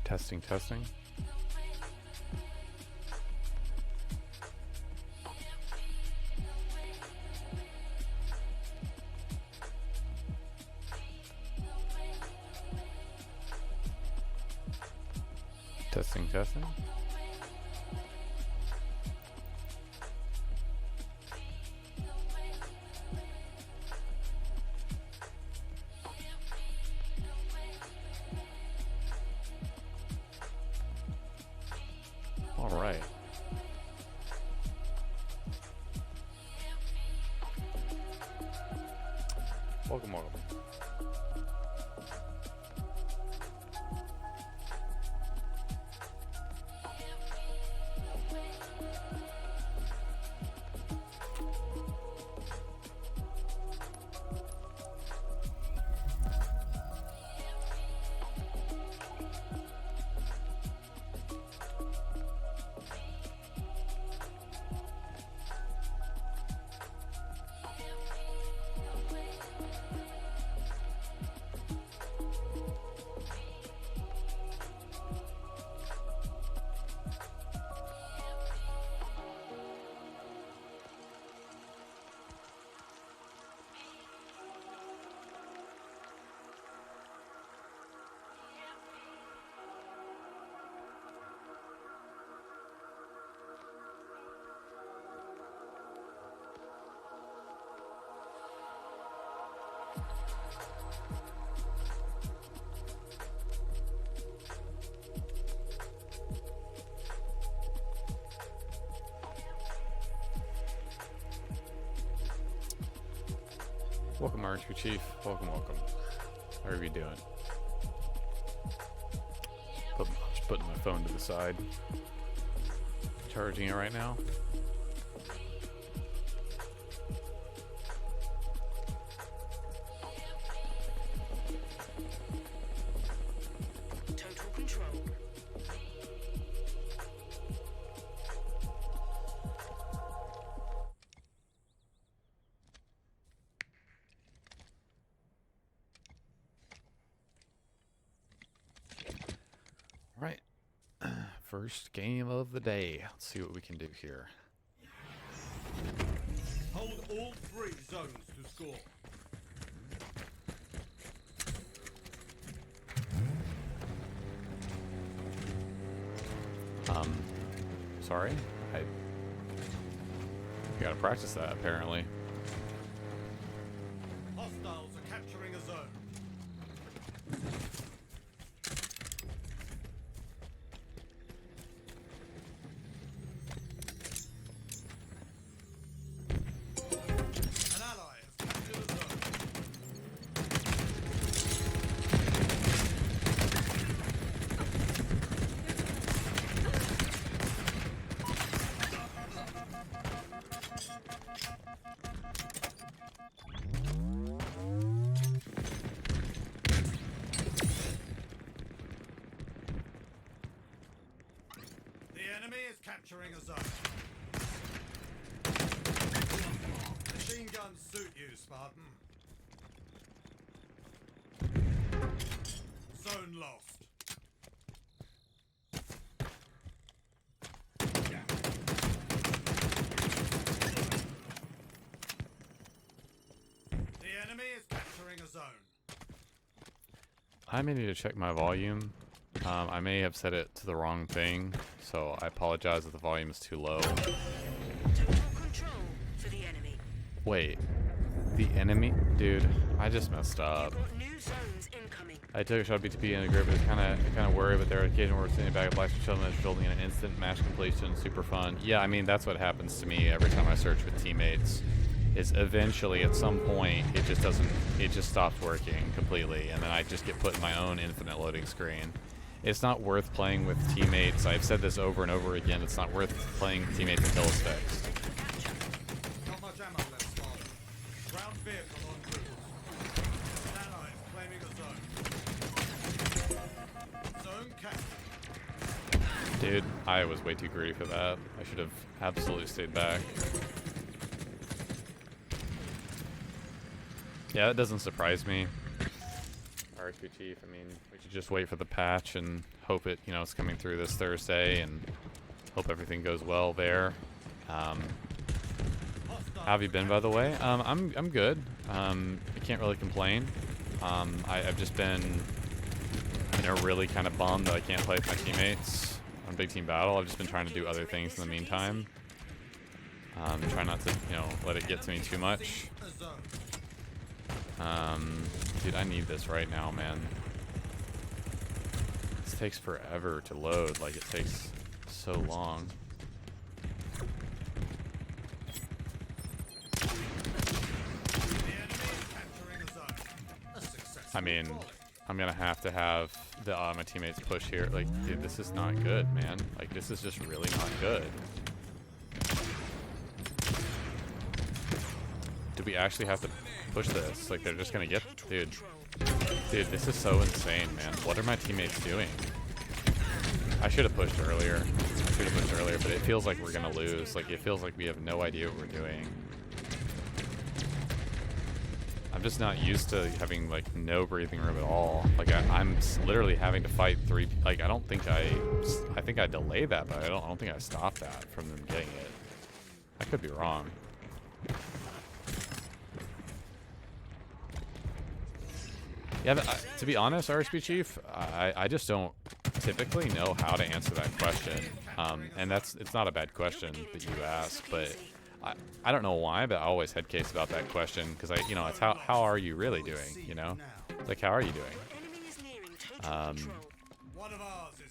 Testing, testing. Testing, testing. All right. Welcome, welcome. Welcome, R2 Chief. Welcome, welcome. How are you doing? Just putting my phone to the side. Charging it right now. Total control. Right. First game of the day. Let's see what we can do here. Hold all 3 zones to score. Sorry. You gotta practice that, apparently. Hostiles are capturing a zone. An ally has captured a zone. The enemy is capturing a zone. Machine guns suit you, Spartan. Zone lost. The enemy is capturing a zone. I may need to check my volume. I may have set it to the wrong thing, so I apologize if the volume is too low. Total control for the enemy. Wait, the enemy? Dude, I just messed up. You've got new zones incoming. I took a shot at BTB in the group. It was kind of worried, but there are occasions where we're sitting back at Black Shuttle and resulting in an instant match completion. Super fun. Yeah, I mean, that's what happens to me every time I search with teammates. Is eventually, at some point, it just stops working completely, and then I just get put in my own infinite loading screen. It's not worth playing with teammates. I've said this over and over again. It's not worth playing with teammates until it's fixed. Not much ammo left, Spartan. Ground vehicle en route. An ally is claiming a zone. Zone captured. Dude, I was way too greedy for that. I should have absolutely stayed back. Yeah, that doesn't surprise me. RSP Chief. I mean, we should just wait for the patch and hope it, you know, it's coming through this Thursday, and hope everything goes well there. How have you been, by the way? I'm good. I can't really complain. I've just been, you know, really kind of bummed that I can't play with my teammates on Big Team Battle. I've just been trying to do other things in the meantime. Try not to, you know, let it get to me too much. Dude, I need this right now, man. This takes forever to load. Like, it takes so long. I mean, I'm gonna have to have the my teammates push here. Like, dude, this is not good, man. Like, this is just really not good. Do we actually have to push this? Like, they're just gonna get, dude, this is so insane, man. What are my teammates doing? I should have pushed earlier. But it feels like we're gonna lose. Like, it feels like we have no idea what we're doing. I'm just not used to having, like, no breathing room at all. Like, I'm literally having to fight three. Like, I think I delayed that, but I don't think I stopped that from them getting it. I could be wrong. Yeah, but, to be honest, RSP Chief, I just don't typically know how to answer that question. And it's not a bad question that you ask, but I don't know why, but I always had case about that question, because you know, it's how are you really doing, you know? It's like, how are you doing?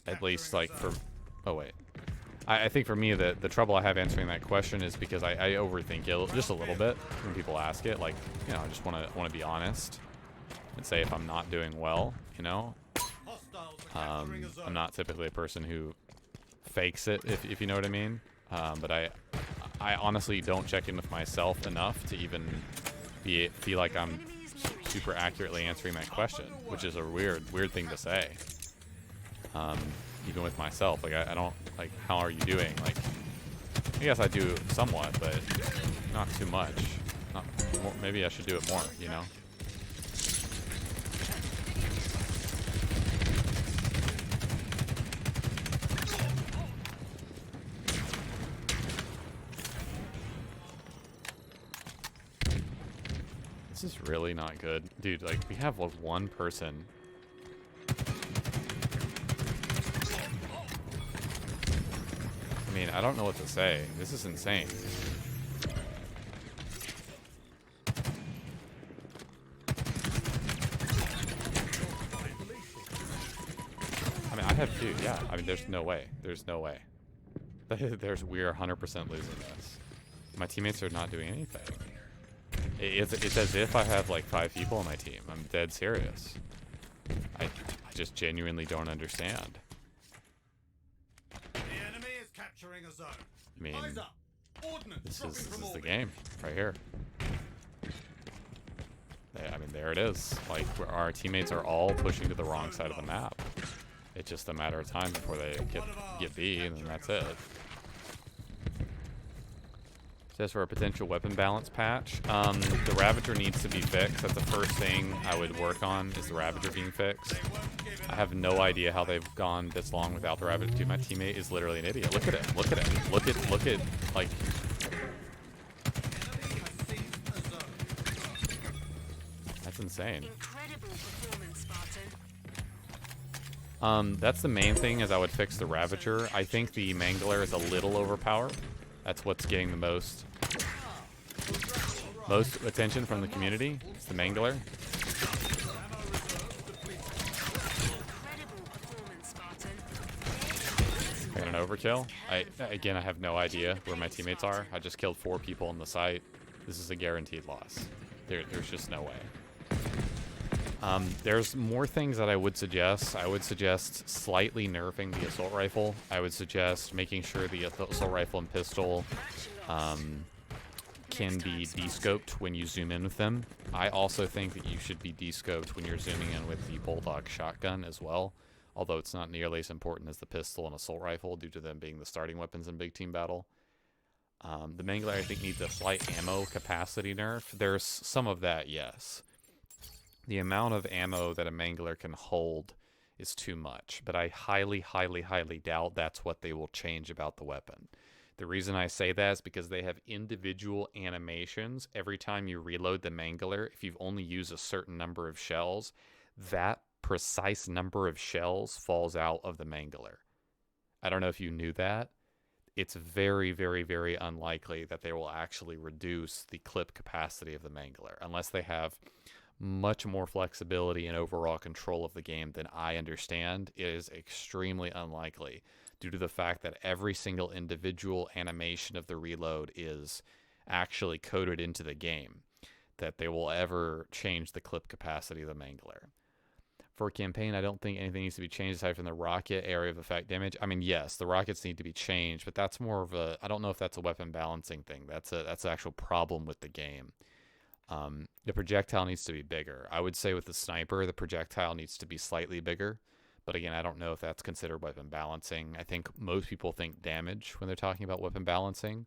At least, like, for, oh wait. I think for me, the trouble I have answering that question is because I overthink it just a little bit when people ask it. Like, you know, I just want to be honest and say if I'm not doing well, you know. I'm not typically a person who fakes it, if you know what I mean. But I honestly don't check in with myself enough to even feel like I'm super accurately answering that question, which is a weird thing to say. Even with myself, like, I don't, like, how are you doing? Like, I guess I do somewhat, but not too much. Not more, maybe I should do it more, you know? This is really not good. Dude, like, we have, like, one person. I mean, I don't know what to say. This is insane. I mean, I have two. Yeah, I mean, there's no way. There's no way. We are 100% losing this. My teammates are not doing anything. It's as if I have, like, 5 people on my team. I'm dead serious. I just genuinely don't understand. The enemy is capturing a zone. I mean, Eyes up. Ordnance this dropping is from the orbit. game right here. I mean, there it is. Like, our teammates are all pushing to the wrong side of the map. It's just a matter of time before they get B, and then that's it. Says for a potential weapon balance patch. The Ravager needs to be fixed. That's the first thing I would work on, is the Ravager being fixed. I have no idea how they've gone this long without the Ravager. Dude, my teammate is literally an idiot. Look at him. Look at him. Look at, like... That's insane. Incredible performance, Spartan. That's the main thing, is I would fix the Ravager. I think the Mangler is a little overpowered. That's what's getting the most attention from the community. It's the Mangler. Incredible performance, Spartan. I got an overkill. Again, I have no idea where my teammates are. I just killed 4 people on the site. This is a guaranteed loss. There's just no way. There's more things that I would suggest. I would suggest slightly nerfing the assault rifle. I would suggest making sure the assault rifle and pistol can be descoped when you zoom in with them. I also think that you should be descoped when you're zooming in with the Bulldog shotgun as well, although it's not nearly as important as the pistol and assault rifle due to them being the starting weapons in Big Team Battle. The Mangler, I think, needs a slight ammo capacity nerf. There's some of that, yes. The amount of ammo that a mangler can hold is too much, but I highly, highly, highly doubt that's what they will change about the weapon. The reason I say that is because they have individual animations every time you reload the mangler. If you've only used a certain number of shells, that precise number of shells falls out of the mangler. I don't know if you knew that. It's very, very, very unlikely that they will actually reduce the clip capacity of the mangler unless they have much more flexibility and overall control of the game than I understand. It is extremely unlikely due to the fact that every single individual animation of the reload is actually coded into the game that they will ever change the clip capacity of the mangler. For campaign, I don't think anything needs to be changed aside from the rocket area of effect damage. I mean, yes, the rockets need to be changed, but that's more of a, I don't know if that's a weapon balancing thing. That's an actual problem with the game. The projectile needs to be bigger. I would say with the sniper, the projectile needs to be slightly bigger. But again, I don't know if that's considered weapon balancing. I think most people think damage when they're talking about weapon balancing.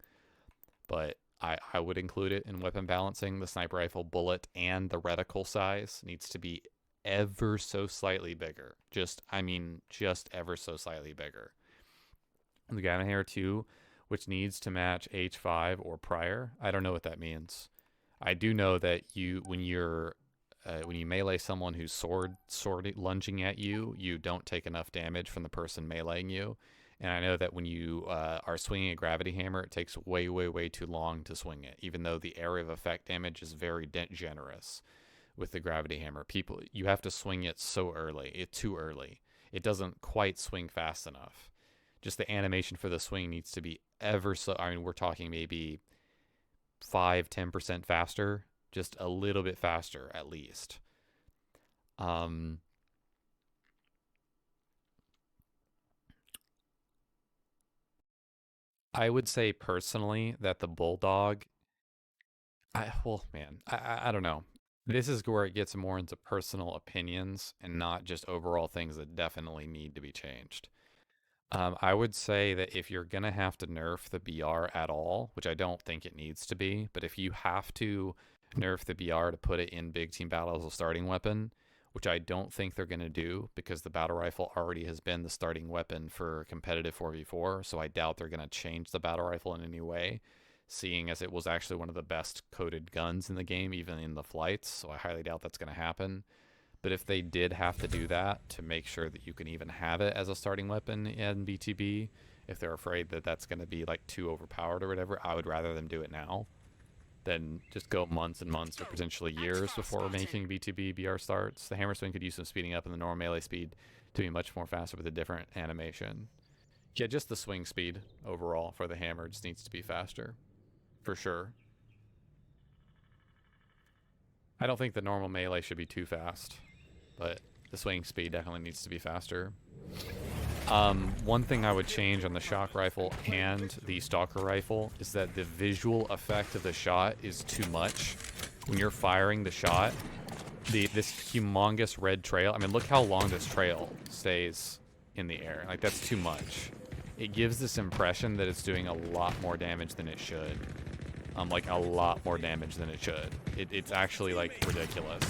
But I would include it in weapon balancing. The sniper rifle bullet and the reticle size needs to be ever so slightly bigger. Just ever so slightly bigger. The Gamma Hair 2, which needs to match H5 or prior. I don't know what that means. I do know that when you melee someone who's sword lunging at you, you don't take enough damage from the person meleeing you. And I know that when you are swinging a gravity hammer, it takes way, way, way too long to swing it, even though the area of effect damage is very generous with the gravity hammer. You have to swing it so early. It's too early. It doesn't quite swing fast enough. Just the animation for the swing needs to be ever so, I mean, we're talking maybe 5-10% faster, just a little bit faster at least. I would say personally that the Bulldog, I don't know. This is where it gets more into personal opinions and not just overall things that definitely need to be changed. I would say that if you're going to have to nerf the BR at all, which I don't think it needs to be, but if you have to nerf the BR to put it in big team battle as a starting weapon, which I don't think they're going to do because the battle rifle already has been the starting weapon for competitive 4v4, so I doubt they're going to change the battle rifle in any way, seeing as it was actually one of the best coded guns in the game, even in the flights, so I highly doubt that's going to happen. But if they did have to do that to make sure that you can even have it as a starting weapon in BTB, if they're afraid that that's going to be like too overpowered or whatever, I would rather them do it now than just go months and months or potentially years before making BTB BR starts. The hammer swing could use some speeding up in the normal melee speed to be much more faster with a different animation. Yeah, just the swing speed overall for the hammer just needs to be faster, for sure. I don't think the normal melee should be too fast, but the swing speed definitely needs to be faster. One thing I would change on the shock rifle and the stalker rifle is that the visual effect of the shot is too much. When you're firing the shot, this humongous red trail, I mean, look how long this trail stays in the air. Like, that's too much. It gives this impression that it's doing a lot more damage than it should. Like, a lot more damage than it should. It's actually, like, ridiculous.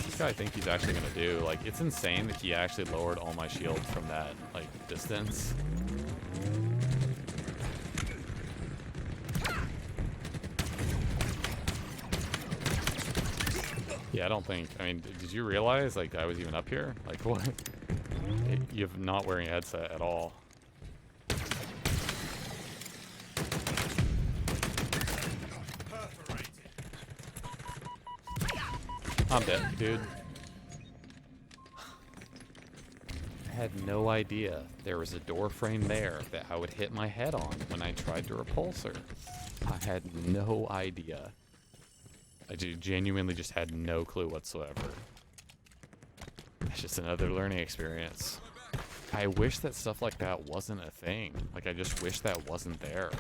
This guy I think he's actually gonna do. Like, it's insane that he actually lowered all my shield from that, like, distance. Yeah, I don't think, I mean, did you realize, like, I was even up here? Like, what? You're not wearing a headset at all. I'm dead, dude. I had no idea there was a door frame there that I would hit my head on when I tried to repulse her. I had no idea. I genuinely just had no clue whatsoever. It's just another learning experience. I wish that stuff like that wasn't a thing. Like, I just wish that wasn't there.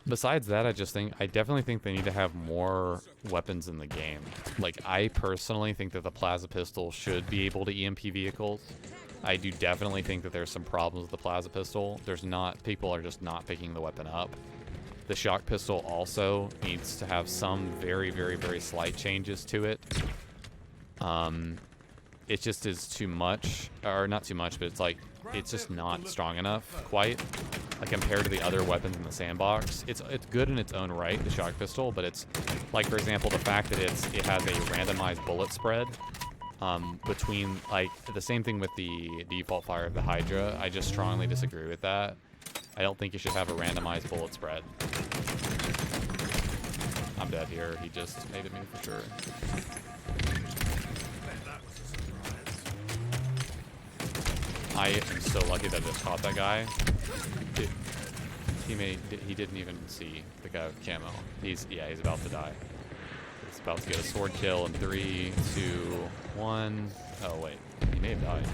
Besides that, I definitely think they need to have more weapons in the game. Like, I personally think that the Plaza Pistol should be able to EMP vehicles. I do definitely think that there's some problems with the Plaza Pistol. People are just not picking the weapon up. The Shock Pistol also needs to have some very, very, very slight changes to it. It just is too much, or not too much, but it's just not strong enough quite. Like, compared to the other weapons in the sandbox. It's good in its own right, the Shock Pistol, but it's, like, for example, the fact that it has a randomized bullet spread between, like, the same thing with the default fire of the Hydra. I just strongly disagree with that. I don't think you should have a randomized bullet spread. I'm dead here. He just hated me for sure. I am so lucky that I just caught that guy. He didn't even see the guy with camo. He's about to die. He's about to get a sword kill in 3, 2, 1. Oh wait, he may have died.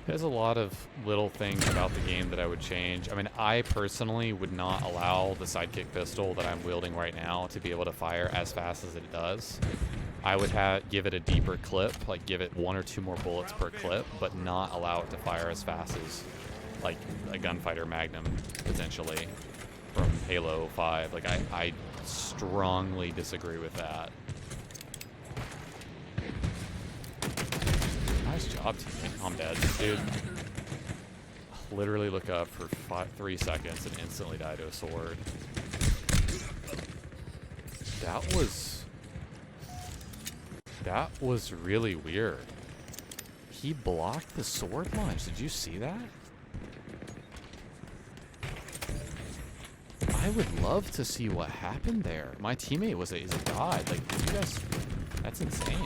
There's a lot of little things about the game that I would change. I mean, I personally would not allow the sidekick pistol that I'm wielding right now to be able to fire as fast as it does. I would give it a deeper clip, like give it 1 or 2 more bullets per clip, but not allow it to fire as fast as, like, a Gunfighter Magnum, potentially, from Halo 5. Like, I strongly disagree with that. Nice job, teammate. I'm dead, dude. Literally look up for 3 seconds and instantly die to a sword. That was really weird. He blocked the sword launch. Did you see that? I would love to see what happened there. My teammate is a god. Like, did you guys... That's insane.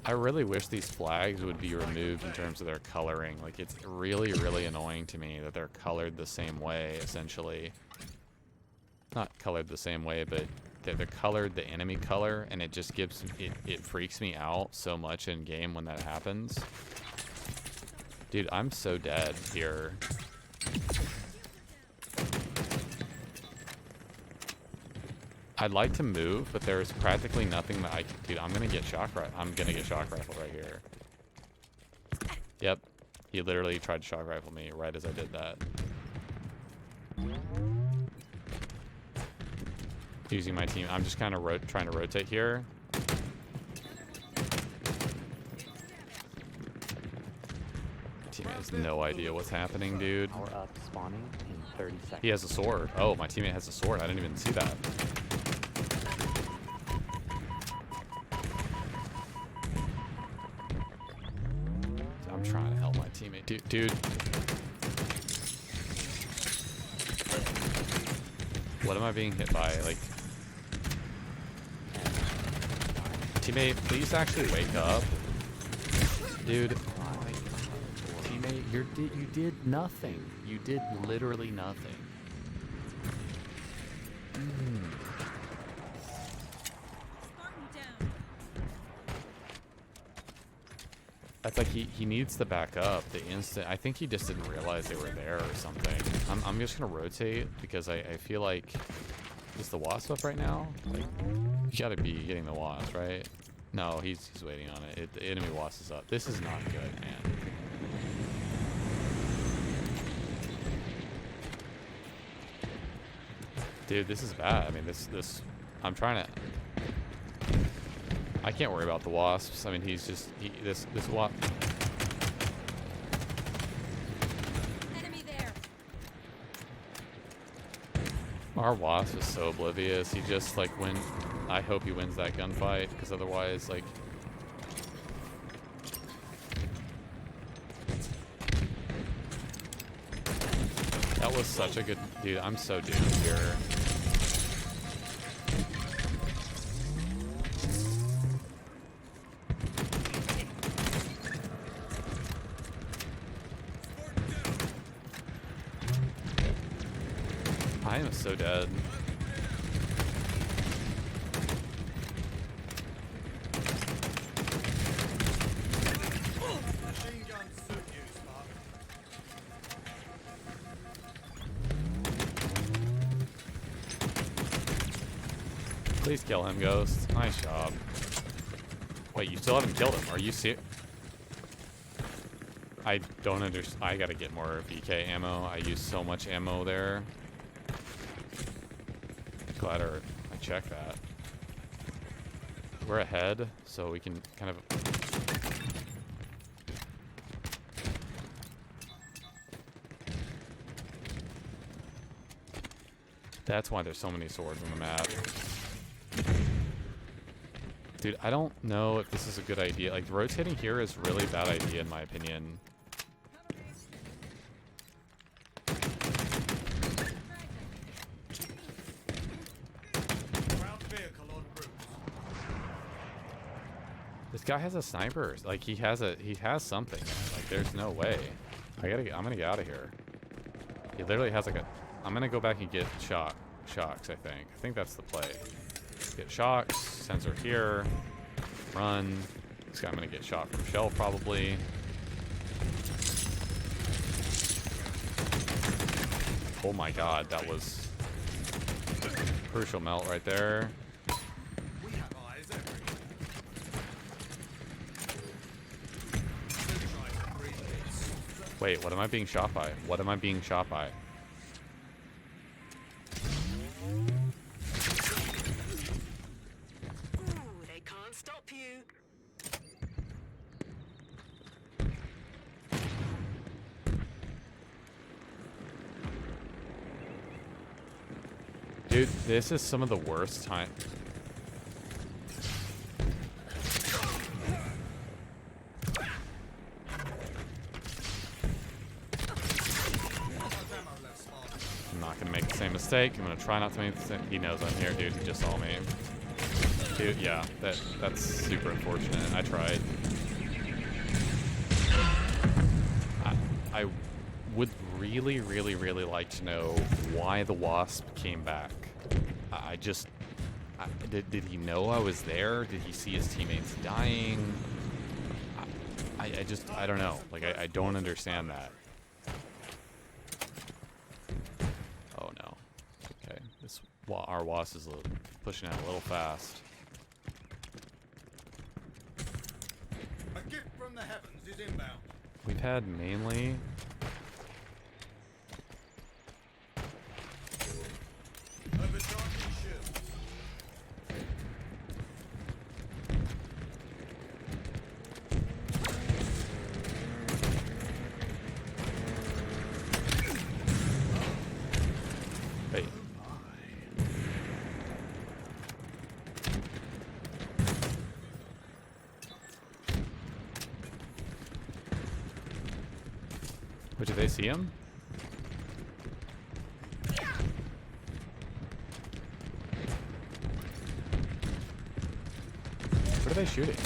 I really wish these flags would be removed in terms of their coloring. Like, it's really, really annoying to me that they're colored the same way, essentially. Not colored the same way, but they're colored the enemy color, and it just gives... It freaks me out so much in game when that happens. Dude, I'm so dead here. I'd like to move, but there's practically nothing that I can... Dude, I'm gonna get shock rifled right here. Yep. He literally tried to shock rifle me right as I did that. Using my team. I'm just kind of trying to rotate here. Teammate has no idea what's happening, dude. Power up spawning in 30 seconds. He has a sword. Oh, my teammate has a sword. I didn't even see that. I'm trying to help my teammate. Dude. What am I being hit by? Like... Teammate, please actually wake up. Dude. Teammate, you did nothing. You did literally nothing. That's like he needs to back up the instant. I think he just didn't realize they were there or something. I'm just gonna rotate because I feel like... Is the wasp up right now? Like, you gotta be getting the wasp, right? No, he's waiting on it. The enemy wasp is up. This is not good, man. Dude, this is bad. I mean, this I'm trying to... I can't worry about the wasps. I mean, this wasp... Enemy there. Our wasp is so oblivious. He just, like, I hope he wins that gunfight, because otherwise, like... That was such a good... Dude, I'm so doomed here. am so dead. Machine gun suit you, Spark. Please kill him, Ghost. Nice job. Wait, you still haven't killed him. Are you serious? I don't understand. I gotta get more VK ammo. I use so much ammo there. Glad I checked that. We're ahead, so we can kind of... That's why there's so many swords on the map. Dude, I don't know if this is a good idea. Like, rotating here is really a bad idea, in my opinion. Ground vehicle en route. This guy has a sniper. Like, he has something. Like, there's no way. I'm gonna get out of here. He literally has like a... I'm gonna go back and get shocks, I think. I think that's the play. Get shocks, sensor here, run. This guy, I'm gonna get shot from shell probably. Oh my god, that was crucial melt right there. We have eyes everywhere. Wait, what am I being shot by? What am I being shot by? They can't stop you. Dude, this is some of the worst time. I'm not gonna make the same mistake. I'm gonna try not to make the same. He knows I'm here, dude. He just saw me. Dude, yeah, that's super unfortunate. I tried. I would really, really, really like to know why the Wasp came back. Did he know I was there? Did he see his teammates dying? I don't know. Like, I don't understand that. Oh no. Okay, our Wasp is pushing out a little fast. A gift from the heavens is inbound. We've had mainly... Overcharging shields. Wait. Wait, did they see him? What are they shooting?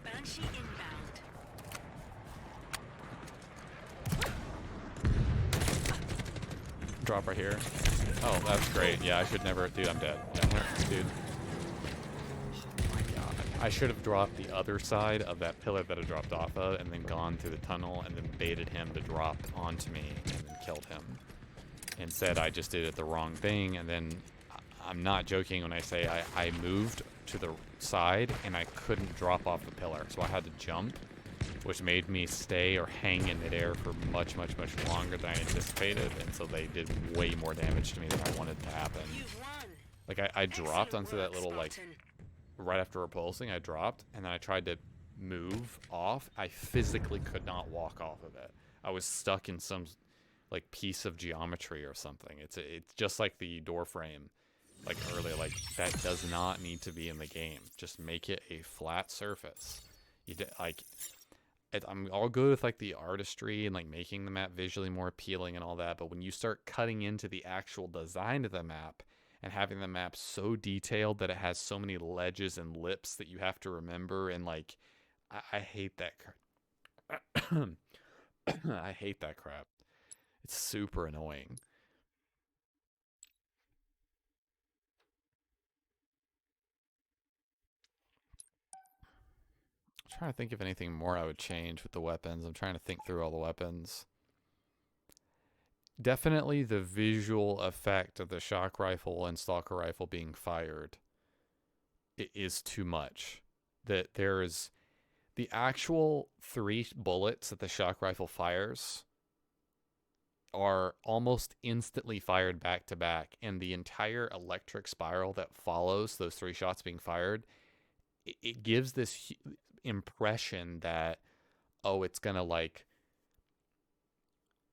Banshee inbound. Drop right here. Oh, that's great. Yeah, I should never... Dude, I'm dead. Yeah, dude. Oh my god. I should have dropped the other side of that pillar that I dropped off of and then gone through the tunnel and then baited him to drop onto me and then killed him. Instead, I just did it the wrong thing, and then I'm not joking when I say I moved to the side and I couldn't drop off the pillar, so I had to jump, which made me stay or hang in midair for much, much, much longer than I anticipated, and so they did way more damage to me than I wanted to happen. You've won. Like, I dropped onto that Excellent little, work, like, Spartan. right after repulsing, I dropped, and then I tried to move off. I physically could not walk off of it. I was stuck in some, like, piece of geometry or something. It's just like the door frame, like, earlier. Like, that does not need to be in the game. Just make it a flat surface. I'm all good with, like, the artistry and, like, making the map visually more appealing and all that, but when you start cutting into the actual design of the map and having the map so detailed that it has so many ledges and lips that you have to remember, and like I hate that I hate that crap. It's super annoying. I'm trying to think of anything more I would change with the weapons. I'm trying to think through all the weapons. Definitely the visual effect of the shock rifle and stalker rifle being fired is too much. That there's the actual 3 bullets that the shock rifle fires are almost instantly fired back to back, and the entire electric spiral that follows those 3 shots being fired, it gives this impression that, oh, it's gonna like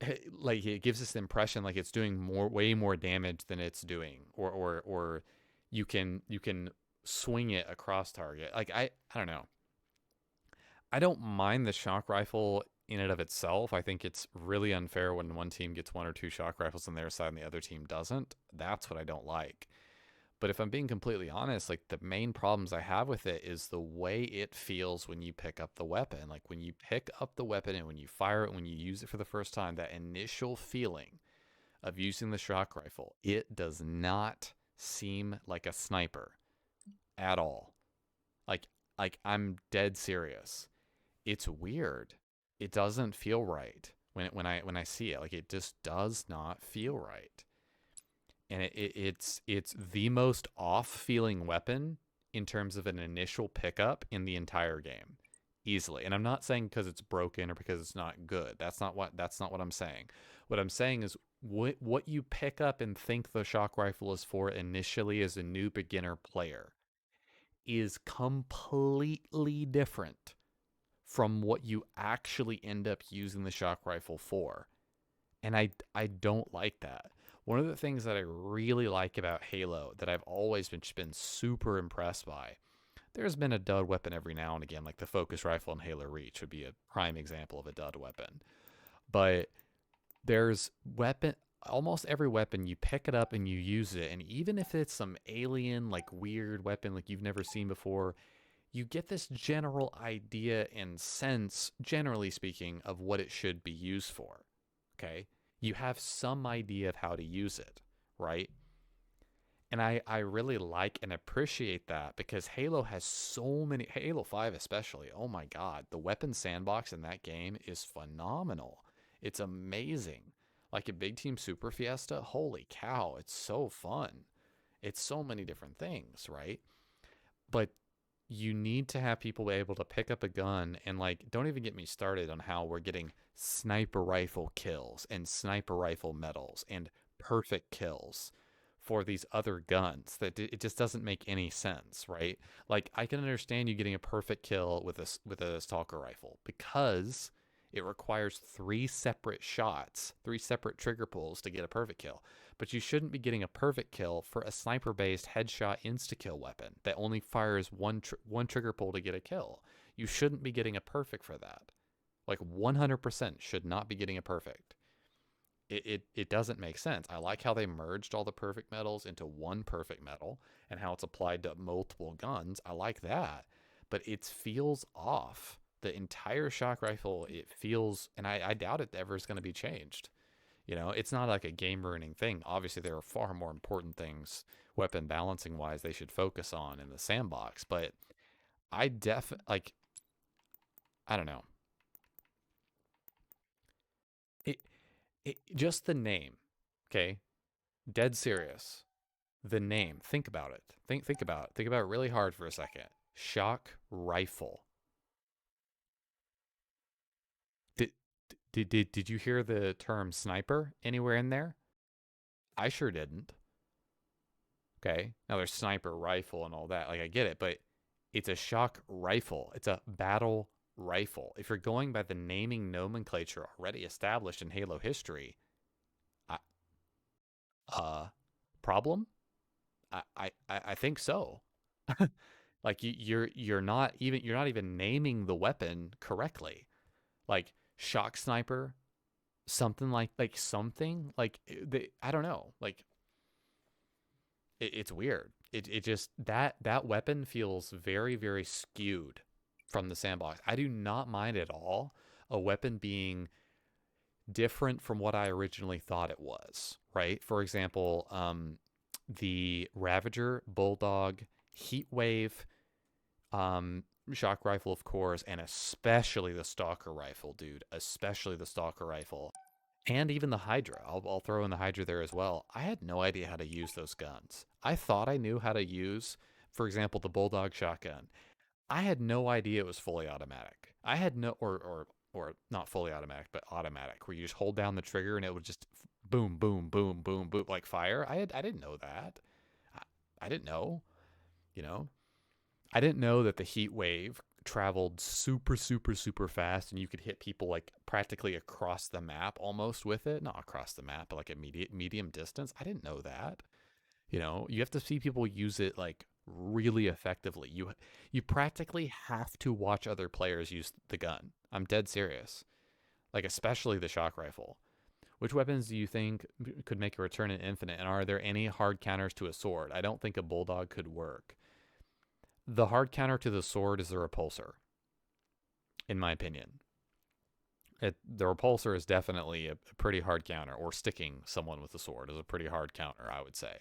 it gives this impression like it's doing way more damage than it's doing, or you can swing it across target. Like I don't know. I don't mind the shock rifle in and of itself. I think it's really unfair when one team gets 1 or 2 shock rifles on their side and the other team doesn't. That's what I don't like. But if I'm being completely honest, like the main problems I have with it is the way it feels when you pick up the weapon. Like when you pick up the weapon and when you fire it, when you use it for the first time, that initial feeling of using the shock rifle, it does not seem like a sniper at all. Like I'm dead serious. It's weird. It doesn't feel right when I see it. Like it just does not feel right. And it's the most off-feeling weapon in terms of an initial pickup in the entire game, easily. And I'm not saying because it's broken or because it's not good. That's not what I'm saying. What I'm saying is what you pick up and think the shock rifle is for initially as a new beginner player is completely different from what you actually end up using the shock rifle for. And I don't like that. One of the things that I really like about Halo that I've always been super impressed by, there's been a dud weapon every now and again, like the focus rifle in Halo Reach would be a prime example of a dud weapon. But there's almost every weapon, you pick it up and you use it, and even if it's some alien, like weird weapon like you've never seen before, you get this general idea and sense, generally speaking, of what it should be used for. Okay? You have some idea of how to use it, right? And I really like and appreciate that because Halo has so many, Halo 5 especially, oh my god, the weapon sandbox in that game is phenomenal. It's amazing. Like a Big Team Super Fiesta, holy cow, it's so fun. It's so many different things, right? But you need to have people be able to pick up a gun, and like, don't even get me started on how we're getting sniper rifle kills and sniper rifle medals and perfect kills for these other guns. That it just doesn't make any sense, right? Like I can understand you getting a perfect kill with a stalker rifle because it requires 3 separate shots, 3 separate trigger pulls to get a perfect kill. But you shouldn't be getting a perfect kill for a sniper-based headshot insta-kill weapon that only fires one trigger pull to get a kill. You shouldn't be getting a perfect for that. Like 100% should not be getting a perfect. It doesn't make sense. I like how they merged all the perfect medals into one perfect medal and how it's applied to multiple guns. I like that. But it feels off. The entire shock rifle, it feels, and I doubt it ever is going to be changed. You know, it's not like a game ruining thing. Obviously, there are far more important things, weapon balancing wise, they should focus on in the sandbox. But I I don't know. Just the name, okay? Dead serious. The name. Think about it. Think about it. Think about it really hard for a second. Shock rifle. Did you hear the term sniper anywhere in there? I sure didn't. Okay. Now there's sniper rifle and all that. Like I get it, but it's a shock rifle. It's a battle rifle. If you're going by the naming nomenclature already established in Halo history, I, problem? I think so. Like you're not even naming the weapon correctly. Like shock sniper, something like something like I don't know. Like It's weird. It just that weapon feels very, very skewed from the sandbox. I do not mind at all a weapon being different from what I originally thought it was, right? For example, the Ravager, Bulldog, Heat Wave, shock rifle, of course, and especially the Stalker rifle, dude. Especially the Stalker rifle. And even the Hydra. I'll throw in the Hydra there as well. I had no idea how to use those guns. I thought I knew how to use, for example, the Bulldog shotgun. I had no idea it was fully automatic. I had no, or not fully automatic, but automatic, where you just hold down the trigger and it would just boom, boom, boom, boom, boom, like fire. I didn't know that. I didn't know, you know. I didn't know that the Heat Wave traveled super, super, super fast and you could hit people like practically across the map almost with it. Not across the map, but like a medium distance. I didn't know that. You know, you have to see people use it like really effectively. You practically have to watch other players use the gun. I'm dead serious. Like especially the shock rifle. Which weapons do you think could make a return in Infinite? And are there any hard counters to a sword? I don't think a Bulldog could work. The hard counter to the sword is the repulsor, in my opinion. The repulsor is definitely a pretty hard counter, or sticking someone with the sword is a pretty hard counter, I would say.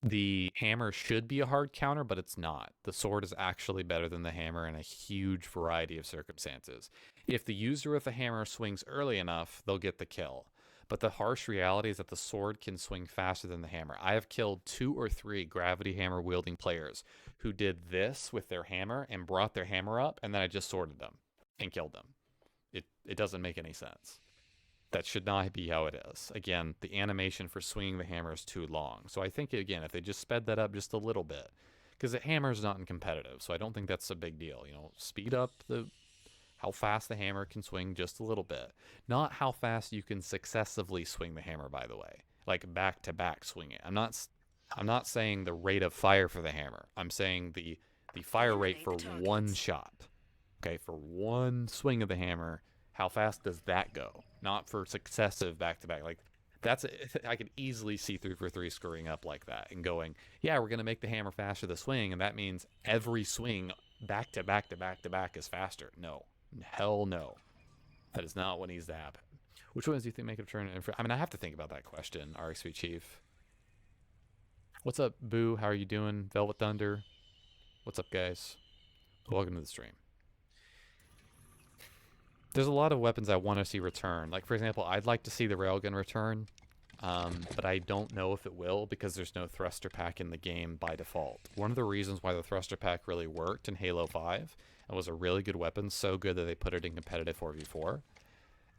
The hammer should be a hard counter, but it's not. The sword is actually better than the hammer in a huge variety of circumstances. If the user with the hammer swings early enough, they'll get the kill. But the harsh reality is that the sword can swing faster than the hammer. I have killed 2 or 3 gravity hammer wielding players who did this with their hammer and brought their hammer up, and then I just sworded them and killed them. It doesn't make any sense. That should not be how it is. Again, the animation for swinging the hammer is too long. So I think, again, if they just sped that up just a little bit, because the hammer is not in competitive, so I don't think that's a big deal. You know, speed up how fast the hammer can swing just a little bit. Not how fast you can successively swing the hammer, by the way. Like back-to-back swing it. I'm not saying the rate of fire for the hammer. I'm saying the fire rate for one shot. Okay, for one swing of the hammer, how fast does that go? Not for successive back-to-back. Like, I could easily see 3 for 3 screwing up like that and going, yeah, we're going to make the hammer faster the swing, and that means every swing back-to-back is faster. No. Hell no. That is not what needs to happen. Which ones do you think make a return? I mean, I have to think about that question, RX Sweet Chief. What's up, Boo? How are you doing? Velvet Thunder? What's up, guys? Welcome to the stream. There's a lot of weapons I want to see return. Like, for example, I'd like to see the railgun return, but I don't know if it will because there's no thruster pack in the game by default. One of the reasons why the thruster pack really worked in Halo 5 and was a really good weapon, so good that they put it in competitive 4v4,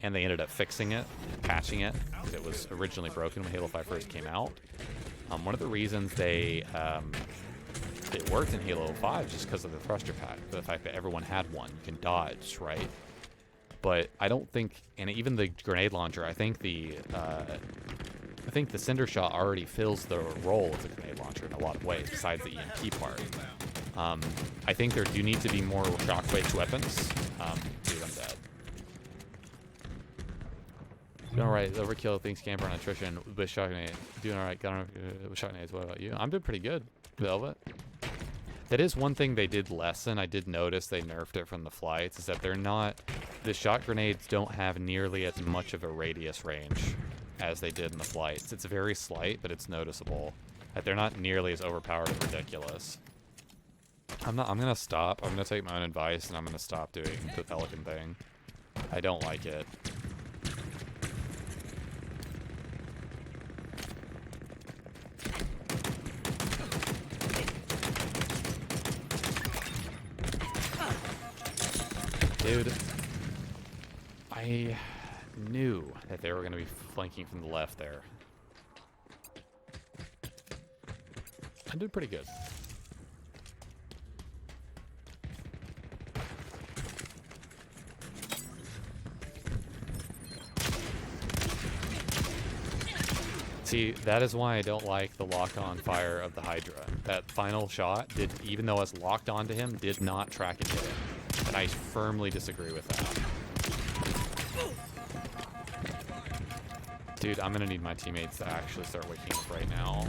and they ended up fixing it, patching it, because it was originally broken when Halo 5 first came out. One of the reasons it worked in Halo 5 just because of the thruster pack, the fact that everyone had one. You can dodge, right? But I don't think, and even the grenade launcher, I think the Cinder Shot already fills the role of the grenade launcher in a lot of ways, besides the EMP part. I think there do need to be more shockwave weapons. Dude, I'm dead. Doing alright, overkill, things camper on attrition, with shock grenade. Doing alright, got on with shock grenades. What about you? I'm doing pretty good, Velvet. That is one thing they did lessen. I did notice they nerfed it from the flights, is that the shot grenades don't have nearly as much of a radius range as they did in the flights. It's very slight, but it's noticeable. That they're not nearly as overpowered and ridiculous. I'm gonna stop. I'm gonna take my own advice, and I'm gonna stop doing the Pelican thing. I don't like it. Dude, I knew that they were going to be flanking from the left there. I did pretty good. See, that is why I don't like the lock-on fire of the Hydra. That final shot, even though I was locked onto him, did not track and hit him. And I firmly disagree with that. Dude, I'm gonna need my teammates to actually start waking up right now.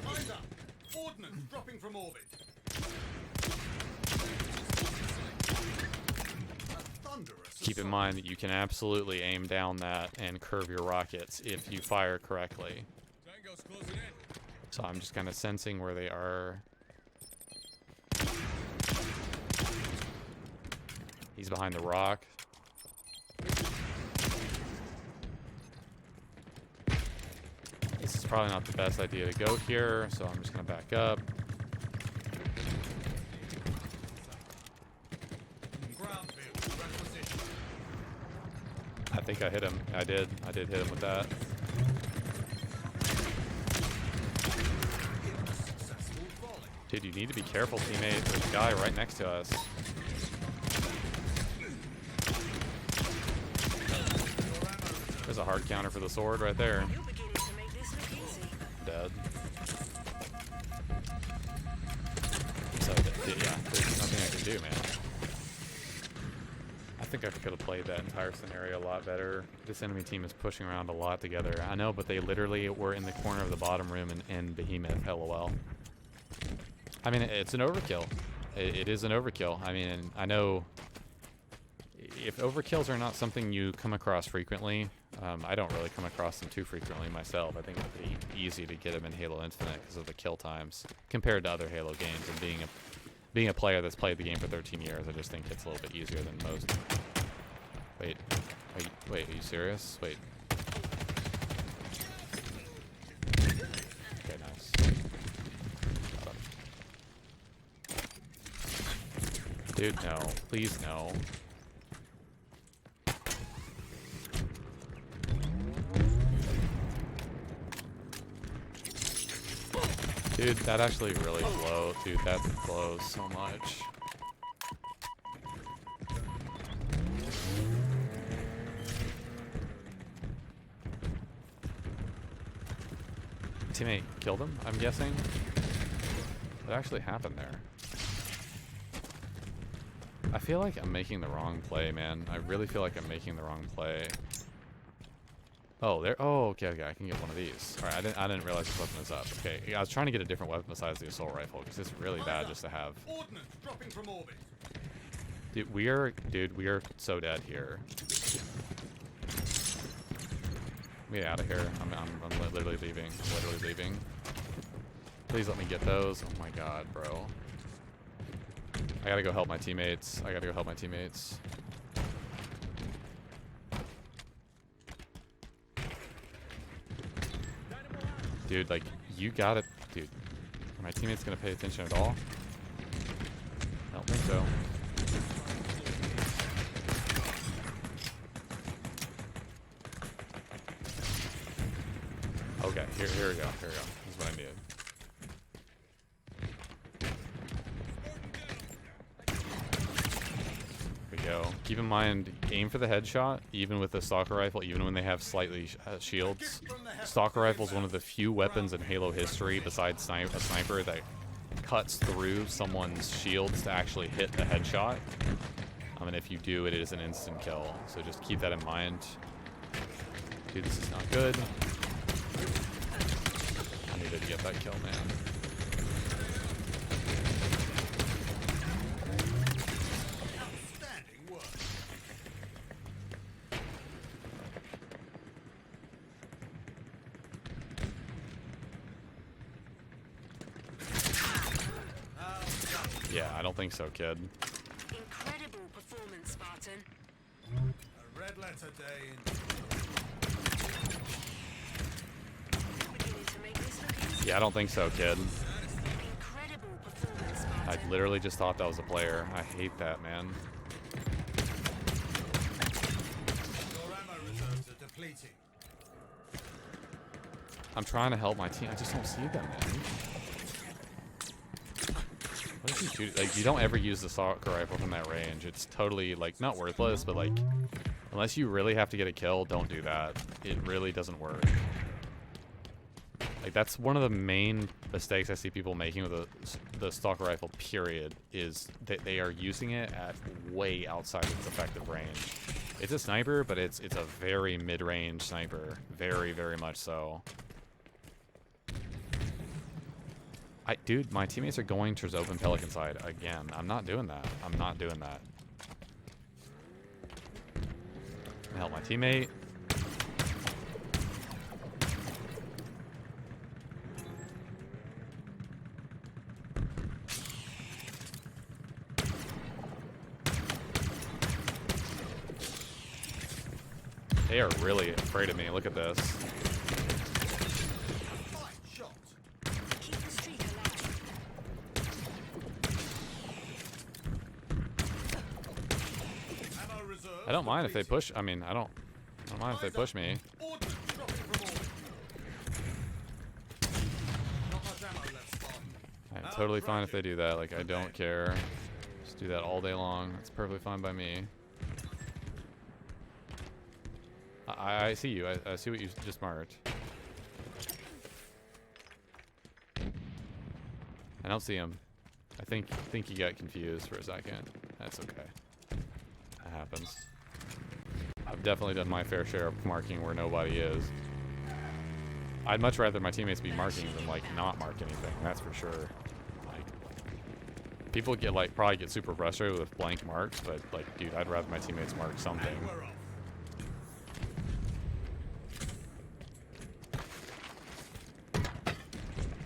Mind up! Ordnance dropping from orbit. A thunderous Keep in mind that you can absolutely aim down that and curve your rockets if you fire correctly. Tango's closing in. So I'm just kind of sensing where they are. He's behind the rock. This is probably not the best idea to go here, so I'm just gonna back up. Ground vehicle requisition. I think I hit him. I did hit him with that. Successful volley. Dude, you need to be careful, teammate. There's a guy right next to us. There's a hard counter for the sword right there. You're beginning to make this look easy. Dead. So, yeah, there's nothing I can do, man. I think I could have played that entire scenario a lot better. This enemy team is pushing around a lot together. I know, but they literally were in the corner of the bottom room in Behemoth, LOL. I mean, it's an overkill. It is an overkill. I mean, I know if overkills are not something you come across frequently, I don't really come across them too frequently myself. I think it's pretty easy to get them in Halo Infinite because of the kill times compared to other Halo games. And being a player that's played the game for 13 years, I just think it's a little bit easier than most. Wait, are you serious? Wait. Okay, nice. Got him. Dude, no. Please, no. Dude, that actually really blows. Dude, that blows so much. Teammate killed him, I'm guessing. What actually happened there? I feel like I'm making the wrong play, man. I really feel like I'm making the wrong play. Oh, there. Oh, okay, I can get one of these. All right, I didn't realize this weapon is up. Okay, I was trying to get a different weapon besides the assault rifle because it's really bad just to have. Ordnance dropping from orbit. Dude, we are so dead here. Get out of here. I'm literally leaving. Literally leaving. Please let me get those. Oh my god, bro. I gotta go help my teammates. Dude, like, you gotta... Dude, are my teammates gonna pay attention at all? I don't think so. Okay, here we go. This is what I needed. Here we go. Keep in mind, aim for the headshot, even with the stalker rifle, even when they have slightly shields. Stalker rifle is one of the few weapons in Halo history, besides a sniper, that cuts through someone's shields to actually hit the headshot. And if you do, it is an instant kill. So just keep that in mind. Dude, this is not good. I needed to get that kill, man. Outstanding work. Yeah, I don't think so, kid. Incredible performance, Spartan. A red letter day in. You're beginning to make this look easy. Yeah, I don't think so, kid. Incredible performance, I Spartan. literally just thought that was a player. I hate that, man. Your ammo reserves are depleting. I'm trying to help my team. I just don't see them, man. What is he shooting? Like, you don't ever use the stalker rifle from that range. It's totally, like, not worthless, but, like, unless you really have to get a kill, don't do that. It really doesn't work. Like, that's one of the main mistakes I see people making with the stalker rifle, period, is that they are using it at way outside its effective range. It's a sniper, but it's a very mid-range sniper. Very, very much so. Dude, my teammates are going towards open Pelican side again. I'm not doing that. I'm not doing that. Help my teammate. They are really afraid of me. Look at this. Fine shot. Keep the streak alive. Ammo reserve. I don't mind if they push. I mean, I don't mind if they push me. Ordnance dropping from orbit. Not much ammo left, Spartan. I'm totally fine if they do that. Like, I don't care. Just do that all day long. It's perfectly fine by me. I see you. I see what you just marked. I don't see him. I think he got confused for a second. That's okay. That happens. I've definitely done my fair share of marking where nobody is. I'd much rather my teammates be marking than like not mark anything. That's for sure. Like, people get like probably get super frustrated with blank marks, but like, dude, I'd rather my teammates mark something. And we're off.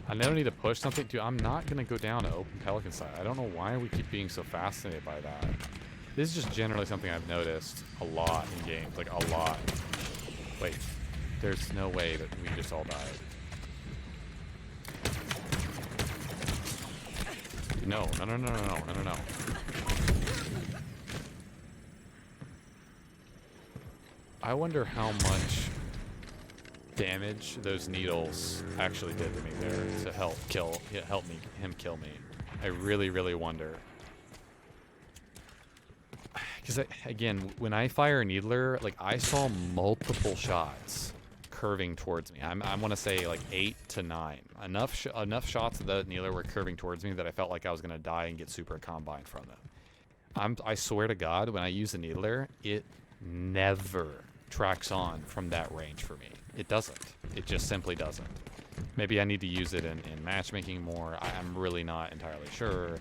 I never need to push something. Dude, I'm not going to go down to open Pelican side. I don't know why we keep being so fascinated by that. This is just generally something I've noticed a lot in games. Like, a lot. Wait. There's no way that we just all died. No. I wonder how much damage those needles actually did to me there to help him kill me. I really wonder. Because again, when I fire a needler, like I saw multiple shots curving towards me. I want to say like 8 to 9. Enough shots of the needler were curving towards me that I felt like I was gonna die and get super combine from them. I swear to God, when I use the needler, it never tracks on from that range for me. It doesn't. It just simply doesn't. Maybe I need to use it in matchmaking more. I'm really not entirely sure.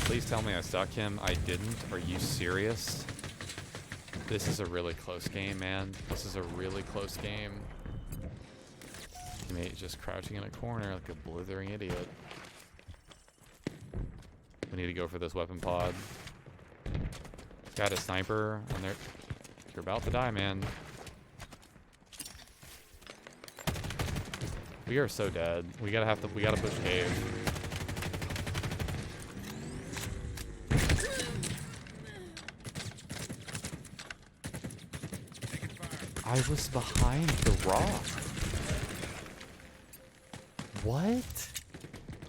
Please tell me I stuck him. I didn't. Are you serious? This is a really close game, man. This is a really close game. Teammate just crouching in a corner like a blithering idiot. We need to go for this weapon pod. Got a sniper on there. You're about to die, man. We are so dead. We gotta push cave. I was behind the rock. What?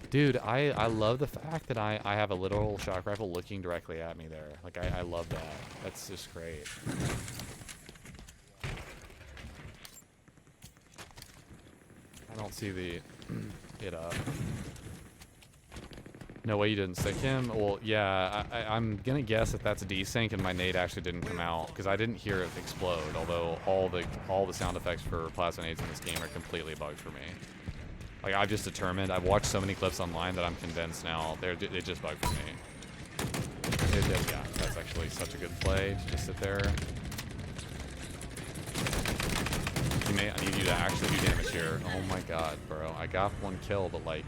Dude, I love the fact that I have a literal shock rifle looking directly at me there. Like, I love that. That's just great. I don't see the it up. No way you didn't sync him? Well, yeah, I'm gonna guess that that's a desync and my nade actually didn't come out because I didn't hear it explode, although all the sound effects for plasma nades in this game are completely bugged for me. Like, I've just determined, I've watched so many clips online that I'm convinced now it just bugged for me. Yeah, that's actually such a good play to just sit there. Teammate, I need you to actually do damage here. Oh my god, bro. I got 1 kill, but like,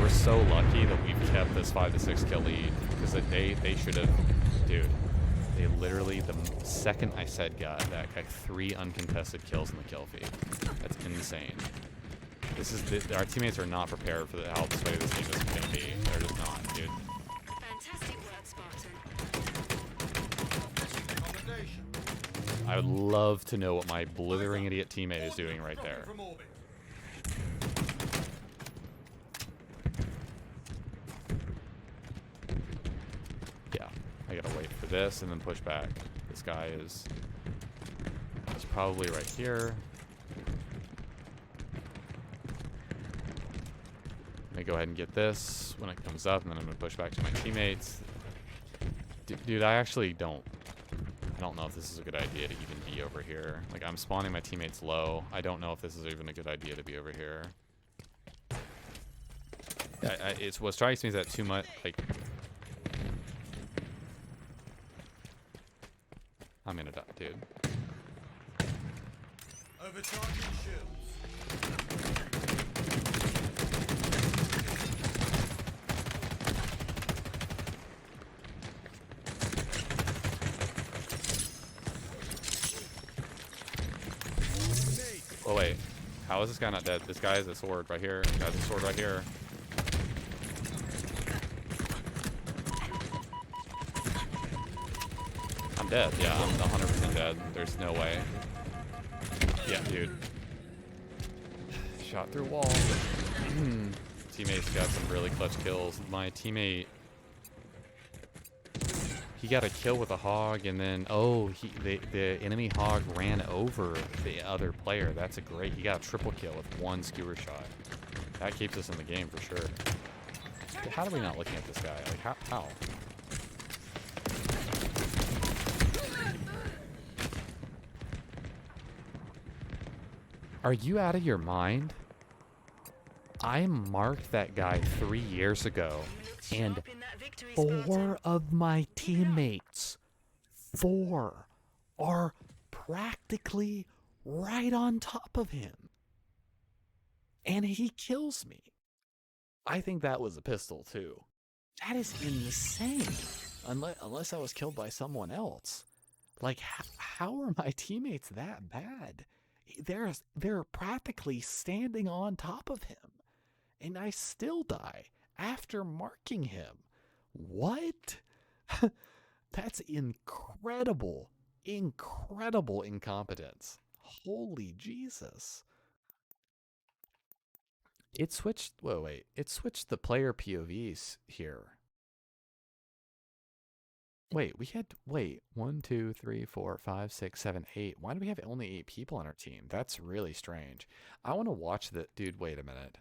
we're so lucky that we've kept this 5 to 6 kill lead because they should have, dude. They literally, the second I said got 3 uncontested kills in the kill feed. That's insane. Our teammates are not prepared for how this way this game is going to be. They're just not, dude. Fantastic work, Spartan. Accommodation. I would love to know what my blithering idiot teammate is doing right there. From orbit. Yeah, I gotta wait for this and then push back. This guy is probably right here. Let me go ahead and get this when it comes up, and then I'm gonna push back to my teammates. Dude, I actually don't know if this is a good idea to even be over here. Like, I'm spawning my teammates low. I don't know if this is even a good idea to be over here. It's what strikes me is that too much, like, I'm gonna die, dude. Overcharging shields. Oh wait, how is this guy not dead? This guy has a sword right here. This guy has a sword right here. I'm dead. Yeah, I'm 100% dead. There's no way. Yeah, dude. Shot through wall. Teammate's got some really clutch kills. My teammate, he got a kill with a hog, and then the enemy hog ran over the other player. That's a great. He got a triple kill with one skewer shot. That keeps us in the game for sure. How are we not looking at this guy? Like how? Are you out of your mind? I marked that guy 3 years ago, and Sharp in that victory, Spartan. 4 of my teammates, 4, are practically right on top of him. And he kills me. I think that was a pistol, too. That is insane. Unless I was killed by someone else. Like, how are my teammates that bad? They're practically standing on top of him. And I still die after marking him. What? That's incredible. Incredible incompetence. Holy Jesus. It switched, wait. It switched the player POVs here. Wait, 1, 2, 3, 4, 5, 6, 7, 8. Why do we have only 8 people on our team? That's really strange. I want to watch the, dude, wait a minute.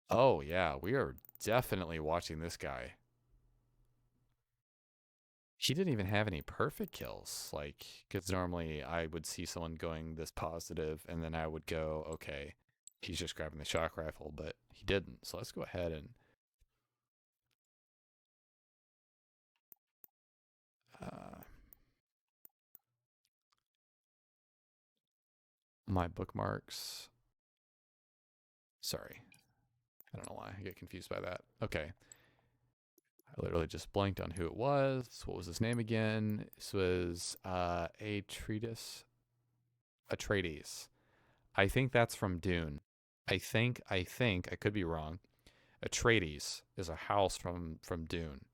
Oh, yeah, we are definitely watching this guy. He didn't even have any perfect kills, like, because normally I would see someone going this positive, and then I would go, okay, he's just grabbing the shock rifle, but he didn't. So let's go ahead and my bookmarks. Sorry. I don't know why. I get confused by that. Okay. I literally just blanked on who it was. What was his name again? This was Atreides. I think that's from Dune. I think, I could be wrong. Atreides is a house from Dune.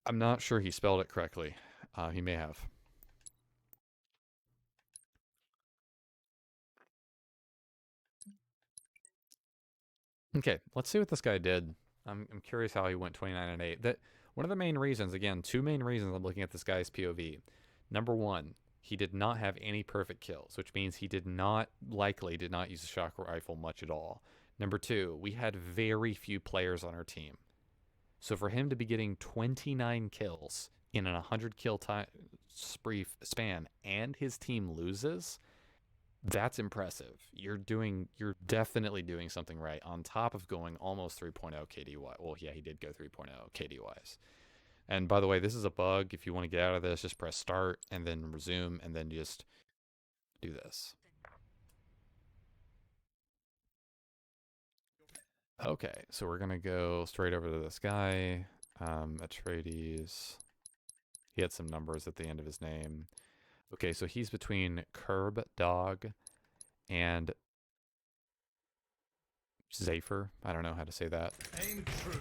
I'm not sure he spelled it correctly. He may have. Okay, let's see what this guy did. I'm curious how he went 29 and 8. That one of the main reasons, again, 2 main reasons I'm looking at this guy's POV. Number 1, he did not have any perfect kills, which means he likely did not use a shock rifle much at all. Number 2, we had very few players on our team. So for him to be getting 29 kills in an 100 kill spree span and his team loses, that's impressive. You're definitely doing something right on top of going almost 3.0 KDY. Well, yeah, he did go 3.0 KDYs. And by the way, this is a bug. If you want to get out of this, just press start and then resume and then just do this. Okay, so we're going to go straight over to this guy, Atreides. He had some numbers at the end of his name. Okay, so he's between Curb Dog and Zafer. I don't know how to say that. Aim true.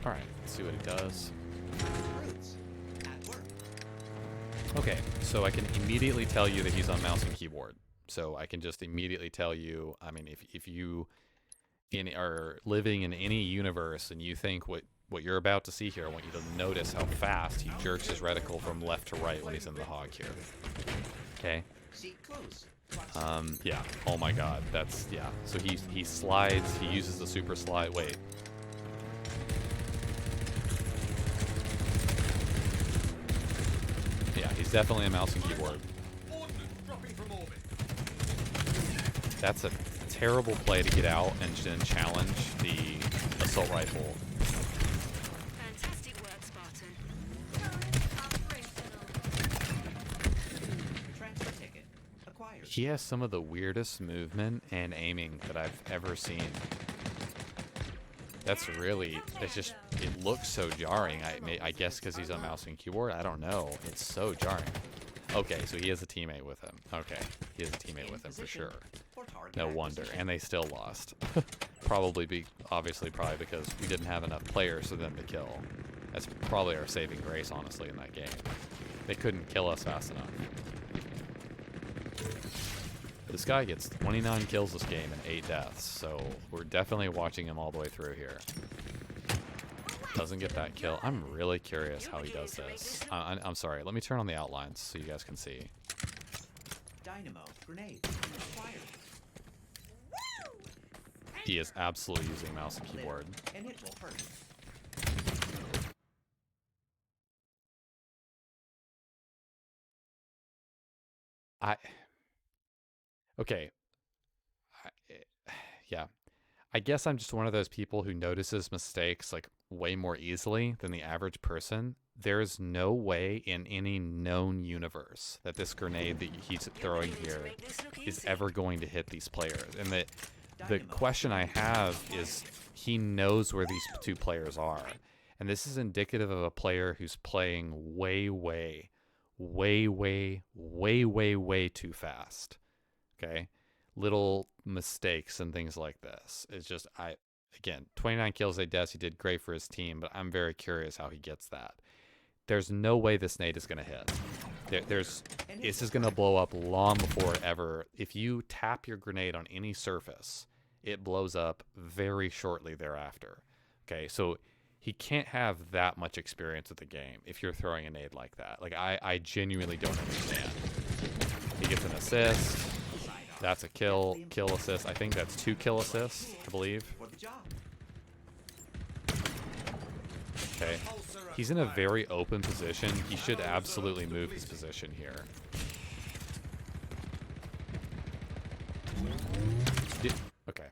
All right, let's see what he does. Okay, so I can immediately tell you that he's on mouse and keyboard. So I can just immediately tell you, I mean, if you are living in any universe and you think what what you're about to see here, I want you to notice how fast he jerks his reticle from left to right when he's in the hog here. Okay. Yeah. Oh my God. That's, yeah. So he slides. He uses the super slide. Wait. Yeah, he's definitely a mouse and keyboard. That's a terrible play to get out and then challenge the assault rifle. Fantastic work, Spartan. Transfer ticket acquired. He has some of the weirdest movement and aiming that I've ever seen. That's really, it's just, it looks so jarring. I guess because he's on mouse and keyboard. I don't know. It's so jarring. Okay, so he has a teammate with him. Okay, he has a teammate with him for sure. No wonder. And they still lost. Obviously probably because we didn't have enough players for them to kill. That's probably our saving grace, honestly, in that game. They couldn't kill us fast enough. This guy gets 29 kills this game and 8 deaths, so we're definitely watching him all the way through here. Doesn't get that kill. I'm really curious how he does this. I'm sorry, let me turn on the outlines so you guys can see. Dynamo grenade acquired. He is absolutely using mouse and keyboard. And it will hurt. Okay. Yeah. I guess I'm just one of those people who notices mistakes like way more easily than the average person. There's no way in any known universe that this grenade that he's throwing here is ever going to hit these players. And the question I have is he knows where these two players are. And this is indicative of a player who's playing way too fast. Okay? Little mistakes and things like this. It's just, again, 29 kills, 8 deaths. He did great for his team, but I'm very curious how he gets that. There's no way this nade is going to hit. This is going to blow up long before ever. If you tap your grenade on any surface, it blows up very shortly thereafter. Okay, so he can't have that much experience with the game if you're throwing a nade like that. Like, I genuinely don't understand. He gets an assist. That's a kill assist. I think that's 2 kill assists, I believe. Okay. He's in a very open position. He should absolutely move his position here. Okay.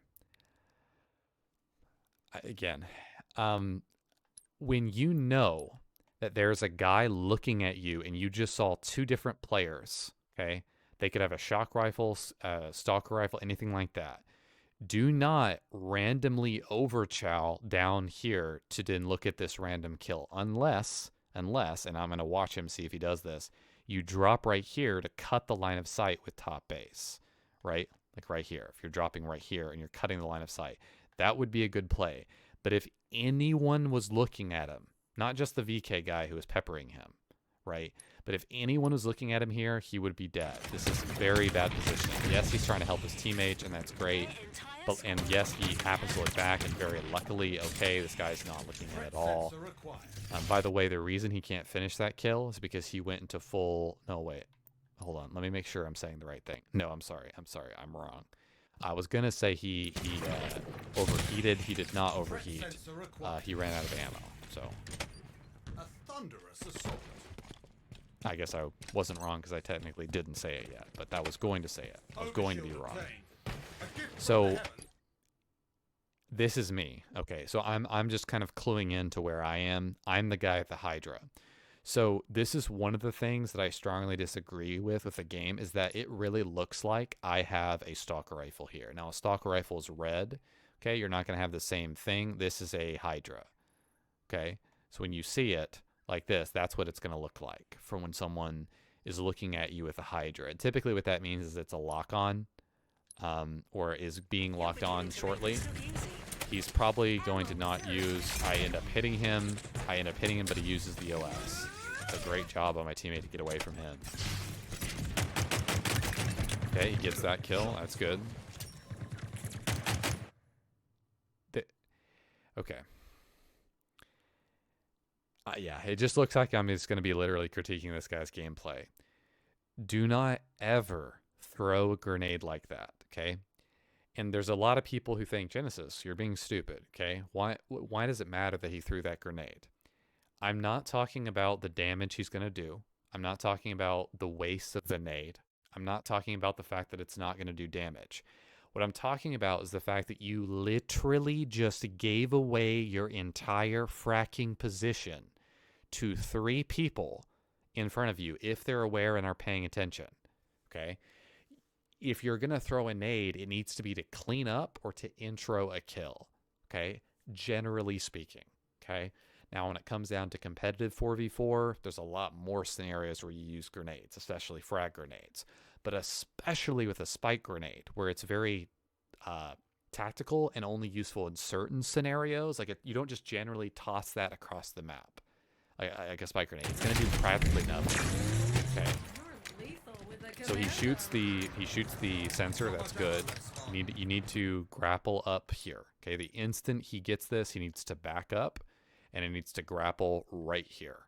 Again, when you know that there's a guy looking at you and you just saw 2 different players, okay? They could have a shock rifle, stalker rifle, anything like that. Do not randomly overchow down here to then look at this random kill. Unless, and I'm going to watch him see if he does this, you drop right here to cut the line of sight with top base, right? Like right here. If you're dropping right here and you're cutting the line of sight, that would be a good play. But if anyone was looking at him, not just the VK guy who was peppering him, right? But if anyone was looking at him here, he would be dead. This is very bad positioning. Yes, he's trying to help his teammates, and that's great. And yes, he happens to look back, and very luckily, okay, this guy's not looking at all. By the way, the reason he can't finish that kill is because he went into full... No, wait. Hold on. Let me make sure I'm saying the right thing. No, I'm sorry. I'm wrong. I was going to say he overheated. He did not overheat. He ran out of ammo, so... A thunderous assault. I guess I wasn't wrong because I technically didn't say it yet, but that was going to say it. I was going to be wrong. So this is me. Okay, so I'm just kind of cluing into where I am. I'm the guy at the Hydra. So this is one of the things that I strongly disagree with the game is that it really looks like I have a stalker rifle here. Now a stalker rifle is red. Okay, you're not going to have the same thing. This is a Hydra. Okay, so when you see it like this, that's what it's going to look like for when someone is looking at you with a Hydra. And typically what that means is it's a lock-on or is being locked on shortly. He's probably going to not use... I end up hitting him, but he uses the OS. It's a great job on my teammate to get away from him. Okay, he gets that kill. That's good. Okay. Yeah, it just looks like I'm just going to be literally critiquing this guy's gameplay. Do not ever throw a grenade like that, okay? And there's a lot of people who think, Genesis, you're being stupid, okay? Why does it matter that he threw that grenade? I'm not talking about the damage he's going to do. I'm not talking about the waste of the nade. I'm not talking about the fact that it's not going to do damage. What I'm talking about is the fact that you literally just gave away your entire fracking position to 3 people in front of you if they're aware and are paying attention. Okay? If you're going to throw a nade, it needs to be to clean up or to intro a kill. Okay? Generally speaking. Okay? Now, when it comes down to competitive 4v4, there's a lot more scenarios where you use grenades, especially frag grenades. But especially with a spike grenade, where it's very tactical and only useful in certain scenarios. Like, you don't just generally toss that across the map. Like a spike grenade. It's going to do practically nothing. Okay. You're lethal with the So he shoots the sensor. That's good. You need to grapple up here. Okay. The instant he gets this, he needs to back up, and he needs to grapple right here.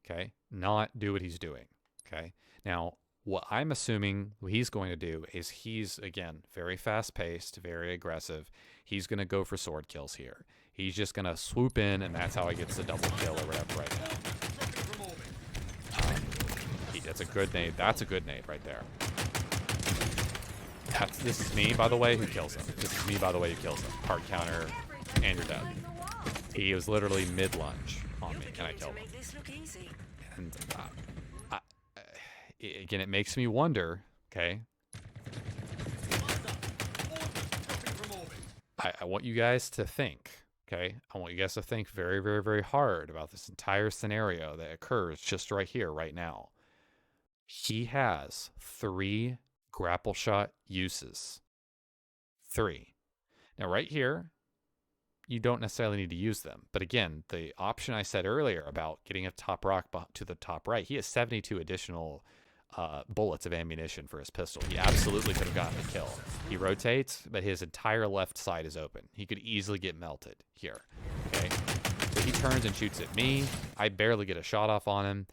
Okay. Not do what he's doing. Okay. Now, what I'm assuming he's going to do is he's, again, very fast-paced, very aggressive. He's going to go for sword kills here. He's just going to swoop in, and that's how he gets the double kill or whatever right now. That's a good nade. That's a good nade right there. This is me, by the way, who kills him. This is me, by the way, who kills him. Hard counter, and you're dead. He was literally mid-lunge on me, and I killed him. And again, it makes me wonder, okay? I want you guys to think, okay? I want you guys to think very, very, very hard about this entire scenario that occurs just right here, right now. He has 3 grapple shot uses. 3. Now, right here, you don't necessarily need to use them. But again, the option I said earlier about getting a top rock to the top right, he has 72 additional bullets of ammunition for his pistol. He absolutely could have gotten a kill. He rotates, but his entire left side is open. He could easily get melted here. Okay, so he turns and shoots at me. I barely get a shot off on him.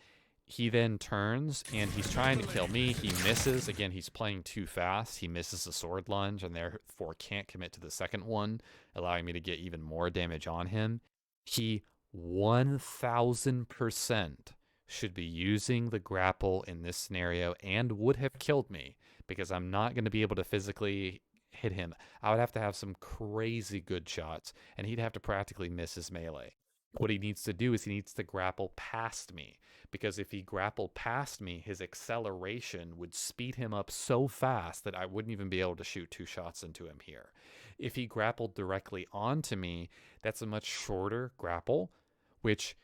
He then turns and he's trying to kill me. He misses. Again, he's playing too fast. He misses the sword lunge and therefore can't commit to the second one, allowing me to get even more damage on him. He 1000% should be using the grapple in this scenario and would have killed me because I'm not going to be able to physically hit him. I would have to have some crazy good shots and he'd have to practically miss his melee. What he needs to do is he needs to grapple past me, because if he grappled past me, his acceleration would speed him up so fast that I wouldn't even be able to shoot 2 shots into him here. If he grappled directly onto me, that's a much shorter grapple, which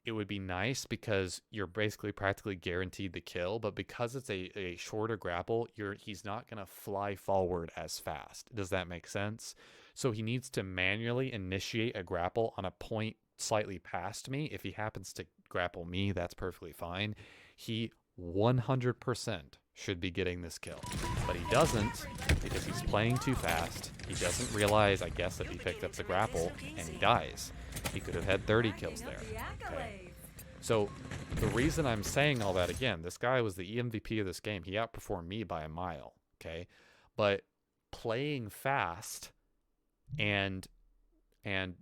it would be nice because you're basically practically guaranteed the kill, but because it's a shorter grapple, he's not going to fly forward as fast. Does that make sense? So he needs to manually initiate a grapple on a point slightly past me. If he happens to grapple me, that's perfectly fine. He 100% should be getting this kill, but he doesn't because he's playing too fast. He doesn't realize, I guess, that he picked up the grapple and he dies. He could have had 30 kills there. Okay. So the reason I'm saying all that, again, this guy was the MVP of this game. He outperformed me by a mile. Okay, but playing fast and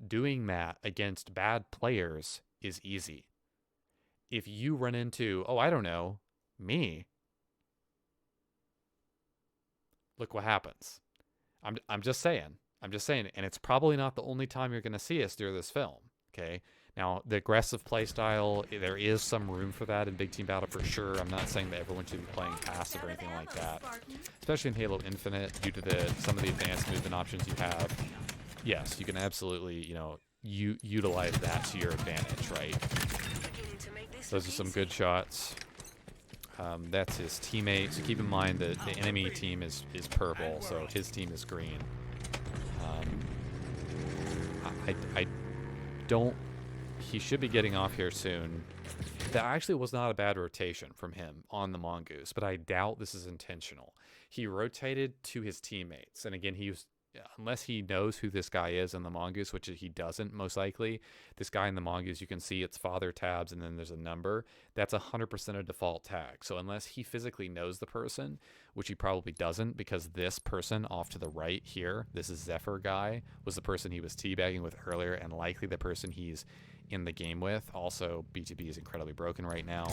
doing that against bad players is easy. If you run into, I don't know, me, look what happens. I'm just saying, and it's probably not the only time you're going to see us through this film, okay? Now, the aggressive playstyle, there is some room for that in Big Team Battle for sure. I'm not saying that everyone should be playing passive or anything like that, especially in Halo Infinite due to some of the advanced movement options you have. Yes, you can absolutely, utilize that to your advantage, right? Those are some good shots. That's his teammate. So keep in mind that the enemy team is purple, so his team is green. I don't... He should be getting off here soon. That actually was not a bad rotation from him on the Mongoose, but I doubt this is intentional. He rotated to his teammates, and again, he was unless he knows who this guy is in the mongoose, which he doesn't most likely. This guy in the mongoose, you can see it's father tabs and then there's a number. That's 100% a default tag. So unless he physically knows the person, which he probably doesn't, because this person off to the right here, this is Zephyr guy, was the person he was teabagging with earlier, and likely the person he's in the game with. Also, BTB is incredibly broken right now.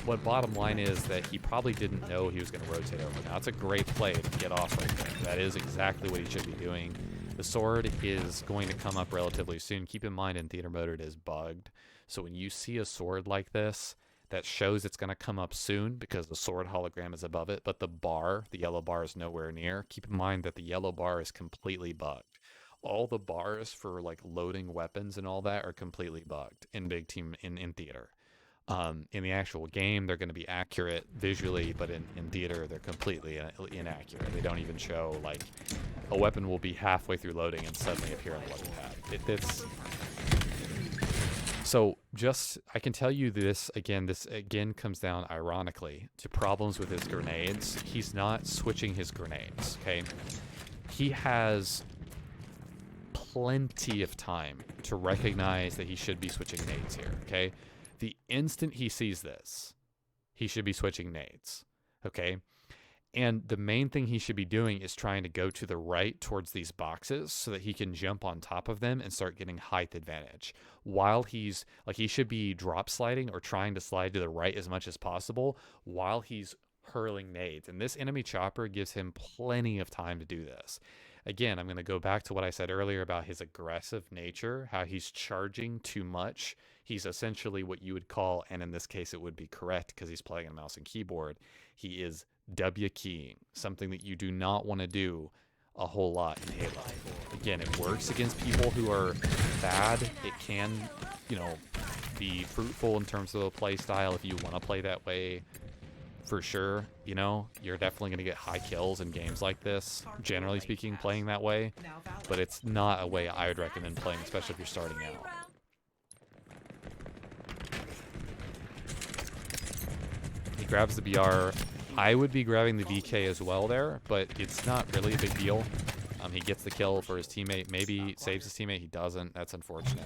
What bottom line is that he probably didn't know he was going to rotate over. Now, it's a great play to get off right there. That is exactly what he should be doing. The sword is going to come up relatively soon. Keep in mind, in theater mode, it is bugged. So when you see a sword like this, that shows it's going to come up soon because the sword hologram is above it, but the bar, the yellow bar, is nowhere near. Keep in mind that the yellow bar is completely bugged. All the bars for like loading weapons and all that are completely bugged in big team in theater. In the actual game, they're going to be accurate visually, but in theater, they're completely inaccurate. They don't even show, like, a weapon will be halfway through loading and suddenly appear on the loading pad. So just, I can tell you this again comes down, ironically, to problems with his grenades. He's not switching his grenades, okay? He has plenty of time to recognize that he should be switching nades here, okay? The instant he sees this, he should be switching nades, okay? And the main thing he should be doing is trying to go to the right towards these boxes so that he can jump on top of them and start getting height advantage. While he's, like, he should be drop sliding or trying to slide to the right as much as possible while he's hurling nades. And this enemy chopper gives him plenty of time to do this. Again, I'm going to go back to what I said earlier about his aggressive nature, how he's charging too much. He's essentially what you would call, and in this case it would be correct because he's playing on mouse and keyboard, he is W keying, something that you do not want to do a whole lot in Halo. Again, it works against people who are bad. It can, be fruitful in terms of the play style if you want to play that way. For sure, you're definitely going to get high kills in games like this, generally speaking, playing that way, but it's not a way I would recommend playing, especially if you're starting out. He grabs the BR. I would be grabbing the VK as well there, but it's not really a big deal. He gets the kill for his teammate, maybe saves his teammate, he doesn't, that's unfortunate.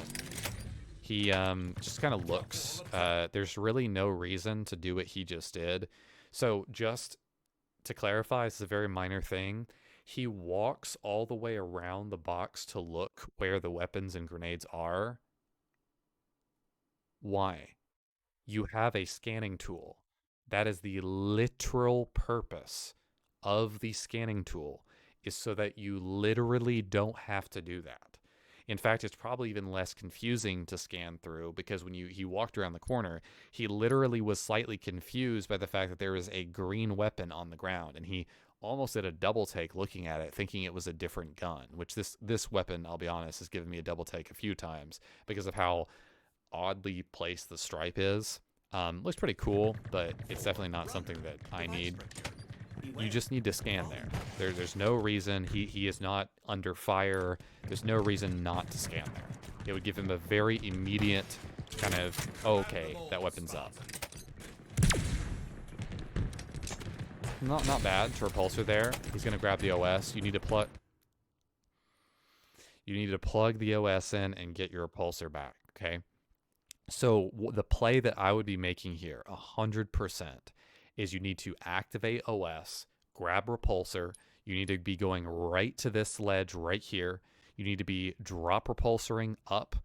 He just kind of looks. There's really no reason to do what he just did. So just to clarify, this is a very minor thing. He walks all the way around the box to look where the weapons and grenades are. Why? You have a scanning tool. That is the literal purpose of the scanning tool, is so that you literally don't have to do that. In fact, it's probably even less confusing to scan through because when he walked around the corner, he literally was slightly confused by the fact that there was a green weapon on the ground, and he almost did a double take looking at it, thinking it was a different gun, which this weapon, I'll be honest, has given me a double take a few times because of how oddly placed the stripe is. Looks pretty cool, but it's definitely not something that I need. You just need to scan there. There's no reason. He is not under fire. There's no reason not to scan there. It would give him a very immediate kind of, oh, okay, that weapon's up. Not bad to repulsor there. He's gonna grab the OS. You need to plug the OS in and get your repulsor back, okay? So the play that I would be making here, 100%, is you need to activate OS, grab repulsor. You need to be going right to this ledge right here. You need to be drop repulsoring up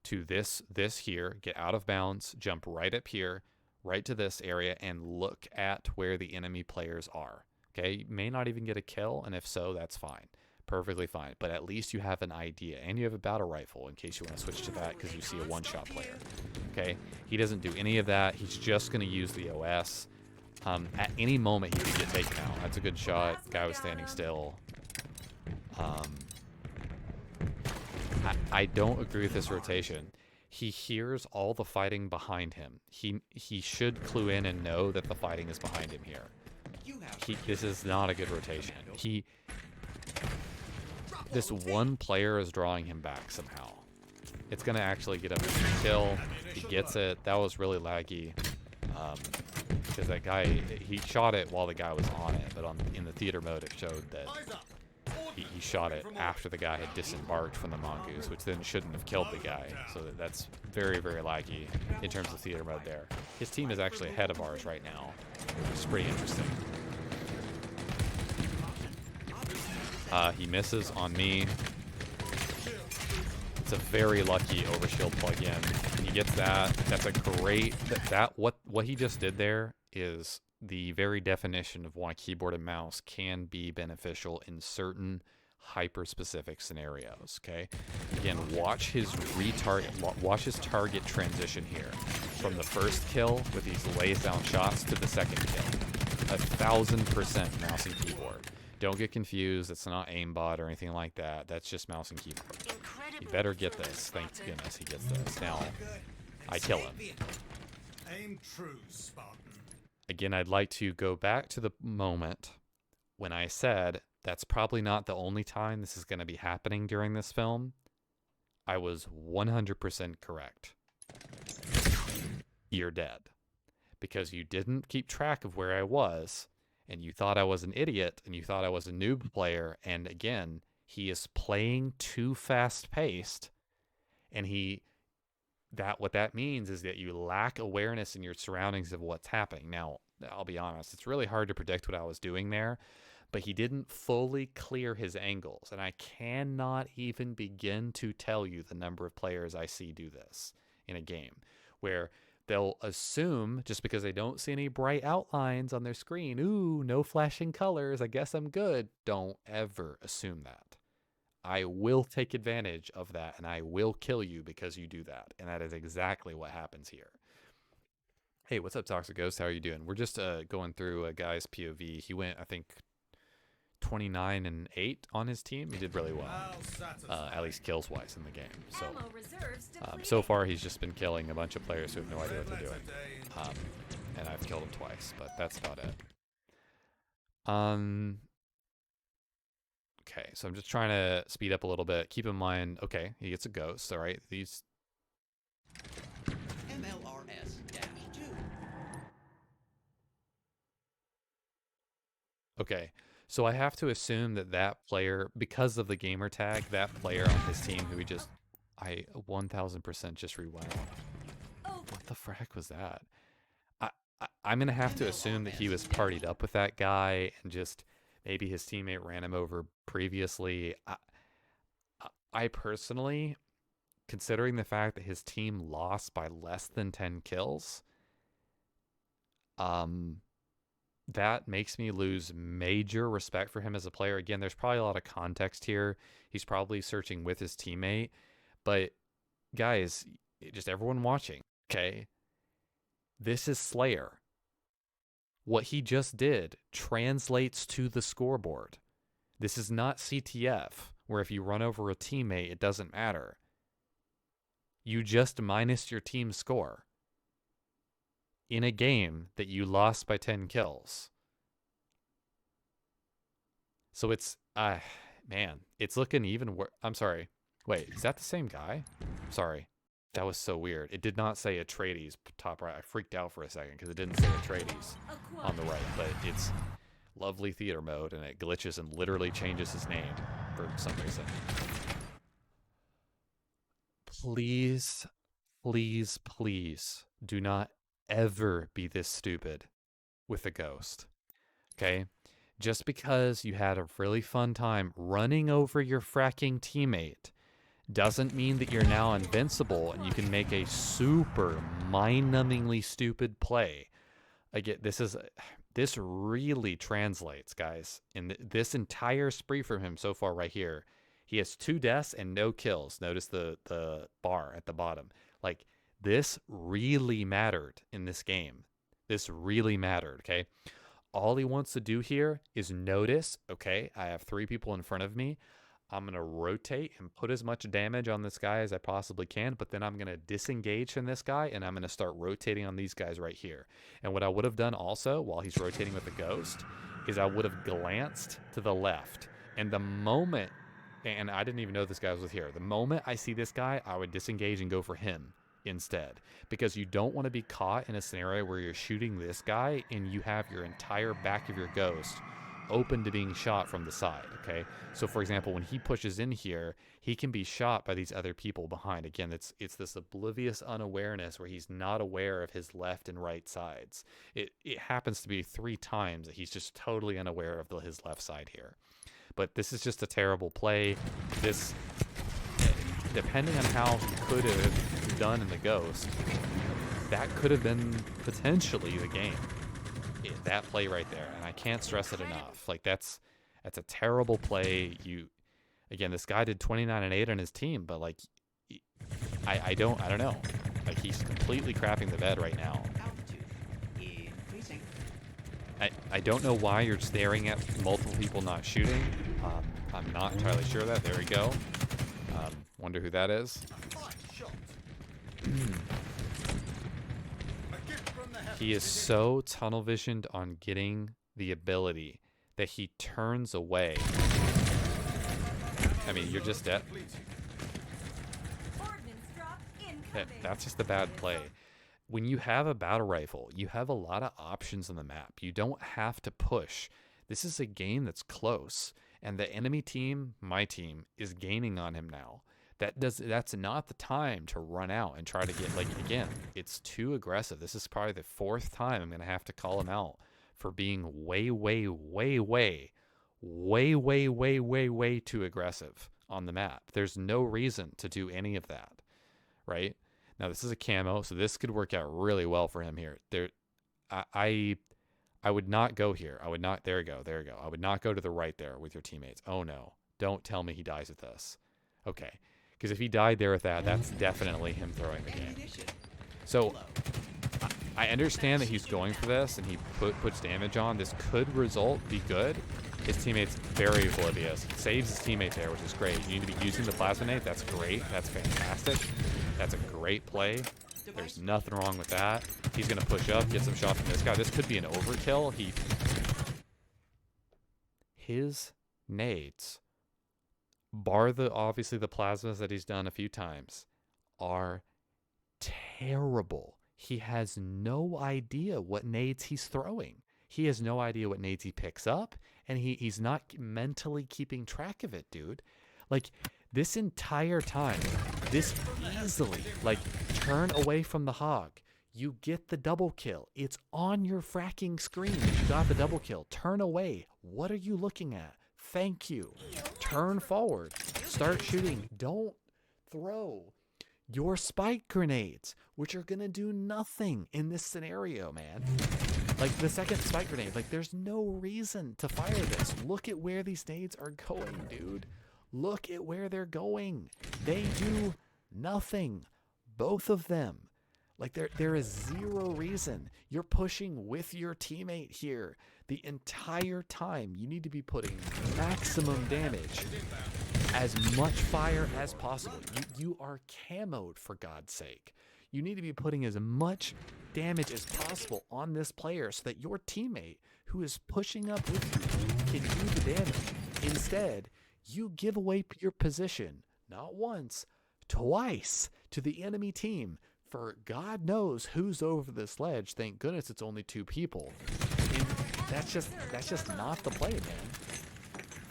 to this here, get out of bounds, jump right up here, right to this area, and look at where the enemy players are. Okay, you may not even get a kill, and if so, that's fine. Perfectly fine, but at least you have an idea, and you have a battle rifle in case you want to switch to that because you see a one-shot player. Okay, he doesn't do any of that. He's just going to use the OS. At any moment, he could get taken out. That's a good shot. Guy was standing still. I don't agree with this rotation. He hears all the fighting behind him. He should clue in and know that the fighting is behind him here. This is not a good rotation. This one player is drawing him back somehow. It's going to actually get him a kill. He gets it. That was really laggy. Because that guy, he shot it while the guy was on it, but in the theater mode it showed that he shot it after the guy had disembarked from the mongoose, which then shouldn't have killed the guy. So that's very, very laggy in terms of theater mode there. His team is actually ahead of ours right now, which is pretty interesting. He misses on me. It's a very lucky overshield plug-in. He gets that. That's a great... What he just did there is the very definition of why keyboard and mouse can be beneficial in certain hyper-specific scenarios, okay? Again, watch his target transition here. From the first kill with these lays-down shots to the second kill. 1000% mouse and keyboard. Don't get confused. It's not aimbot or anything like that. That's just mouse and keyboard. He better get this. Thank goodness he gets this. Now, I kill him. Aim true, Spartan. Again, I'd like to go back to the moment when I said that's probably not the only time this is going to be happening during this film. I was 100% correct. You're dead. Because you didn't keep track of where I was, and you thought I was an idiot, and you thought I was a noob player, and again, he is playing too fast-paced, and what that means is that you lack awareness in your surroundings of what's happening. Now, I'll be honest, it's really hard to predict what I was doing there, but he didn't fully clear his angles, and I cannot even begin to tell you the number of players I see do this in a game, where they'll assume, just because they don't see any bright outlines on their screen, ooh, no flashing colors, I guess I'm good. Don't ever assume that. I will take advantage of that, and I will kill you because you do that. And that is exactly what happens here. Hey, what's up, Toxic Ghost? How are you doing? We're just going through a guy's POV. He went, I think, 29-8 on his team. He did really well, at least kills-wise in the game. So, so far, he's just been killing a bunch of players who have no idea what they're doing. And I've killed him twice, but that's about it. Okay, so I'm just trying to speed up a little bit. Keep in mind, okay, he gets a ghost, all right? These... MLRS-2. Okay, so I have to assume that that player, because of the gamer tag, that player on his team who I 1000% just rewound. What the frick was that? I'm going to have to assume that he was partied up with that guy and just maybe his teammate ran him over previously. I personally, considering the fact that his team lost by less than 10 kills, that makes me lose major respect for him as a player. Again, there's probably a lot of context here. He's probably searching with his teammate. But guys, just everyone watching, okay? This is Slayer. What he just did translates to the scoreboard. This is not CTF, where if you run over a teammate, it doesn't matter. You just minus your team's score in a game that you lost by 10 kills. So it's, man, it's looking even worse. I'm sorry. Wait, is that the same guy? Sorry. That was so weird. It did not say Atreides top right. I freaked out for a second because it didn't say Atreides on the right, but it's lovely theater mode and it glitches and literally changes his name for some reason. Please, please, please do not ever be this stupid with a ghost. Okay? Just because you had a really fun time running over your fracking teammate doesn't mean that you're now invincible and you can make a super mind-numbingly stupid play. Again, this really translates, guys. In this entire spree from him so far right here, he has 2 deaths and no kills. Notice the bar at the bottom. Like, this really mattered in this game. This really mattered, okay? All he wants to do here is notice, okay, I have 3 people in front of me. I'm going to rotate and put as much damage on this guy as I possibly can, but then I'm going to disengage from this guy, and I'm going to start rotating on these guys right here. And what I would have done also, while he's rotating with the ghost, is I would have glanced to the left. And the moment, and I didn't even know this guy was here, the moment I see this guy, I would disengage and go for him instead. Because you don't want to be caught in a scenario where you're shooting this guy, and you have your entire back of your ghost open to being shot from the side, okay? So for example, when he pushes in here, he can be shot by these other people behind. Again, it's this oblivious unawareness where he's not aware of his left and right sides. It happens to be 3 times that he's just totally unaware of his left side here. But this is just a terrible play. This, depending on how he could have done in the Ghost, that could have been potentially the game. That play right there, and I can't stress it enough. Like that's a terrible play. Again, this guy did 29-8 on his team, but like, I don't know. Like he's completely crapping the bed right now. Altitude increasing. I don't know why you're staring at multiple people not shooting. I'm not entirely sure of that. There we go. Wonder who that is. Fine shot. A gift from the heavens. He is so tunnel visioned on getting the ability that he turns away. I mean, you're just dead. Ordnance drop incoming. That's just a bad play. When you have a battle rifle, you have a lot of options on the map. You don't have to push. This is a game that's close, and the enemy team, my team, is gaining on him now. That's not the time to run out and try to get, like, again, it's too aggressive. This is probably the 4th time I'm going to have to call him out for being way too aggressive on the map. There's no reason to do any of that, right? Now, this is a camo, so this could work out really well for him here. I would not go here. I would not, there we go. I would not go to the right there with your teammates. Oh no, don't tell me he dies with this. Okay, because if he died there with that, that's definitely him throwing the game. Ammunition. So I understand that he's going for this and he puts damage on. This could be good. His teammate's very oblivious. He saves his teammate there, which is great. You need to be using the plasminate. That's great. That's fantastic. That's a great play. There's nothing wrong with that. He's going to push up, get some shots from this guy. This could be an overkill. His nades, bar obviously the plasmas that he's done a few times, are terrible. He has no idea what nades he's throwing. He has no idea what nades he picks up, and he's not mentally keeping track of it, dude. Like, this entire time, this easily, like, turn away from the hog. You get the double kill. It's on your fracking screen. You got the double kill. Turn away. What are you looking at? Thank you. Turn forward. Start shooting. Don't throw your spike grenades, which are going to do nothing in this scenario, man. Like, the second spike grenade, like, there's no reason to fire this. Look at where these nades are going, dude. Look at where they're going. They do nothing. Both of them. Like, there is zero reason. You're pushing with your teammate here the entire time. You need to be putting maximum damage, as much fire as possible. You are camoed, for God's sake. You need to be putting as much damage as possible on this player so that your teammate, who is pushing up with you, can do the damage. Instead, you give away your position, not once, twice, to the enemy team. For God knows who's over this ledge. Thank goodness it's only 2 people. And that's just not the play, man.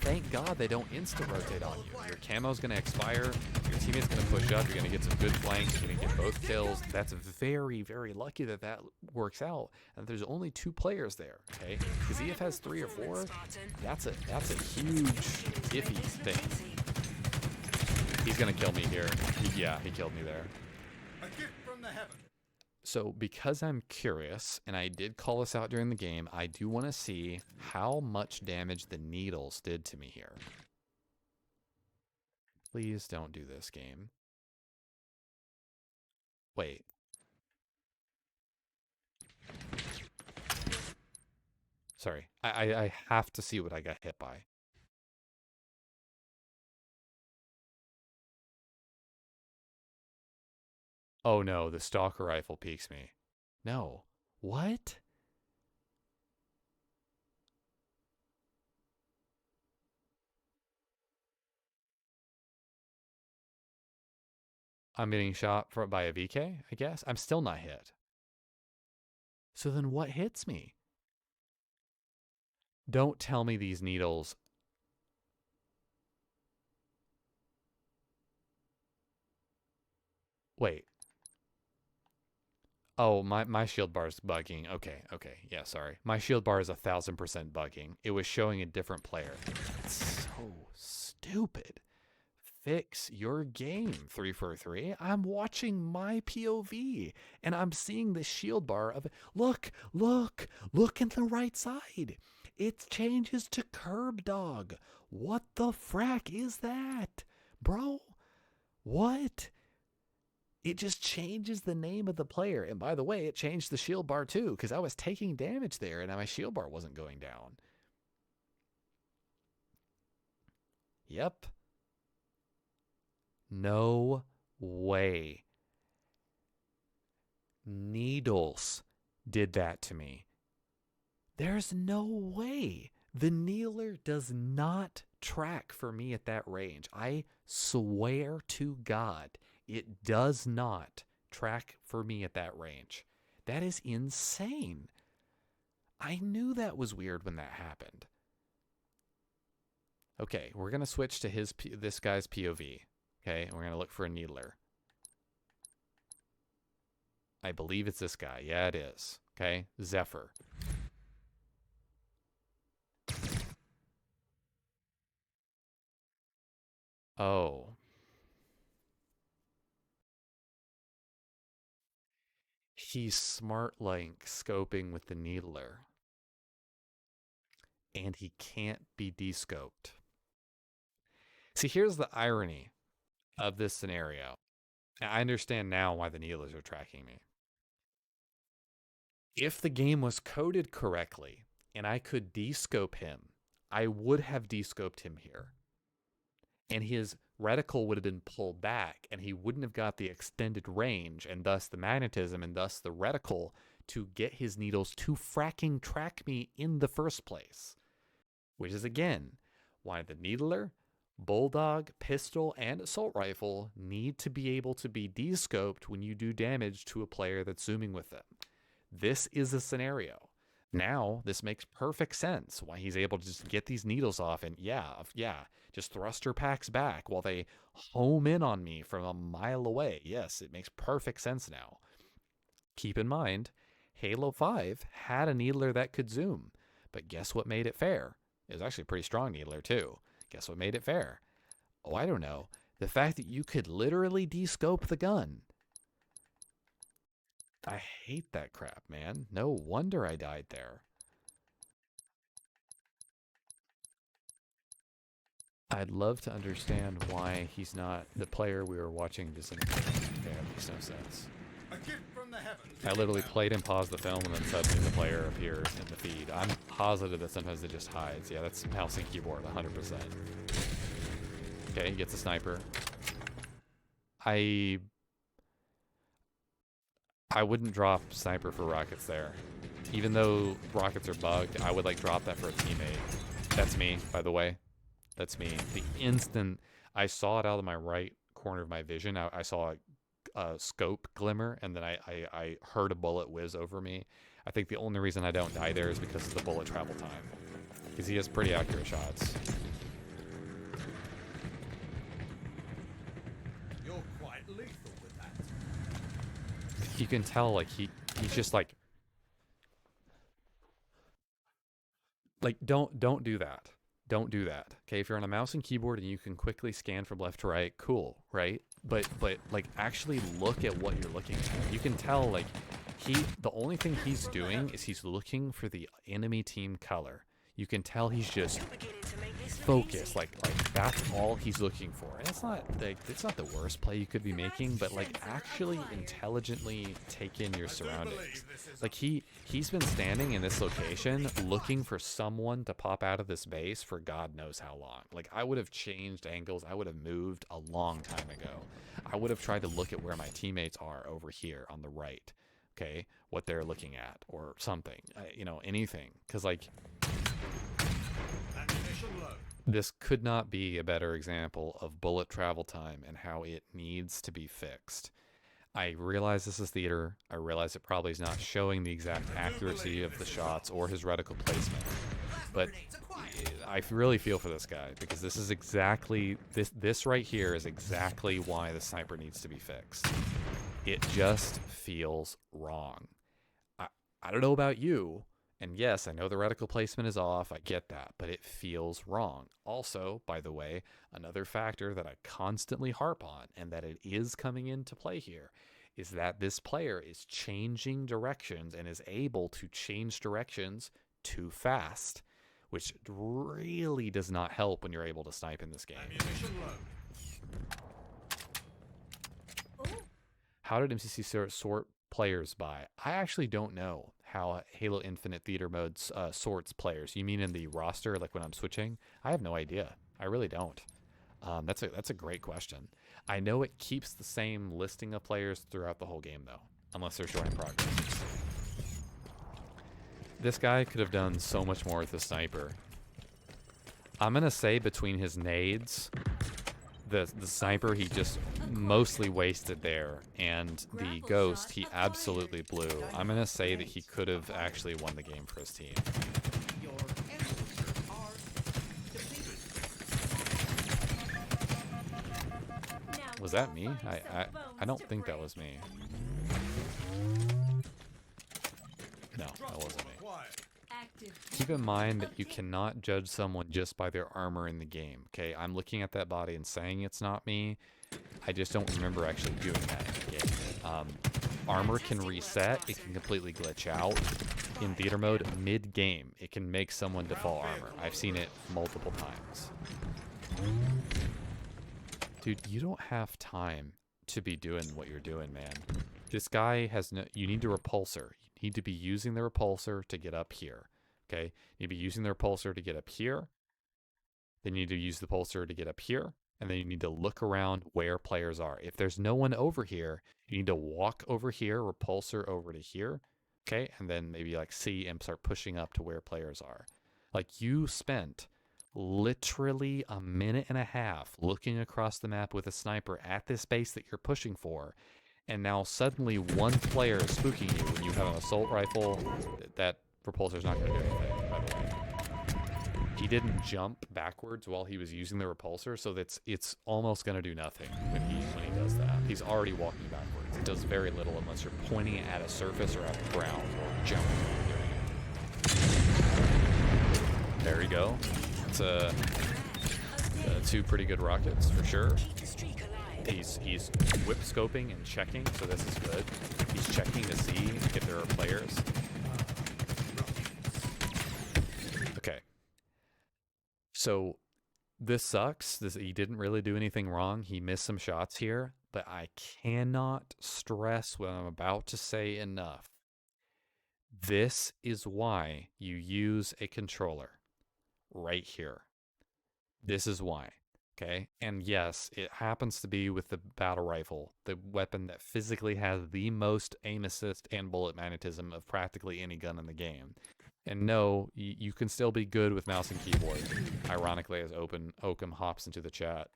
Thank God they don't insta-rotate on you. Your camo's going to expire. Your teammate's going to push up. You're going to get some good flanks. You're going to get both kills. That's very, very lucky that works out. And there's only 2 players there, okay? Because EF has 3 or 4. That's a huge iffy thing. He's going to kill me here. He killed me there. A gift from the heavens. So because I'm curious, and I did call this out during the game, I do want to see how much damage the needles did to me here. Please don't do this, game. Wait. Sorry, I have to see what I got hit by. Oh no, the stalker rifle peeks me. No. What? I'm getting shot by a VK, I guess? I'm still not hit. So then what hits me? Don't tell me these needles. Wait. Oh, my shield bar is bugging. Okay, okay. Yeah, sorry. My shield bar is 1000% bugging. It was showing a different player. It's so stupid. Fix your game, 343. I'm watching my POV and I'm seeing the shield bar of look in the right side. It changes to curb dog. What the frack is that? Bro, what? It just changes the name of the player. And by the way, it changed the shield bar too, because I was taking damage there and my shield bar wasn't going down. Yep. No way. Needles did that to me. There's no way. The kneeler does not track for me at that range. I swear to God, it does not track for me at that range. That is insane. I knew that was weird when that happened. Okay, we're going to switch to this guy's POV. Okay, and we're going to look for a needler. I believe it's this guy. Yeah, it is. Okay, Zephyr. Oh. He's smart like scoping with the needler. And he can't be descoped. See, here's the irony of this scenario. I understand now why the needlers are tracking me. If the game was coded correctly and I could descope him, I would have descoped him here. And his reticle would have been pulled back and he wouldn't have got the extended range and thus the magnetism and thus the reticle to get his needles to fracking track me in the first place. Which is, again, why the needler, bulldog, pistol, and assault rifle need to be able to be descoped when you do damage to a player that's zooming with them. This is a scenario. Now, this makes perfect sense why he's able to just get these needles off and, just thruster packs back while they home in on me from a mile away. Yes, it makes perfect sense now. Keep in mind, Halo 5 had a needler that could zoom, but guess what made it fair? It was actually a pretty strong needler, too. Guess what made it fair? Oh, I don't know. The fact that you could literally descope the gun. I hate that crap, man. No wonder I died there. I'd love to understand why he's not the player we were watching. This makes no sense. A gift from the heavens. I literally played and paused the film, and then suddenly the player appears in the feed. I'm positive that sometimes it just hides. Yeah, that's mouse and keyboard, 100%. Okay, he gets a sniper. I wouldn't drop sniper for rockets there. Even though rockets are bugged, I would drop that for a teammate. That's me, by the way. That's me. The instant I saw it out of my right corner of my vision, I saw a scope glimmer, and then I heard a bullet whiz over me. I think the only reason I don't die there is because of the bullet travel time. Because he has pretty accurate shots. You're quite lethal with that. You can tell, he's just don't do that. Don't do that. Okay, if you're on a mouse and keyboard and you can quickly scan from left to right, cool, right? But actually look at what you're looking at. You can tell the only thing he's doing is he's looking for the enemy team color. You can tell he's just focused, that's all he's looking for. And it's not the worst play you could be making, but actually intelligently take in your surroundings. He's been standing in this location looking for someone to pop out of this base for God knows how long. I would have changed angles, I would have moved a long time ago. I would have tried to look at where my teammates are over here on the right. Okay, what they're looking at or something, anything, because this could not be a better example of bullet travel time and how it needs to be fixed. I realize this is theater. I realize it probably is not showing the exact accuracy of the shots or his reticle placement. But I really feel for this guy because this is exactly this right here is exactly why the sniper needs to be fixed. It just feels wrong. I don't know about you, and yes, I know the reticle placement is off. I get that, but it feels wrong. Also, by the way, another factor that I constantly harp on, and that it is coming into play here, is that this player is changing directions and is able to change directions too fast, which really does not help when you're able to snipe in this game. Ammunition low. How did MCC sort players by? I actually don't know how Halo Infinite Theater Mode sorts players. You mean in the roster, like when I'm switching? I have no idea. I really don't. That's a great question. I know it keeps the same listing of players throughout the whole game, though, unless they're showing progress. This guy could have done so much more with the sniper. I'm gonna say between his nades, the sniper he just mostly wasted there, and the ghost he absolutely blew. I'm gonna say that he could have actually won the game for his team. Your enemies are defeated. Was that me? I don't think that was me. No, that wasn't me. Quiet. Active. Keep in mind that you cannot judge someone just by their armor in the game, okay? I'm looking at that body and saying it's not me. I just don't remember actually doing that in the game. Armor can reset. It can completely glitch out. In theater mode, mid-game, it can make someone default armor. I've seen it multiple times. Dude, you don't have time to be doing what you're doing, man. This guy has no... You need a repulsor. You need to be using the repulsor to get up here. Okay? You need to be using the repulsor to get up here. Then you need to use the repulsor to get up here. And then you need to look around where players are. If there's no one over here, you need to walk over here, repulsor over to here. Okay? And then maybe like C and start pushing up to where players are. Like you spent literally a minute and a half looking across the map with a sniper at this base that you're pushing for. And now suddenly one player is spooking you when you have an assault rifle. That repulsor's not going to do anything, by the way. He didn't jump backwards while he was using the repulsor, so it's almost going to do nothing when he does that. He's already walking backwards. It does very little unless you're pointing it at a surface or at the ground or jumping when you're doing it. There we go. It's two pretty good rockets for sure. He's whip scoping and checking, so this is good. He's checking to see if there are players. Okay. So this sucks. He didn't really do anything wrong. He missed some shots here, but I cannot stress what I'm about to say enough. This is why you use a controller right here. This is why. Okay, and yes, it happens to be with the battle rifle, the weapon that physically has the most aim assist and bullet magnetism of practically any gun in the game. And no, you can still be good with mouse and keyboard. Ironically, as Oakham hops into the chat,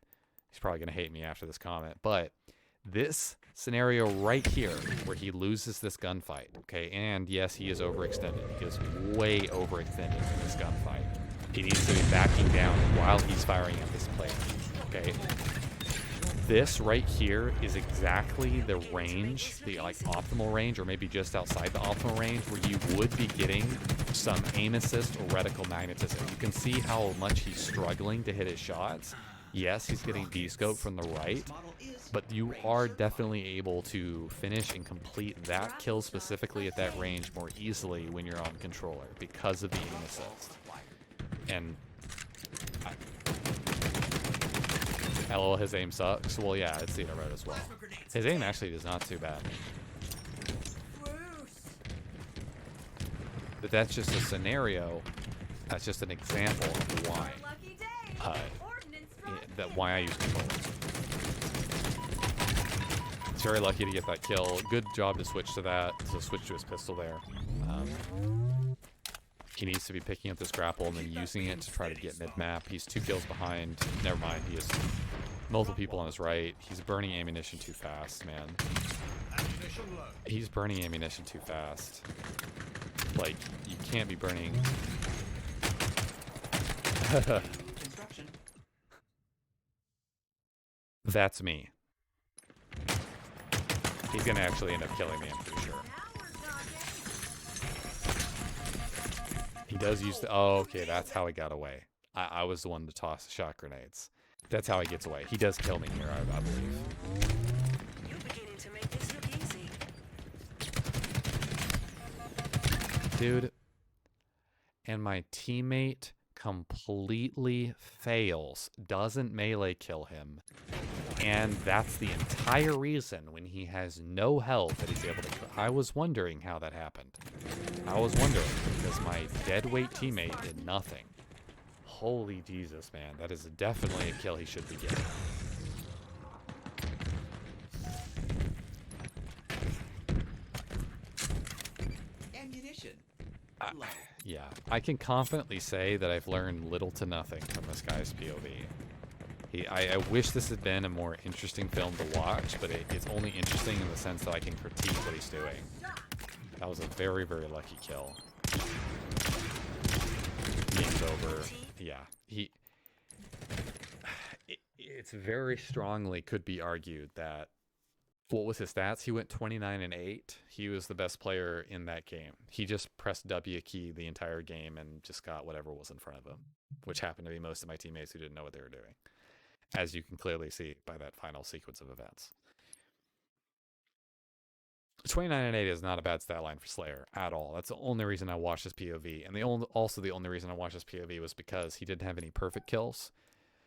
he's probably going to hate me after this comment. But this scenario right here, where he loses this gunfight, okay, and yes, he is overextended. He is way overextended in this gunfight. He needs to be backing down while he's firing at this player, okay? This right here is exactly the range, the like optimal range, or maybe just outside the optimal range, where you would be getting some aim assist or reticle magnetism. You can see how much he's struggling to hit his shots. Yes, he's getting D-scope from the right, but you are definitely able to finish and complete that kill specifically at that range more easily when you're on controller because of the aim assist. And LOL, his aim sucks. Well, yeah, it's theater mode as well. His aim actually is not too bad. But that's just a scenario. That's just an example of why. Why I use controllers. He's very lucky to get that kill. Good job to switch to that. To switch to his pistol there. He needs to be picking up this grapple and then using it to try to get mid-map. He's 2 kills behind. Never mind, he has multiple people on his right. He's burning ammunition too fast, man. He's burning ammunition too fast. Like, you can't be burning Construction. That's me. He's gonna actually end up killing me, I'm pretty sure. He does use the... Oh, okay, that's how he got away. I was the one to toss the shot grenades. That's how he gets away. He does kill me here, I believe. You're beginning to make this look easy. Dude. And my teammate completely fails. Doesn't melee kill him. And that's the entire reason when he has no health that he's able to kill. I was wondering how that happened. I was wondering because my deadweight teammate did nothing. Holy Jesus, man. That is definitely a kill he should be getting. Ammunition. Low. Yeah, I can confidently say that I've learned little to nothing from this guy's POV. I wish this had been a more interesting film to watch, but it's only interesting in the sense that I can critique what he's doing. That was a very, very lucky kill. Game's over. Yeah, it's very strongly could be argued that what was his stats? He went 29-8. He was the best player in that game. He just pressed W key the entire game and just got whatever was in front of him, which happened to be most of my teammates who didn't know what they were doing, as you can clearly see by that final sequence of events. 29-8 is not a bad stat line for Slayer at all. That's the only reason I watched his POV. And also the only reason I watched his POV was because he didn't have any perfect kills.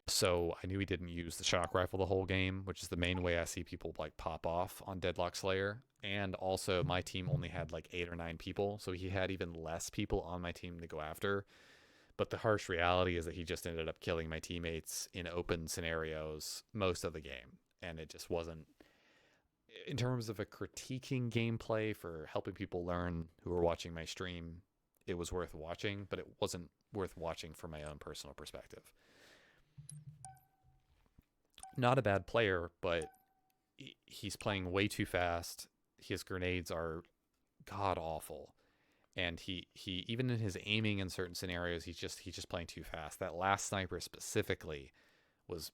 So I knew he didn't use the shock rifle the whole game, which is the main way I see people like pop off on Deadlock Slayer. And also my team only had like 8 or 9 people, so he had even less people on my team to go after. But the harsh reality is that he just ended up killing my teammates in open scenarios most of the game. And it just wasn't, in terms of a critiquing gameplay for helping people learn who were watching my stream, it was worth watching, but it wasn't worth watching from my own personal perspective. Not a bad player, but he's playing way too fast. His grenades are god awful, and he even in his aiming in certain scenarios, he's just playing too fast. That last sniper specifically was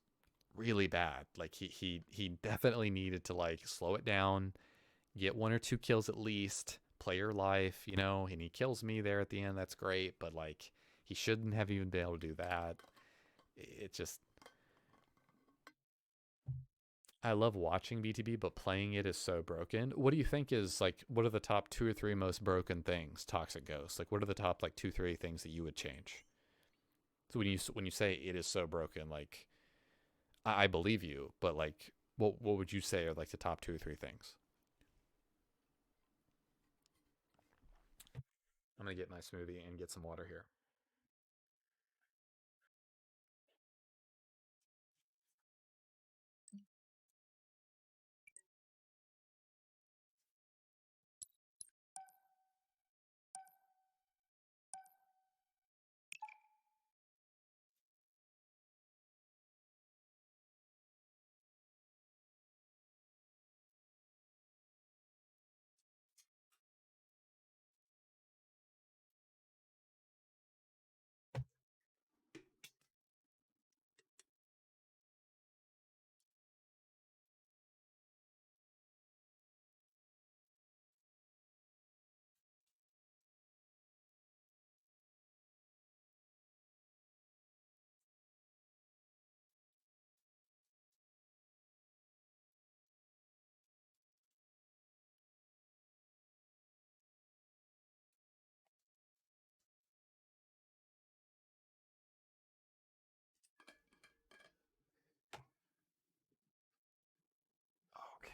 really bad. Like he definitely needed to like slow it down, get 1 or 2 kills at least, play your life, you know. And he kills me there at the end. That's great, but like he shouldn't have even been able to do that. It just, I love watching BTB, but playing it is so broken. What do you think is like, what are the top 2 or 3 most broken things Toxic Ghost? Like, what are the top like 2, 3 things that you would change? So when you say it is so broken, like I believe you, but like what would you say are like the top 2 or 3 things? I'm gonna get my smoothie and get some water here. Okay.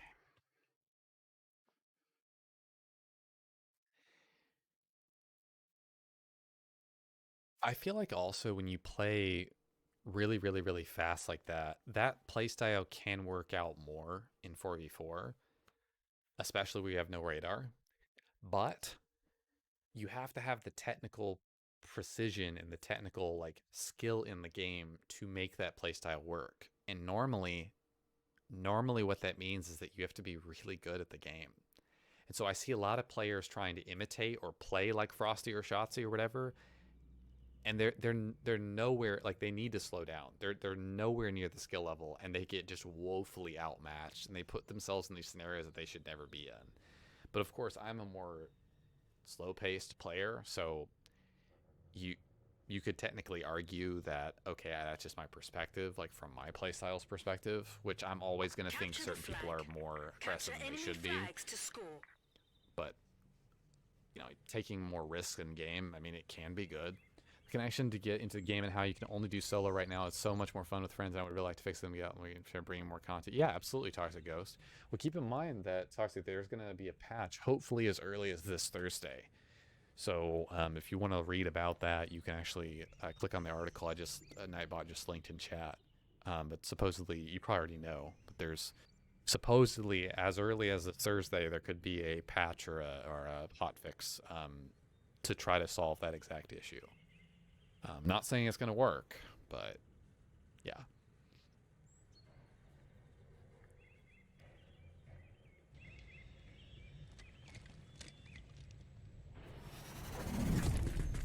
I feel like also when you play really, really, really fast like that, that playstyle can work out more in 4v4, especially when you have no radar. But you have to have the technical precision and the technical like skill in the game to make that playstyle work. And normally what that means is that you have to be really good at the game. And so I see a lot of players trying to imitate or play like Frosty or Shotzi or whatever, and they're nowhere, like, they need to slow down. They're nowhere near the skill level, and they get just woefully outmatched, and they put themselves in these scenarios that they should never be in. But of course, I'm a more slow-paced player, so you could technically argue that, okay, that's just my perspective, like from my playstyle's perspective, which I'm always going to think certain people are more aggressive than they should be. But, you know, taking more risks in game, I mean, it can be good. The connection to get into the game and how you can only do solo right now is so much more fun with friends, and I would really like to fix them out and we can bring more content. Yeah, absolutely, Toxic Ghost. Well, keep in mind that Toxic, there's going to be a patch, hopefully as early as this Thursday. So if you want to read about that, you can actually click on the article Nightbot just linked in chat. But supposedly, you probably already know, but there's supposedly as early as Thursday, there could be a patch or a hotfix to try to solve that exact issue. Not saying it's going to work, but yeah.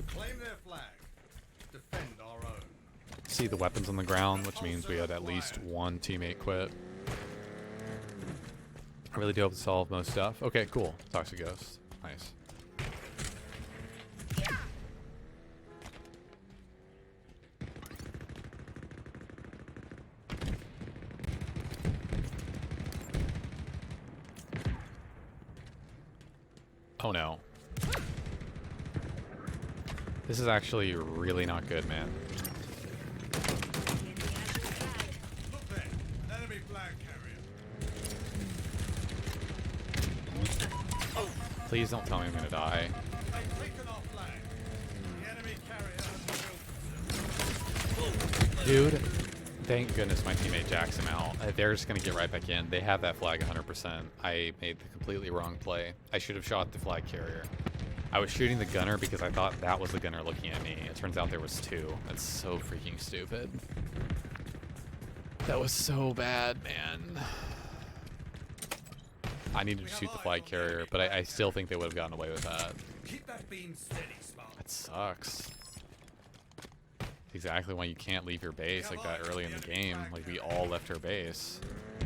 Claim their flag. Defend our own. See the weapons on the ground, which means we had at least one teammate quit. I really do hope to solve most stuff. Okay, cool. Toxic Ghost. Nice. Oh no. This is actually really not good, man. Look there. An enemy flag carrier. Please don't tell me I'm gonna die. They've taken our flag. The enemy carrier has been Dude, thank goodness my teammate jacks him out. They're just gonna get right back in. They have that flag 100%. I made the completely wrong play. I should have shot the flag carrier. I was shooting the gunner because I thought that was the gunner looking at me. It turns out there was two. That's so freaking stupid. That was so bad, man. I needed to shoot the flag carrier, but I still think they would have gotten away with that. Keep that beam steady, Smart. That sucks. Exactly why you can't leave your base like that early in the game. Like, we all left our base. A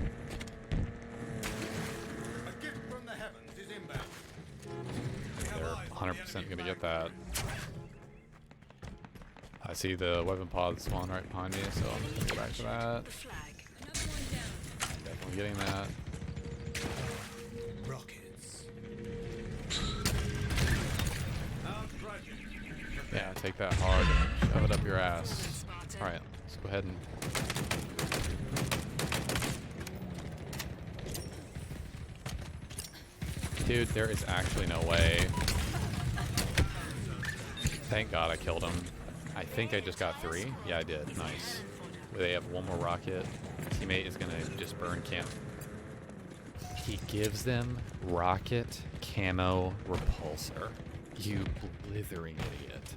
gift from the heavens is inbound. They're 100% gonna get that. I see the weapon pod spawn right behind me, so I'm gonna go back to that. Definitely getting that. Rockets. Yeah, take that hard and shove it up your ass. Alright, let's go ahead and... Dude, there is actually no way. Thank God I killed him. I think I just got 3. Yeah, I did. Nice. They have one more rocket. Teammate is gonna just burn camp. He gives them rocket camo repulsor. You blithering idiot.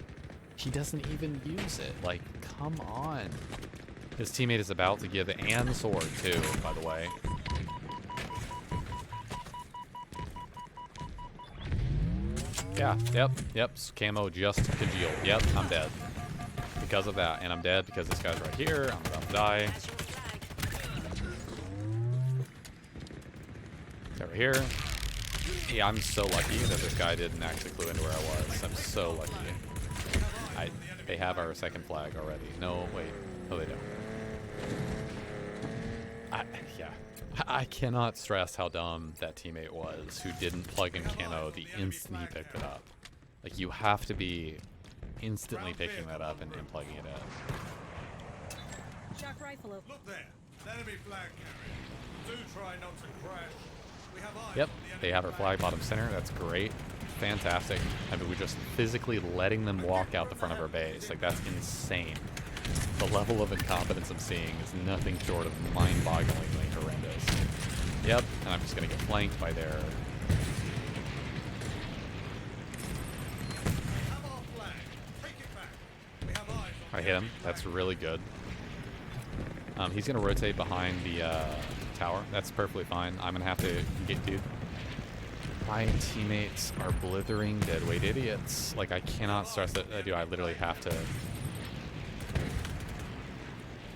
He doesn't even use it. Like, come on. His teammate is about to give and sword too, by the way. Yeah, yep. Camo just congealed. Yep, I'm dead. Because of that. And I'm dead because this guy's right here. I'm about to die. He's over here. Yeah, I'm so lucky that this guy didn't actually clue into where I was. I'm so lucky. They have our second flag already. No, wait. No, they don't. Yeah. I cannot stress how dumb that teammate was who didn't plug in camo the instant he picked it up. Like, you have to be instantly picking that up and plugging it in. Shock rifle over. Look there. An enemy flag carrier. Do try not to crash. We have eyes Yep, on the they enemy have our flag bottom center. That's great. Fantastic. I mean, we're just physically letting them walk out the front of our base. Like, that's insane. The level of incompetence I'm seeing is nothing short of mind-bogglingly horrendous. Yep, and I'm just going to get flanked by their... Have our flag. Take it back. We have eyes on I the hit him. enemy That's flag. really good. He's going to rotate behind the tower. That's perfectly fine. I'm going to have to get dude. My teammates are blithering deadweight idiots. Like, I cannot stress it. I literally have to.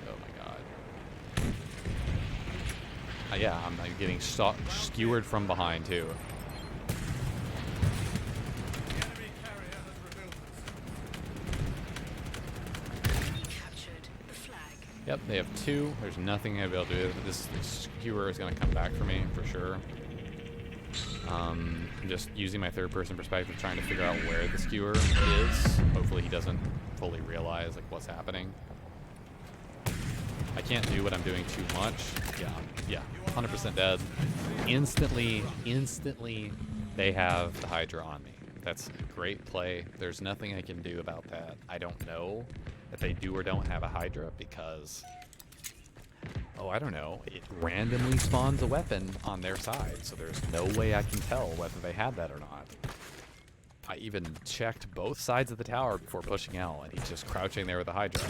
Oh my god. Yeah, I'm getting skewered from behind too. The enemy carrier has revealed itself. Captured the flag. Yep, they have 2. There's nothing I'll be able to do. This skewer is going to come back for me for sure. I'm just using my third-person perspective, trying to figure out where the skewer is. Hopefully he doesn't fully realize like what's happening. I can't do what I'm doing too much. Yeah, 100% dead. Instantly, they have the Hydra on me. That's a great play. There's nothing I can do about that. I don't know if they do or don't have a Hydra because, oh, I don't know. It randomly spawns a weapon on their side, so there's no way I can tell whether they had that or not. I even checked both sides of the tower before pushing out, and he's just crouching there with a Hydra.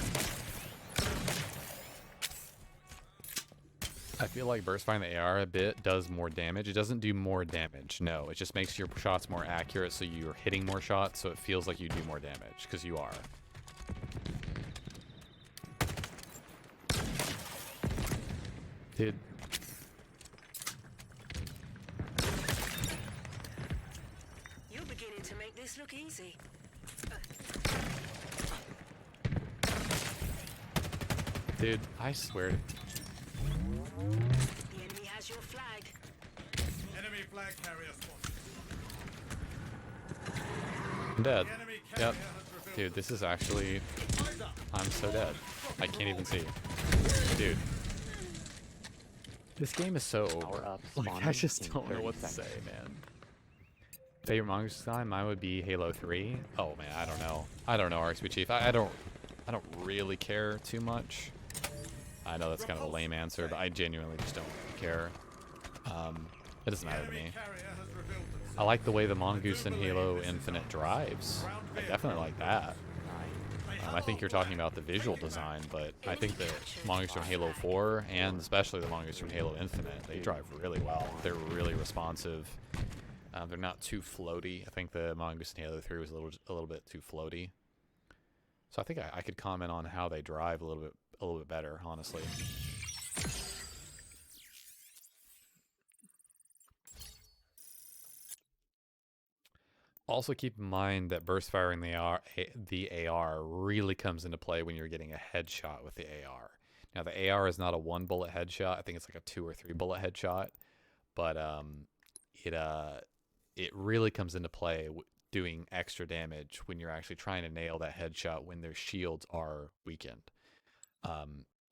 I feel like burst firing the AR a bit does more damage. It doesn't do more damage, no. It just makes your shots more accurate, so you're hitting more shots, so it feels like you do more damage, because you are. Dude. You're beginning to make this look easy. Dude, I swear. The enemy has your flag. Enemy flag carrier spotted. I'm dead. The enemy carrier Yep. has revealed Dude, this is actually... I'm so dead. I can't even see. Dude. This game is so Power over. up, Like, I spawning just in don't know 30 what to say, seconds. man. Favorite manga design? Mine would be Halo 3. Oh man, I don't know. I don't know, RXP Chief. I don't really care too much. I know that's kind of a lame answer, but I genuinely just don't care. It doesn't matter to me. carrier has revealed itself. I like the way the mongoose in Halo Infinite drives. I definitely like that. I think you're talking about the visual design, but I think the mongoose from Halo 4 and especially the mongoose from Halo Infinite, they drive really well. They're really responsive. They're not too floaty. I think the mongoose in Halo 3 was a little bit too floaty. So I think I could comment on how they drive a little bit better, honestly. Also keep in mind that burst firing the AR really comes into play when you're getting a headshot with the AR. Now the AR is not a 1 bullet headshot. I think it's like a 2 or 3 bullet headshot, but it really comes into play doing extra damage when you're actually trying to nail that headshot when their shields are weakened.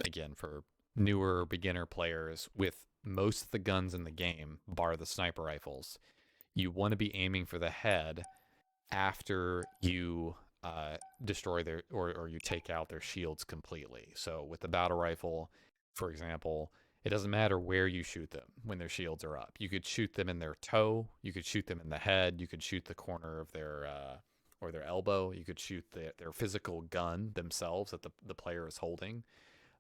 Again, for newer beginner players, with most of the guns in the game, bar the sniper rifles, you want to be aiming for the head after you destroy their or you take out their shields completely. So with the battle rifle, for example, it doesn't matter where you shoot them when their shields are up. You could shoot them in their toe, you could shoot them in the head, you could shoot the corner of their or their elbow, you could shoot their physical gun themselves that the player is holding.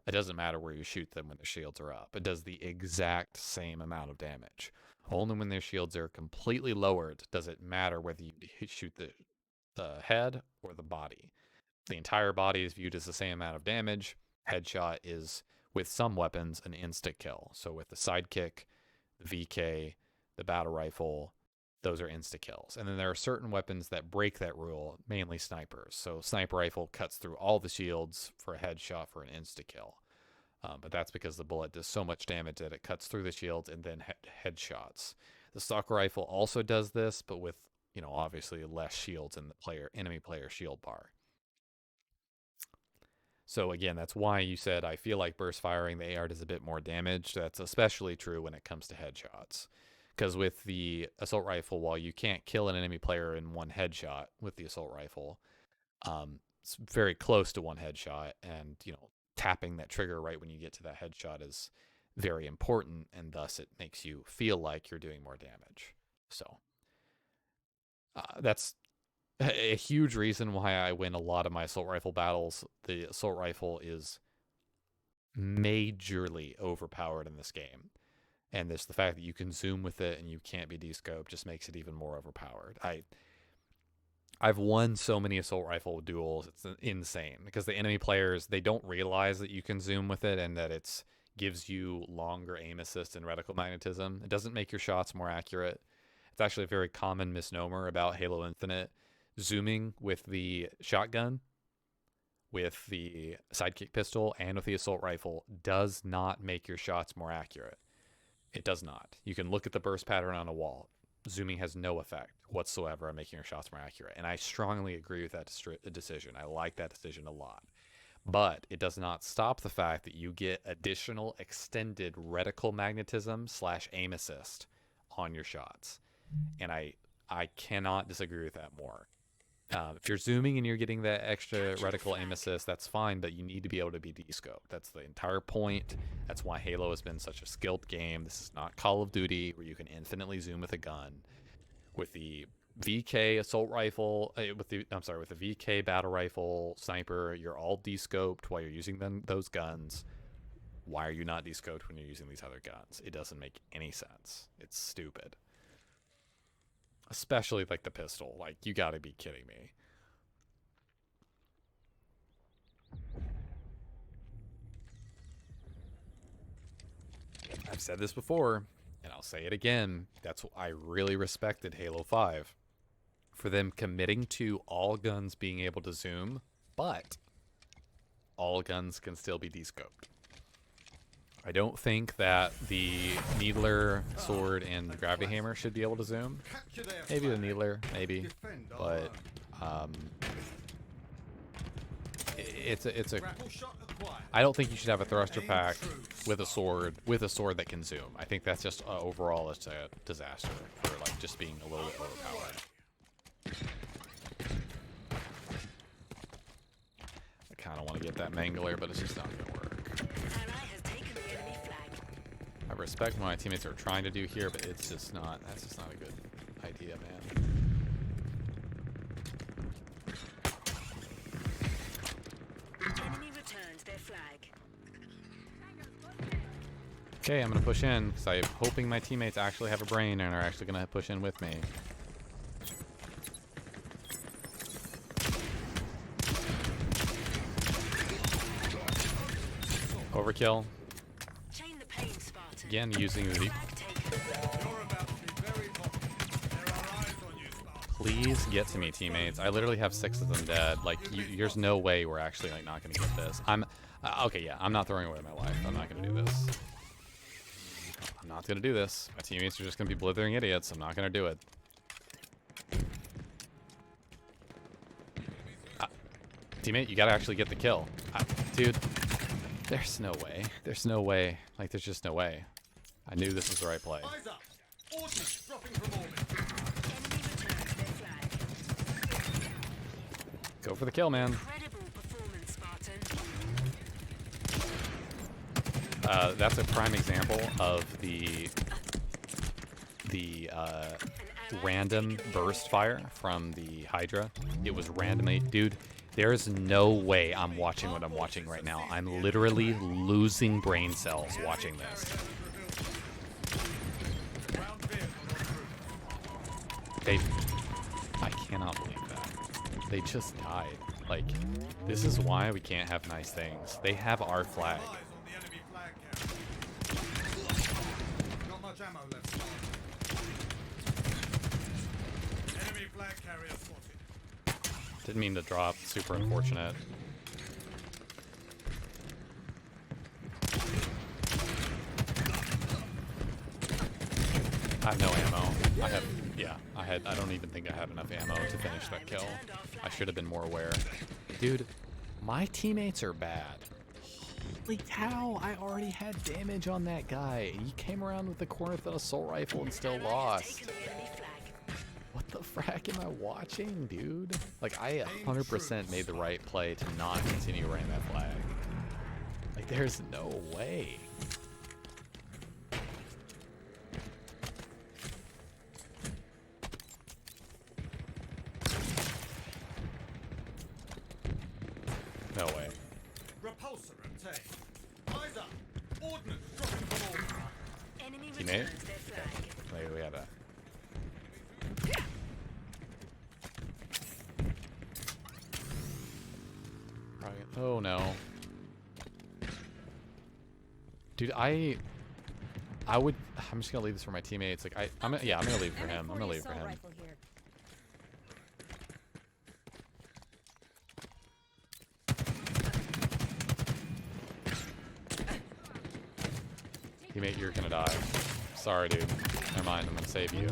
It doesn't matter where you shoot them when their shields are up. It does the exact same amount of damage. Only when their shields are completely lowered does it matter whether you shoot the head or the body. The entire body is viewed as the same amount of damage. Headshot is, with some weapons, an instant kill. So with the sidekick, the VK, the battle rifle, those are insta kills. And then there are certain weapons that break that rule, mainly snipers. So sniper rifle cuts through all the shields for a headshot for an insta kill. But that's because the bullet does so much damage that it cuts through the shields and then headshots. The stalker rifle also does this, but with, obviously less shields in the enemy player shield bar. So again, that's why you said I feel like burst firing the AR does a bit more damage. That's especially true when it comes to headshots. Because with the assault rifle, while you can't kill an enemy player in one headshot with the assault rifle, it's very close to one headshot, and tapping that trigger right when you get to that headshot is very important, and thus it makes you feel like you're doing more damage. So that's a huge reason why I win a lot of my assault rifle battles. The assault rifle is majorly overpowered in this game. And this the fact that you can zoom with it and you can't be descoped just makes it even more overpowered. I've won so many assault rifle duels, it's insane, because the enemy players, they don't realize that you can zoom with it and that it's gives you longer aim assist and reticle magnetism. It doesn't make your shots more accurate. It's actually a very common misnomer about Halo Infinite. Zooming with the shotgun, with the sidekick pistol, and with the assault rifle does not make your shots more accurate. It does not. You can look at the burst pattern on a wall. Zooming has no effect whatsoever on making your shots more accurate. And I strongly agree with that decision. I like that decision a lot. But it does not stop the fact that you get additional extended reticle magnetism / aim assist on your shots. And I cannot disagree with that more. If you're zooming and you're getting that extra reticle aim assist, that's fine, but you need to be able to be descoped. That's the entire point. That's why Halo has been such a skilled game. This is not Call of Duty where you can infinitely zoom with a gun. With the VK assault rifle, with the VK battle rifle sniper, you're all descoped while you're using those guns. Why are you not descoped when you're using these other guns? It doesn't make any sense. It's stupid. Especially like the pistol. Like, you gotta be kidding me. I've said this before, and I'll say it again. That's what I really respected Halo 5. For them committing to all guns being able to zoom, but all guns can still be descoped. I don't think that the Needler sword and the gravity hammer should be able to zoom. Maybe the Needler, maybe, but it's a. I don't think you should have a thruster pack with a sword that can zoom. I think that's just overall it's a disaster for like just being a little bit overpowered. I kind of want to get that Mangler, but it's just not gonna work. I respect what my teammates are trying to do here, but it's just not. That's just not a good idea, man. Enemy returns their flag. Okay, I'm gonna push in because I'm hoping my teammates actually have a brain and are actually gonna push in with me. Overkill. Chain the pain, Spartan. Again, using the. Flag taken. You're about to be very popular. There are eyes on you, Spartan. Please get to me, teammates. I literally have 6 of them dead. Like, there's no way we're actually like not gonna get this. Okay, yeah, I'm not throwing away my life. I'm not gonna do this. I'm not gonna do this. My teammates are just gonna be blithering idiots. I'm not gonna do it. Teammate, you gotta actually get the kill. Dude, there's no way. There's no way. Like, there's just no way. I knew this was the right play. Eyes up. Ordnance dropping from orbit. Enemy returns their flag. Go for the kill, man. Incredible performance, Spartan. That's a prime example of the random burst fire from the Hydra. It was randomly, dude. There is no way I'm watching what I'm watching right now. I'm literally losing brain cells watching this. I cannot believe that. They just died. Like, this is why we can't have nice things. They have our flag. Eyes on the enemy flag carrier. Not much ammo left, Spartan. Enemy flag carrier spotted. Didn't mean to drop. Super unfortunate. I have no ammo. I don't even think I had enough ammo to finish that kill. I should have been more aware. Dude, my teammates are bad. Like, how? I already had damage on that guy. He came around with the corner with an assault rifle and still lost. Taken the enemy flag. What the frack am I watching, dude? Like, I 100% made the right play to not continue running that flag. Like, there's no way. No way. Repulsor obtained. Eyes up. Ordnance dropping from orbit. Enemy Teammate? returns their flag. Wait, we have that. Oh no. Dude, I'm just gonna leave this for my teammates. Like I'm gonna leave it for him. I'm gonna leave it for him. Rifle here. Teammate, you're gonna die. Sorry, dude. Never mind, I'm gonna save you.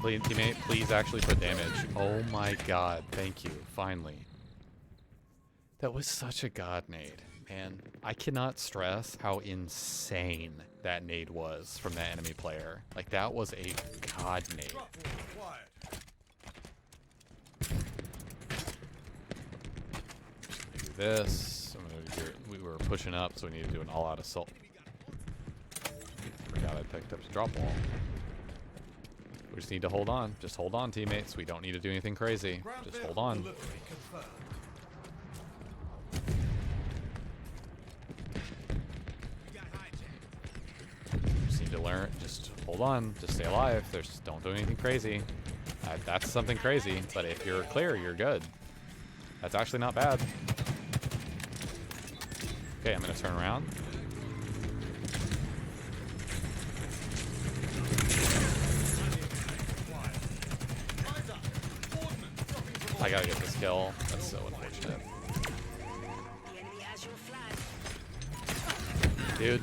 Please, teammate, please actually put damage. Oh my god, thank you, finally. That was such a god nade, man. I cannot stress how insane that nade was from that enemy player. Like, that was a god nade. Drop wall required. Do this. We were pushing up, so we need to do an all-out assault. Forgot I picked up the drop wall. We just need to hold on. Just hold on, teammates. We don't need to do anything crazy. Ground Just vehicle hold on. delivery confirmed. We got hijacked. Just need to learn. Just hold on. Just stay alive. Don't do anything crazy. That's something crazy, but if you're clear, you're good. That's actually not bad. Okay, I'm gonna turn around. Eyes up. Ordnance dropping from I gotta get this kill. That's so unfortunate. The enemy has your flag. Dude.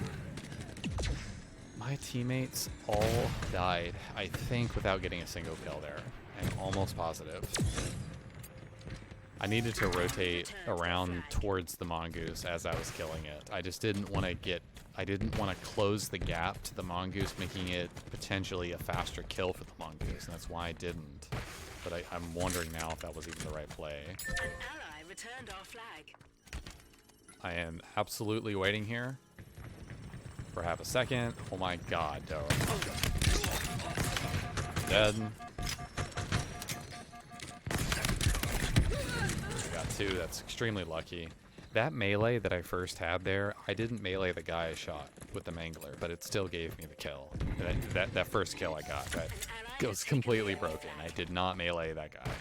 My teammates all died, I think, without getting a single kill there. I'm almost positive. I needed to rotate around towards the mongoose as I was killing it. I just didn't want to close the gap to the mongoose, making it potentially a faster kill for the mongoose, and that's why I didn't. But I'm wondering now if that was even the right play. An ally returned our flag. I am absolutely waiting here for half a second. Oh my god, though. Dead. Got two. That's extremely lucky. That melee that I first had there, I didn't melee the guy I shot with the mangler, but it still gave me the kill. That first kill I got, that was completely broken. I did not melee that guy.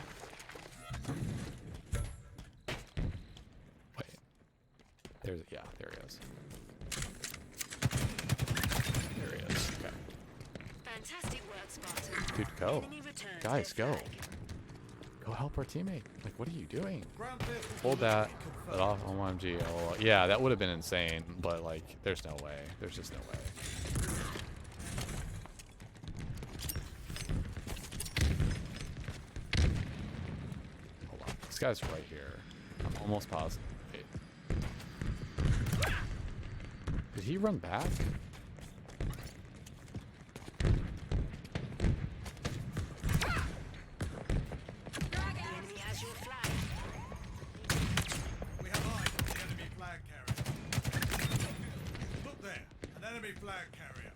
Wait. There he is. There he is. Okay. Fantastic work, Spartan. Dude, go. Enemy returns Guys, their go. flag. Go help our teammate. Like, what are you doing? ground vehicle Hold that. delivery Let off OMG. Oh, yeah, that would have been insane, but, like, there's no way. There's just no way. Hold on. This guy's right here. I'm almost positive. Wait. Did he run back? The enemy has your flag. We have eyes on the enemy flag carrier. Look there, an enemy flag carrier.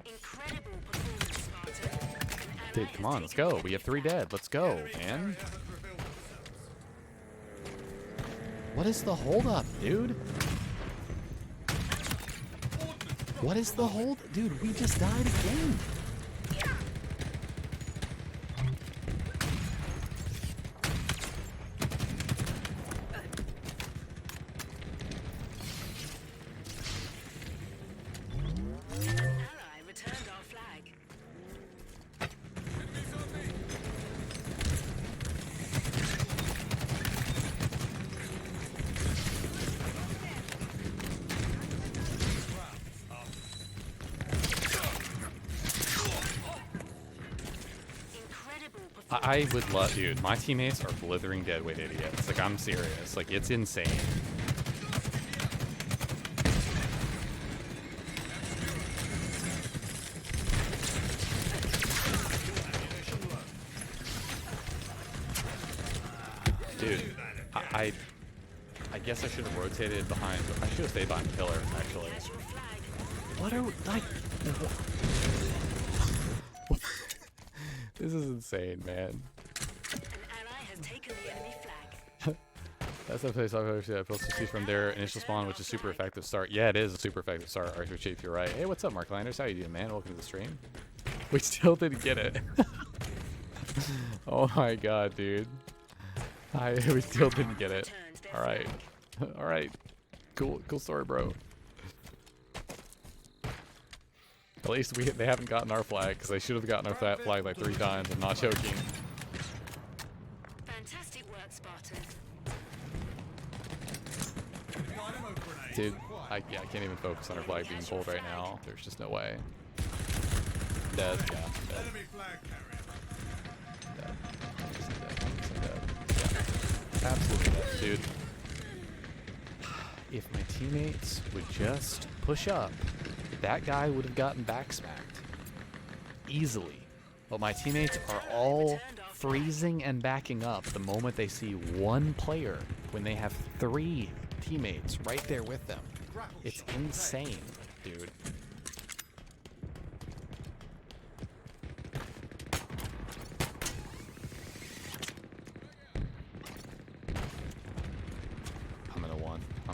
Incredible performance, Spartan. An ally Dude, come has on, let's taken go. We have 3 dead. Let's go, Enemy man. carrier has revealed themselves. What is the holdup, dude? What is the hold? Dude, we just died again. An ally returned our flag. Incredible performance. I would love, dude. My teammates are blithering deadweight idiots. Like, I'm serious. Like, it's insane. Dude, I guess I should have rotated behind. I should have stayed behind pillar, actually. Has your flag. What are we, like? This is insane, man. An That's the place I've supposed to see from their initial spawn, which is super effective start. Yeah, it is a super effective start, Arthur Chief, you're right. Hey, what's up, Mark Landers? How you doing, man? Welcome to the stream. We still didn't get it. Oh my god, dude. We still didn't get it. Alright. Alright. Cool story, bro. At least they haven't gotten our flag, because they should have gotten our flag like 3 times. I'm not joking. Fantastic work, Spartan. Dynamo grenade. Dude, I can't even focus on our flag being pulled right now. There's just no way. Dead, yeah, dead. Enemy flag carrier. Yeah, absolutely dead, dude. If my teammates would just push up, that guy would have gotten back smacked easily. But my teammates are all freezing and backing up the moment they see one player when they have 3 teammates right there with them. It's insane, dude. I'm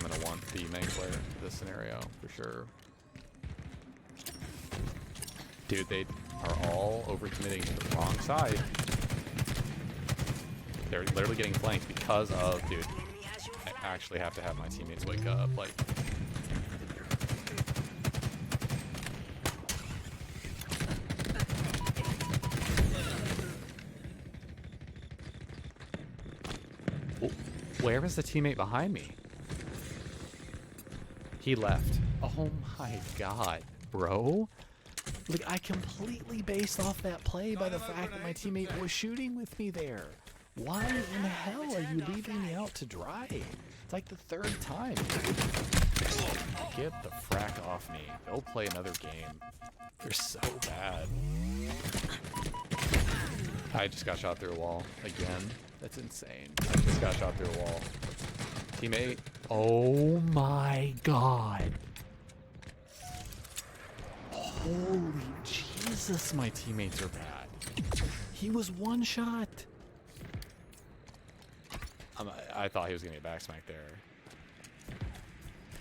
gonna want the main player in this scenario for sure. Dude, they are all overcommitting to the wrong side. They're literally getting flanked because of, dude, I actually have to have my teammates wake up, like. Where is the teammate behind me? He left. Oh my god, bro. Like, I completely based off that play by the fact that my teammate was shooting with me there. Why in the hell are you leaving me out to dry? It's like the 3rd time. Get the frack off me. Go play another game. You're so bad. I just got shot through a wall again. That's insane. I just got shot through a wall. Teammate. Oh my god. Holy Jesus, my teammates are bad. He was 1 shot. I thought he was going to get back smacked there.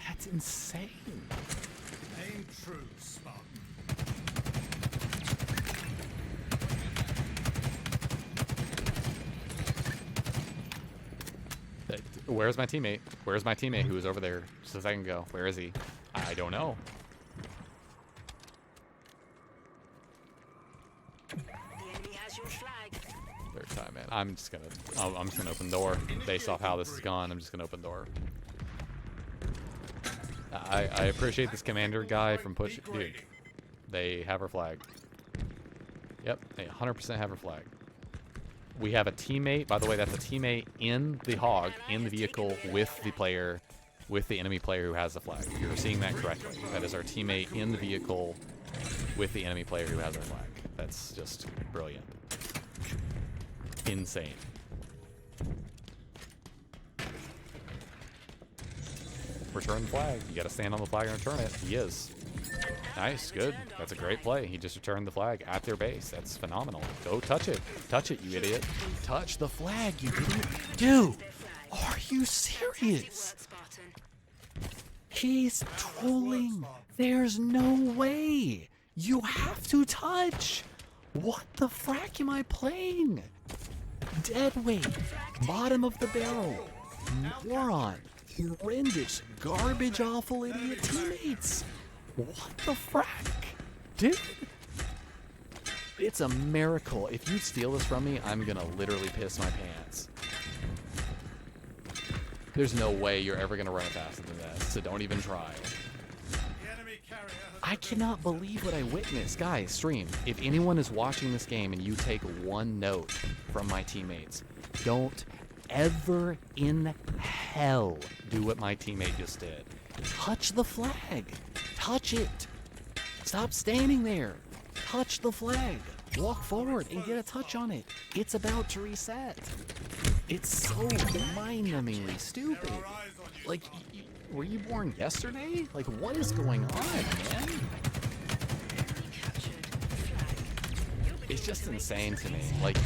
That's insane. Aim true, Spartan. Where's my teammate? Where's my teammate who was over there just a second ago? Where is he? I don't know. The enemy has your flag. 3rd time, man. I'm just gonna open the door. Based off how this has gone, I'm just gonna open the door. I appreciate this commander guy from pushing. Dude, they have our flag. Yep, they 100% have our flag. We have a teammate. By the way, that's a teammate in the hog, in the vehicle with the player, with the enemy player who has the flag. You're seeing that correctly. That is our teammate in the vehicle with the enemy player who has our flag. That's just brilliant. Insane. Return the flag. You gotta stand on the flag and return it. He is. Nice, good. That's a great play. He just returned the flag at their base. That's phenomenal. Go touch it. Touch it, you idiot. Touch the flag, you idiot. Dude, are you serious? He's trolling. There's no way. You have to touch. What the frack am I playing? Dead weight. Bottom of the barrel. Moron. Horrendous. Garbage awful idiot teammates. What the frack? Dude. It's a miracle. If you steal this from me, I'm gonna literally piss my pants. There's no way you're ever gonna run it faster than this, so don't even try. I cannot believe what I witnessed. Guys, stream, if anyone is watching this game and you take 1 note from my teammates, don't ever in hell do what my teammate just did. Touch the flag. Touch it. Stop standing there. Touch the flag. Walk forward and get a touch on it. It's about to reset. It's so mind-numbingly stupid. Like, were you born yesterday? Like, what is going on, man? It's just insane to me. Like,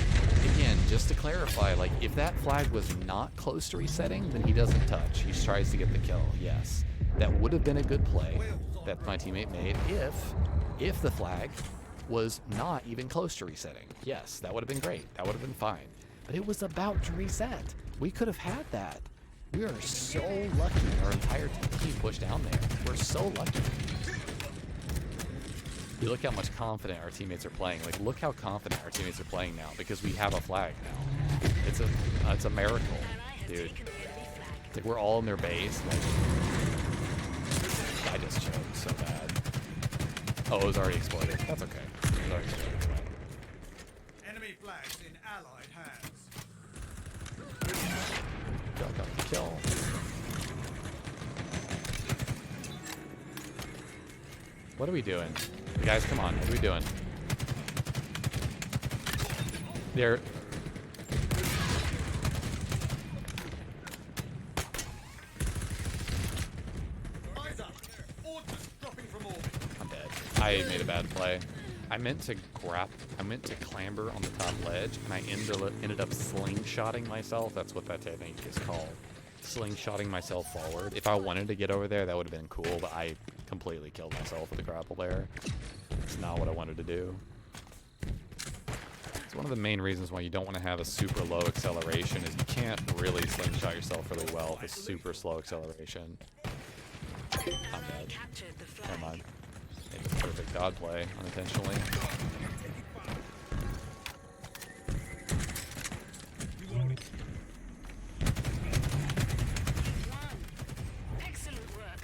again, just to clarify, like, if that flag was not close to resetting, then he doesn't touch. He tries to get the kill, yes. That would have been a good play that my teammate made if the flag was not even close to resetting. Yes, that would have been great. That would have been fine. But it was about to reset. We could have had that. We are so lucky our entire team pushed down there. We're so lucky. You look how much confident our teammates are playing. Like, look how confident our teammates are playing now because we have a flag now. It's a miracle, dude. Like, we're all in their base. Like, I just choked so bad. Oh, it was already exploded. That's okay. It was already exploded. Enemy flags in allied hands. Got the kill. What are we doing? Guys, come on. What are we doing? There. Eyes up. Ordnance dropping from orbit. I'm dead. I made a bad play. I meant to clamber on the top ledge, and I ended up slingshotting myself. That's what that technique is called. Slingshotting myself forward. If I wanted to get over there, that would have been cool, but I completely killed myself with the grapple there. It's not what I wanted to do. It's one of the main reasons why you don't want to have a super low acceleration is you can't really slingshot yourself really well with a super slow acceleration. I'm dead. Never mind. Made a perfect dodge play unintentionally.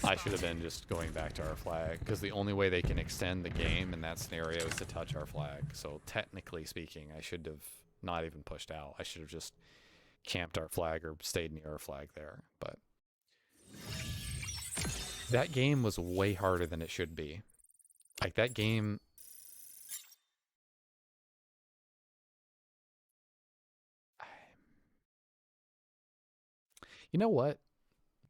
I should have been just going back to our flag, because the only way they can extend the game in that scenario is to touch our flag. So technically speaking, I should have not even pushed out. I should have just camped our flag or stayed near our flag there. But that game was way harder than it should be. Like, that game... You know what?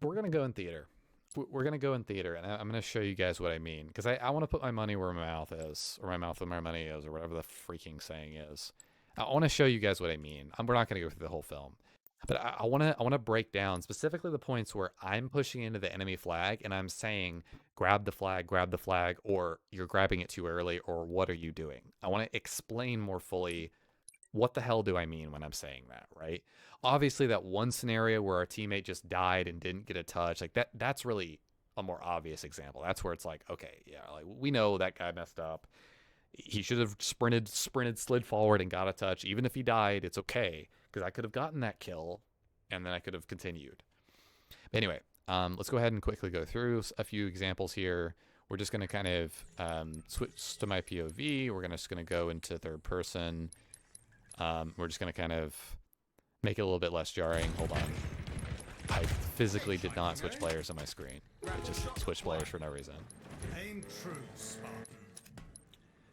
We're going to go in theater. We're going to go in theater, and I'm going to show you guys what I mean. Because I want to put my money where my mouth is, or my mouth where my money is, or whatever the freaking saying is. I want to show you guys what I mean. We're not going to go through the whole film. But I want to break down specifically the points where I'm pushing into the enemy flag, and I'm saying, grab the flag, or you're grabbing it too early, or what are you doing? I want to explain more fully what the hell do I mean when I'm saying that, right? Obviously, that one scenario where our teammate just died and didn't get a touch, like that's really a more obvious example. That's where it's like, okay, yeah, like we know that guy messed up. He should have sprinted, slid forward and got a touch. Even if he died, it's okay, because I could have gotten that kill, and then I could have continued. But anyway, let's go ahead and quickly go through a few examples here. We're just going to kind of switch to my POV. We're just going to go into third person. We're just going to kind of make it a little bit less jarring. Hold on. I physically did not switch players on my screen. I just switched players for no reason. Aim true, Spartan.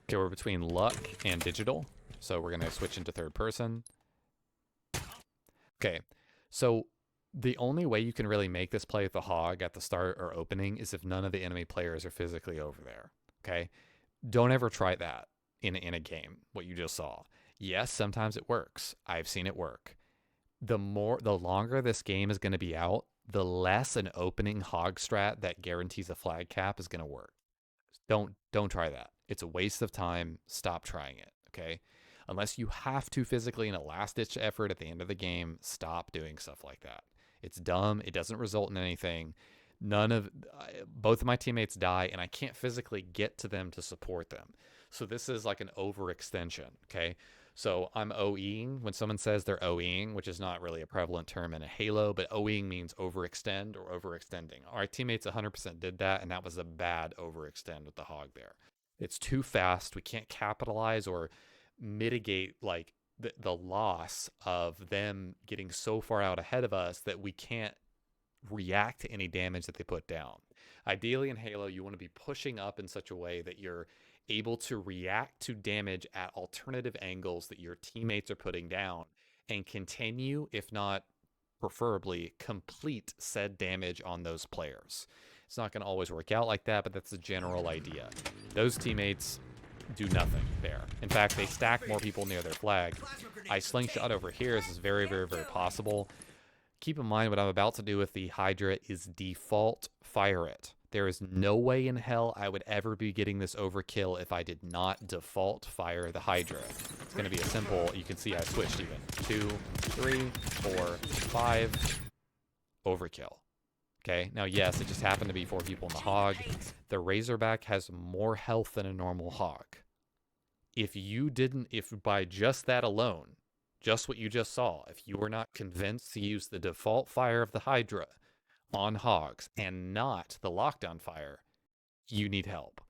Okay, we're between luck and digital. So we're going to switch into third person. Okay, so the only way you can really make this play with the hog at the start or opening is if none of the enemy players are physically over there. Okay? Don't ever try that in a game, what you just saw. Yes, sometimes it works. I've seen it work. The longer this game is going to be out, the less an opening hog strat that guarantees a flag cap is going to work. Don't try that. It's a waste of time. Stop trying it, okay? Unless you have to physically in a last-ditch effort at the end of the game, stop doing stuff like that. It's dumb. It doesn't result in anything. Both of my teammates die, and I can't physically get to them to support them. So this is like an overextension, okay? So I'm OEing when someone says they're OEing, which is not really a prevalent term in a Halo, but OEing means overextend or overextending. Our teammates 100% did that, and that was a bad overextend with the hog there. It's too fast. We can't capitalize or mitigate like the loss of them getting so far out ahead of us that we can't react to any damage that they put down. Ideally in Halo, you want to be pushing up in such a way that you're able to react to damage at alternative angles that your teammates are putting down and continue, if not preferably complete said damage on those players. It's not going to always work out like that, but that's the general idea. Those teammates do nothing there. In fact, they stack more people near their flag. I slingshot over here. This is very, very, very possible. Keep in mind what I'm about to do with the Hydra is default fire it. There is no way in hell I would ever be getting this overkill if I did not default fire the Hydra. It's going to be a simple, you can see I switched even. 2, 3, 4, 5, overkill. Okay, now yes, it just happened to be 4 people in the hog. The Razorback has more health than a normal hog. If by just that alone, just what you just saw, if you were not convinced to use the default fire of the Hydra on hogs and not the lockdown fire, you need help.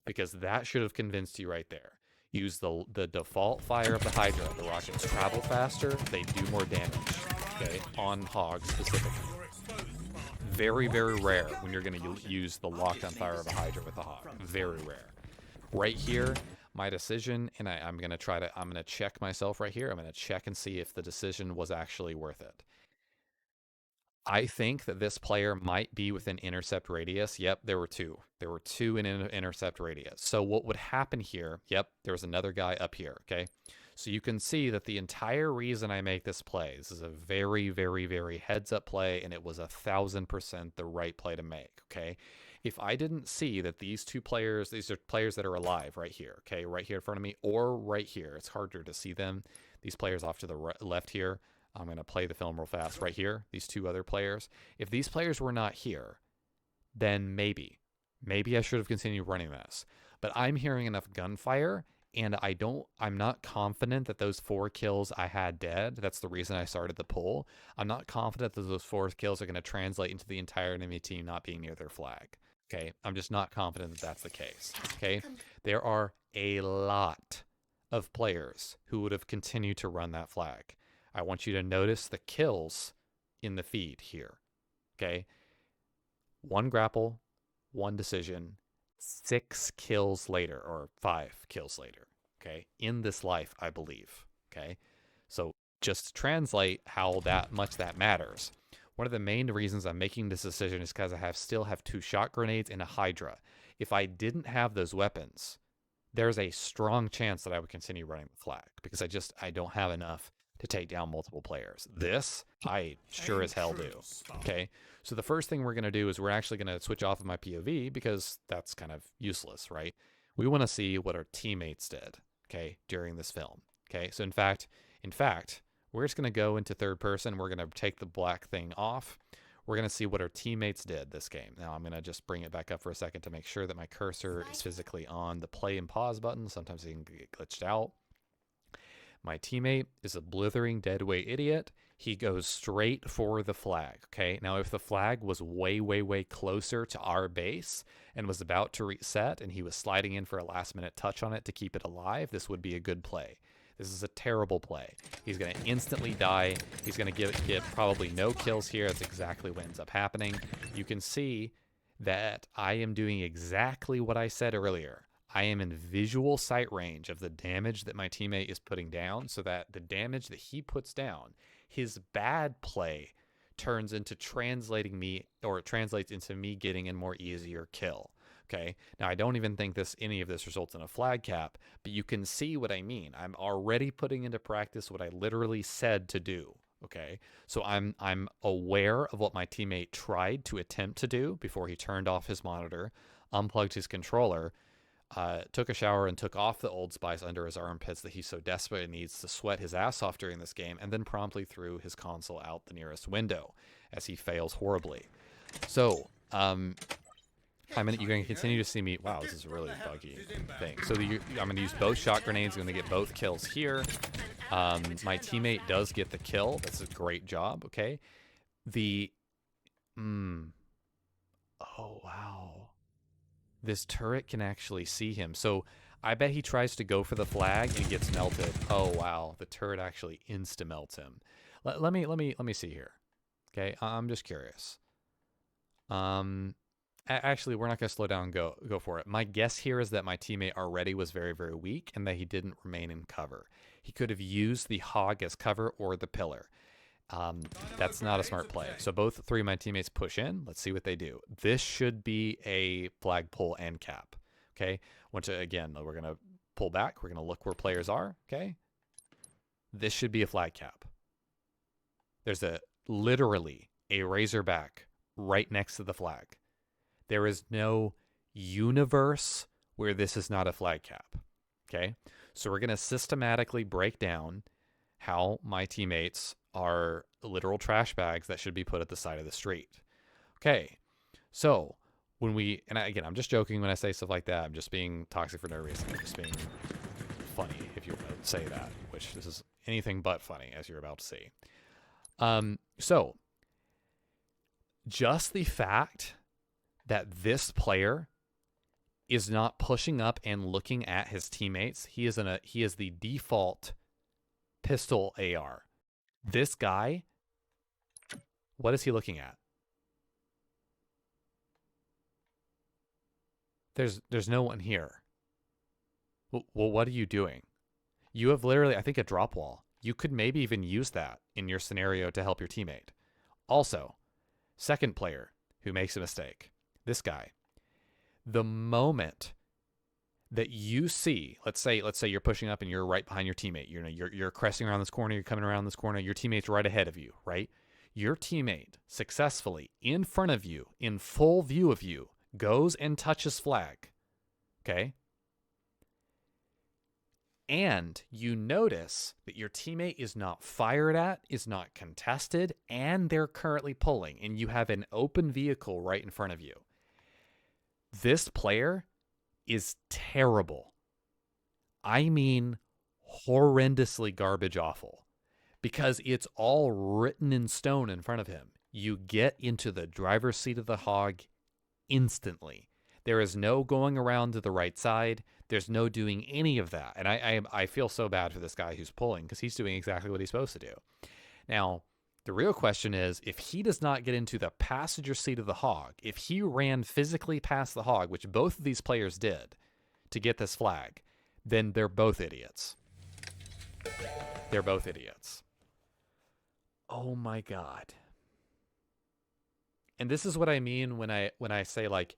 Because that should have convinced you right there. Use the default fire of the Hydra. The rockets travel faster, they do more damage, okay, on hogs specifically. Very, very rare when you're going to use the lockdown fire of a Hydra with a hog. Very rare. Right here, my decision, and I'm going to check myself right here. I'm going to check and see if the decision was actually worth it. I think that this player might be within intercept radius. Yep, there were 2. There were 2 in intercept radius. So what would happen here, yep, there was another guy up here, okay? So you can see that the entire reason I make this play, this is a very, very, very heads-up play, and it was 1,000% the right play to make, okay? If I didn't see that these 2 players, these are players that are alive right here, okay, right here in front of me, or right here, it's harder to see them. These players off to the left here, I'm going to play the film real fast. Right here, these 2 other players. If these players were not here, then maybe I should have continued running this. But I'm hearing enough gunfire, and I'm not confident that those 4 kills I had dead. That's the reason I started the pull. I'm not confident that those 4 kills are going to translate into the entire enemy team not being near their flag. Okay, I'm just not confident that that's the case. Okay, there are a lot of players who would have continued to run that flag. I want you to notice the kills in the feed here. Okay, 1 grapple, 1 decision, 6 kills later, or 5 kills later. Okay, in this life, I believe. Okay, so just to translate how much that matters. One of the main reasons I'm making this decision is because I still have 2 shot grenades and a Hydra. If I didn't have those weapons, there's a strong chance that I would continue running the flag because I don't have enough to take down multiple players. This, I sure as hell do. Okay, so the first thing we're going to do is we're actually going to switch off of my POV because that's kind of useless, right? We want to see what our teammates did, okay, during this film. Okay, so in fact, we're just going to go into third person. We're going to take the black thing off. We're going to see what our teammates did this game. Now I'm going to just bring it back up for a second to make sure that my cursor is physically on the play and pause button. Sometimes it can get glitched out. My teammate is a blithering deadweight idiot. He goes straight for the flag, okay? Now, if the flag was way, way, way closer to our base and was about to reset and he was sliding in for a last-minute touch on it to keep it alive, this would be a good play. This is a terrible play. He's going to instantly die. He's going to get probably no kills here. That's exactly what ends up happening. You can see that I am doing exactly what I said earlier. I am in visual sight range of the damage that my teammate is putting down so that the damage that he puts down, his bad play turns into translates into me getting a more easier kill. Okay, now I don't even think any of this results in a flag cap, but you can see what I mean. I'm already putting into practice what I literally said to do. Okay, so I'm aware of what my teammate tried to attempt to do before he turned off his monitor, unplugged his controller, took a shower and took off the Old Spice under his armpits that he so desperately needs to sweat his ass off during this game, and then promptly threw his console out the nearest window as he fails horribly. So, you're going to continue to see me. Wow, this is a really buggy thing. So I'm going to use both shot grenades. I'm going to get both kills here. My teammate does get the kill. That's a great job. Okay. Oh, wow. This turret can actually see him. So I bet he tries to go for the flag and gets melted. Oh, wow. The turret actually insta-melts him. Let me see here. Okay. I'm just curious. Actually, we're not going to slow down and go for it. My guess here is that my teammate already was very, very weak and that he didn't remain in cover. He could have used the hog as cover or the pillar. That's not a smart play. So both 3 of my teammates push in. Let's see what they do. This should be a flag pull and cap. Okay. Again, we're going to pull back. We're going to look where players are. Okay. This should be a flag cap. There's literally a Razorback right next to the flag. There is no universe where this is not a flag cap. Okay. So we're going to systematically break down how my teammates are literal trash bags that should be put at the side of the street. Okay. So when again, I'm just joking when I say stuff like that. I'm just being toxic for no reason. I'm just being funny, if you want to say that, which this is anything but funny, as you're about to see. So just the fact that this player is not pushing up and looking at his teammates, he is the default pistol AR. This guy, what is he looking at? There's no one here. Well, what are you doing? You have literally, I think, a drop wall. You could maybe even use that in your scenario to help your teammate. Also, second player who makes a mistake, this guy. The moment that you see, let's say you're pushing up and you're right behind your teammate. You're cresting around this corner, you're coming around this corner, your teammate's right ahead of you, right? Your teammate successfully in front of you, in full view of you, goes and touches flag. Okay? And you notice that your teammate is not fired at, is not contested, and they're currently pulling, and you have an open vehicle right in front of you. This player is terrible. I mean, horrendously garbage awful, because it's all written in stone in front of him. You get into the driver's seat of the hog instantly. There is no going around to the right side. There's no doing any of that. And I feel so bad for this guy who's pulling, because he's doing exactly what he's supposed to do. Now, the real question is, if he does not get into the passenger seat of the hog, if he ran physically past the hog, which both of these players did to get this flag, then they're both idiots. They're both idiots. Oh my God. And this is what I mean when I say, like,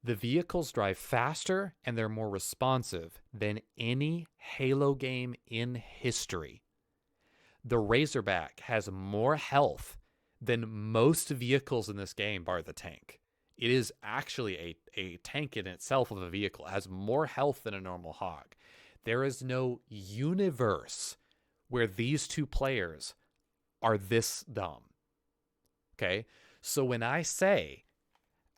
the vehicles drive faster and they're more responsive than any Halo game in history. The Razorback has more health than most vehicles in this game, bar the tank. It is actually a tank in itself of a vehicle. It has more health than a normal hog. There is no universe where these two players are this dumb. Okay? So when I say,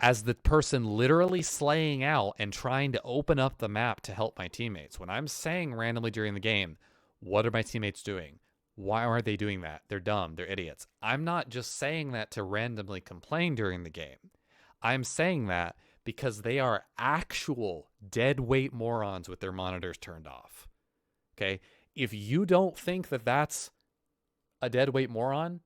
as the person literally slaying out and trying to open up the map to help my teammates, when I'm saying randomly during the game, what are my teammates doing? Why aren't they doing that? They're dumb. They're idiots. I'm not just saying that to randomly complain during the game. I'm saying that because they are actual dead weight morons with their monitors turned off. Okay? If you don't think that that's a dead weight moron,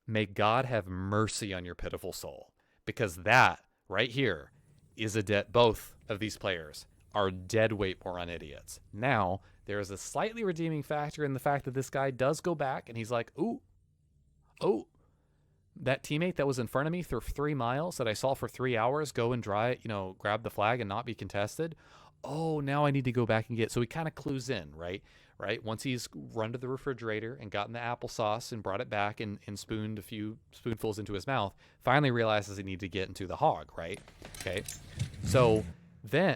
may God have mercy on your pitiful soul. Because that right here is both of these players are dead weight moron idiots. Now, there is a slightly redeeming factor in the fact that this guy does go back and he's like, oh, that teammate that was in front of me for 3 miles that I saw for 3 hours go and grab the flag and not be contested. Oh, now I need to go back and get. So he kind of clues in, right? Right. Once he's run to the refrigerator and gotten the applesauce and brought it back and spooned a few spoonfuls into his mouth, finally realizes he needs to get into the hog, right? Okay. So then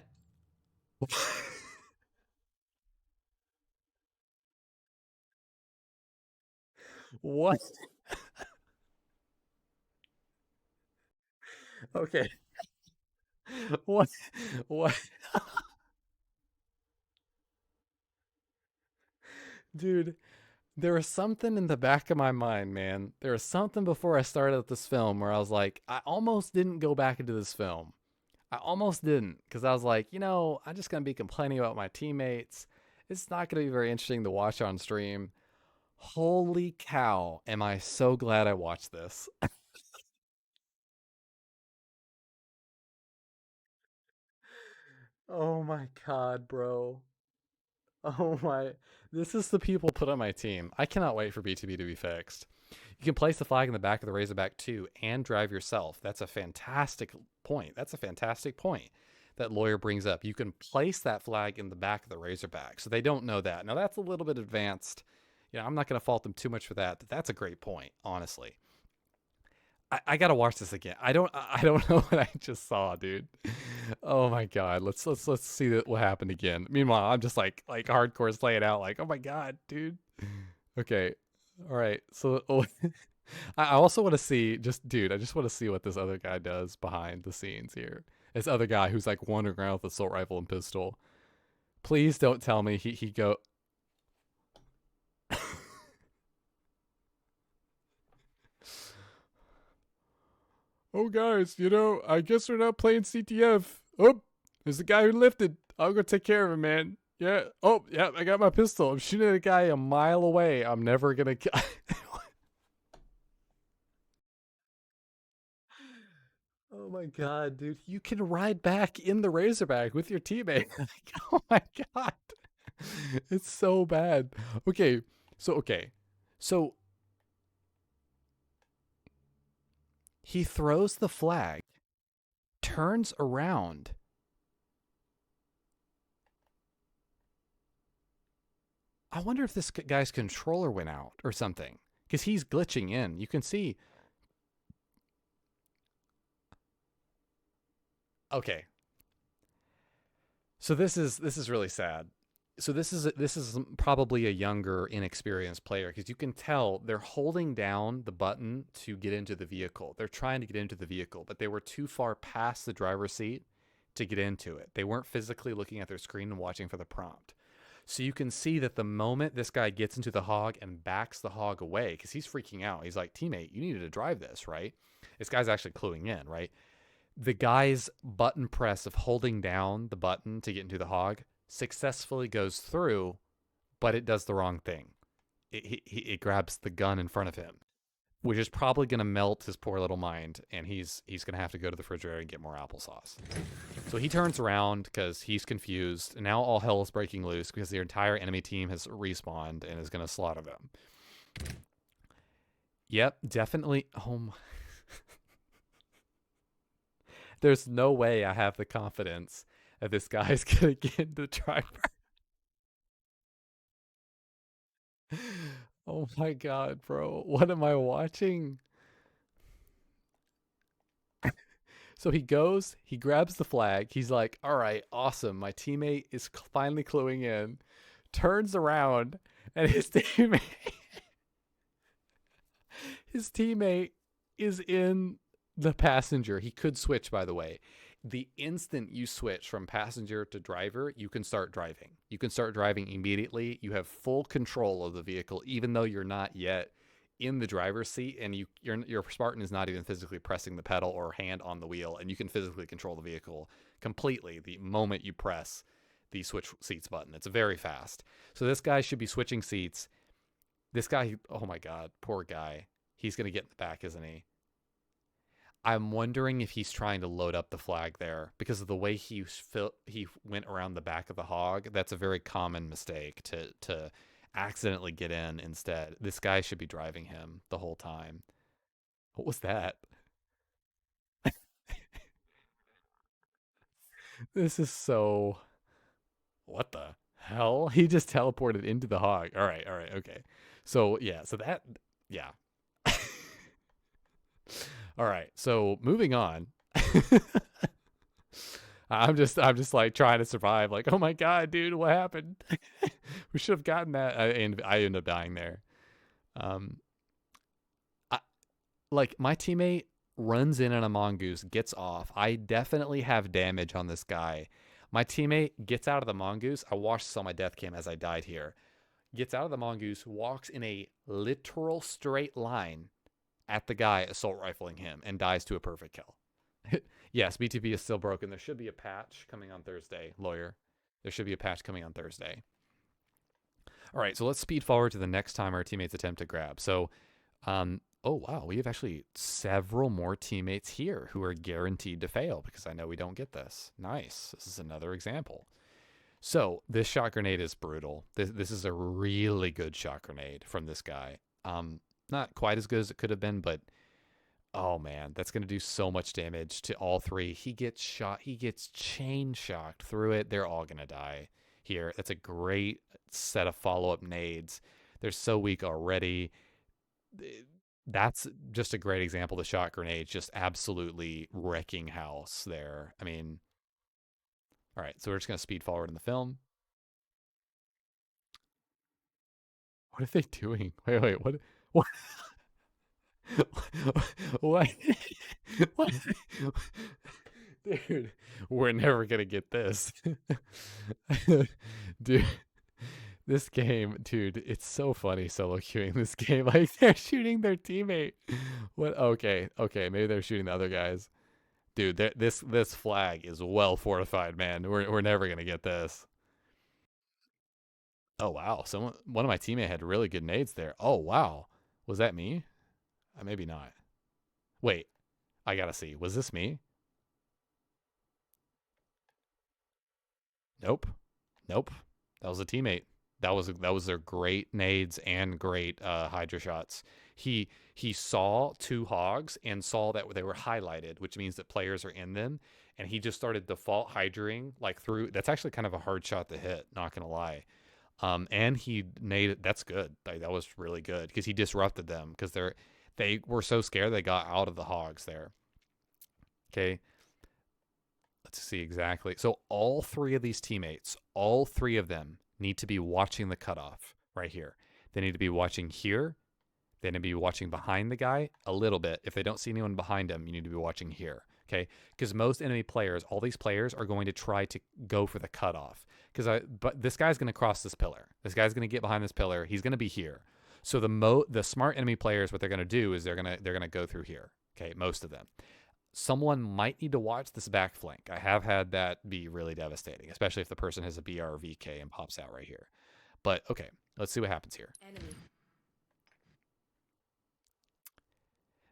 what? Okay. What? What? Dude, there was something in the back of my mind, man. There was something before I started this film where I was like, I almost didn't go back into this film. I almost didn't, because I was like, I'm just going to be complaining about my teammates. It's not going to be very interesting to watch on stream. Holy cow, am I so glad I watched this. Oh my God, bro. Oh my, this is the people put on my team. I cannot wait for BTB to be fixed. You can place the flag in the back of the Razorback too and drive yourself. That's a fantastic point. that Lawyer brings up. You can place that flag in the back of the Razorback. So they don't know that. Now, that's a little bit advanced. You know, I'm not going to fault them too much for that. But that's a great point, honestly. I gotta watch this again. I don't know what I just saw, dude. Oh my god. Let's see what happened again. Meanwhile, I'm just like hardcore slaying out, like, oh my god, dude. Okay. All right. So I also want to see, dude, I just want to see what this other guy does behind the scenes here. This other guy who's like wandering around with assault rifle and pistol. Please don't tell me he go. Oh, guys, you know, I guess we're not playing CTF. Oh, there's the guy who lifted. I'll go take care of him, man. Yeah. Oh, yeah, I got my pistol. I'm shooting at a guy a mile away. I'm never going to... Oh, my God, dude. You can ride back in the Razorback with your teammate. Oh, my God. It's so bad. Okay. So... he throws the flag, turns around. I wonder if this guy's controller went out or something, because he's glitching in. You can see. Okay. So this is really sad. So this is probably a younger, inexperienced player, because you can tell they're holding down the button to get into the vehicle. They're trying to get into the vehicle, but they were too far past the driver's seat to get into it. They weren't physically looking at their screen and watching for the prompt. So you can see that the moment this guy gets into the hog and backs the hog away, because he's freaking out. He's like, teammate, you needed to drive this, right? This guy's actually cluing in, right? The guy's button press of holding down the button to get into the hog successfully goes through, but it does the wrong thing. It grabs the gun in front of him, which is probably going to melt his poor little mind, and he's going to have to go to the refrigerator and get more applesauce. So he turns around because he's confused, and now all hell is breaking loose because the entire enemy team has respawned and is going to slaughter them. Yep, definitely. Oh my. There's no way I have the confidence that this guy's gonna get into the driver. Oh my god, bro. What am I watching? So he goes, he grabs the flag. He's like, all right, awesome. My teammate is finally cluing in. Turns around, and his teammate is in the passenger. He could switch, by the way. The instant you switch from passenger to driver, you can start driving. You can start driving immediately. You have full control of the vehicle, even though you're not yet in the driver's seat, and your Spartan is not even physically pressing the pedal or hand on the wheel, and you can physically control the vehicle completely the moment you press the switch seats button. It's very fast. So this guy should be switching seats. This guy, oh my god, poor guy. He's going to get in the back, isn't he? I'm wondering if he's trying to load up the flag there because of the way he went around the back of the hog. That's a very common mistake to accidentally get in instead. This guy should be driving him the whole time. What was that? This is so... What the hell? He just teleported into the hog. All right, okay. So, yeah, yeah. All right, so moving on. I'm just like trying to survive. Like, oh my god, dude, what happened? We should have gotten that, and I ended up dying there. Like my teammate runs in on a mongoose, gets off. I definitely have damage on this guy. My teammate gets out of the mongoose. I watched this on my death cam as I died here. Gets out of the mongoose, walks in a literal straight line at the guy assault rifling him, and dies to a perfect kill. Yes, BTB is still broken. There should be a patch coming on Thursday, lawyer. There should be a patch coming on Thursday. All right, so let's speed forward to the next time our teammates attempt to grab. So, oh wow, we have actually several more teammates here who are guaranteed to fail because I know we don't get this. Nice. This is another example. So this shot grenade is brutal. This is a really good shot grenade from this guy. Not quite as good as it could have been, but Oh man, that's gonna do so much damage to all three. He gets shot. He gets chain shocked through it. They're all gonna die here. That's a great set of follow up nades. They're so weak already. That's just a great example. The shot grenade just absolutely wrecking house there. I mean, all right. So we're just gonna speed forward in the film. What are they doing? Wait. What? What? What? What? Dude, we're never gonna get this. Dude, this game, dude, it's so funny solo queuing this game. Like they're shooting their teammate. What? Okay, maybe they're shooting the other guys. Dude, this flag is well fortified, man. We're never gonna get this. Oh wow, one of my teammates had really good nades there. Oh wow, was that me? Maybe not. Wait, I gotta see. Was this me? Nope. That was a teammate. That was their great nades and great Hydra shots. He saw two hogs and saw that they were highlighted, which means that players are in them, and he just started default hydraing like through. That's actually kind of a hard shot to hit. Not gonna lie. And he naded. That's good. That was really good because he disrupted them because they were so scared they got out of the hogs there. Okay. Let's see exactly. So all three of these teammates, all three of them need to be watching the cutoff right here. They need to be watching here. They need to be watching behind the guy a little bit. If they don't see anyone behind them, you need to be watching here. Okay. Because most enemy players, all these players are going to try to go for the cutoff. But this guy's going to cross this pillar. This guy's going to get behind this pillar. He's going to be here. So the smart enemy players, what they're going to do is they're going to go through here. Okay. Most of them. Someone might need to watch this back flank. I have had that be really devastating, especially if the person has a BR or VK and pops out right here. But okay, let's see what happens here. Enemy.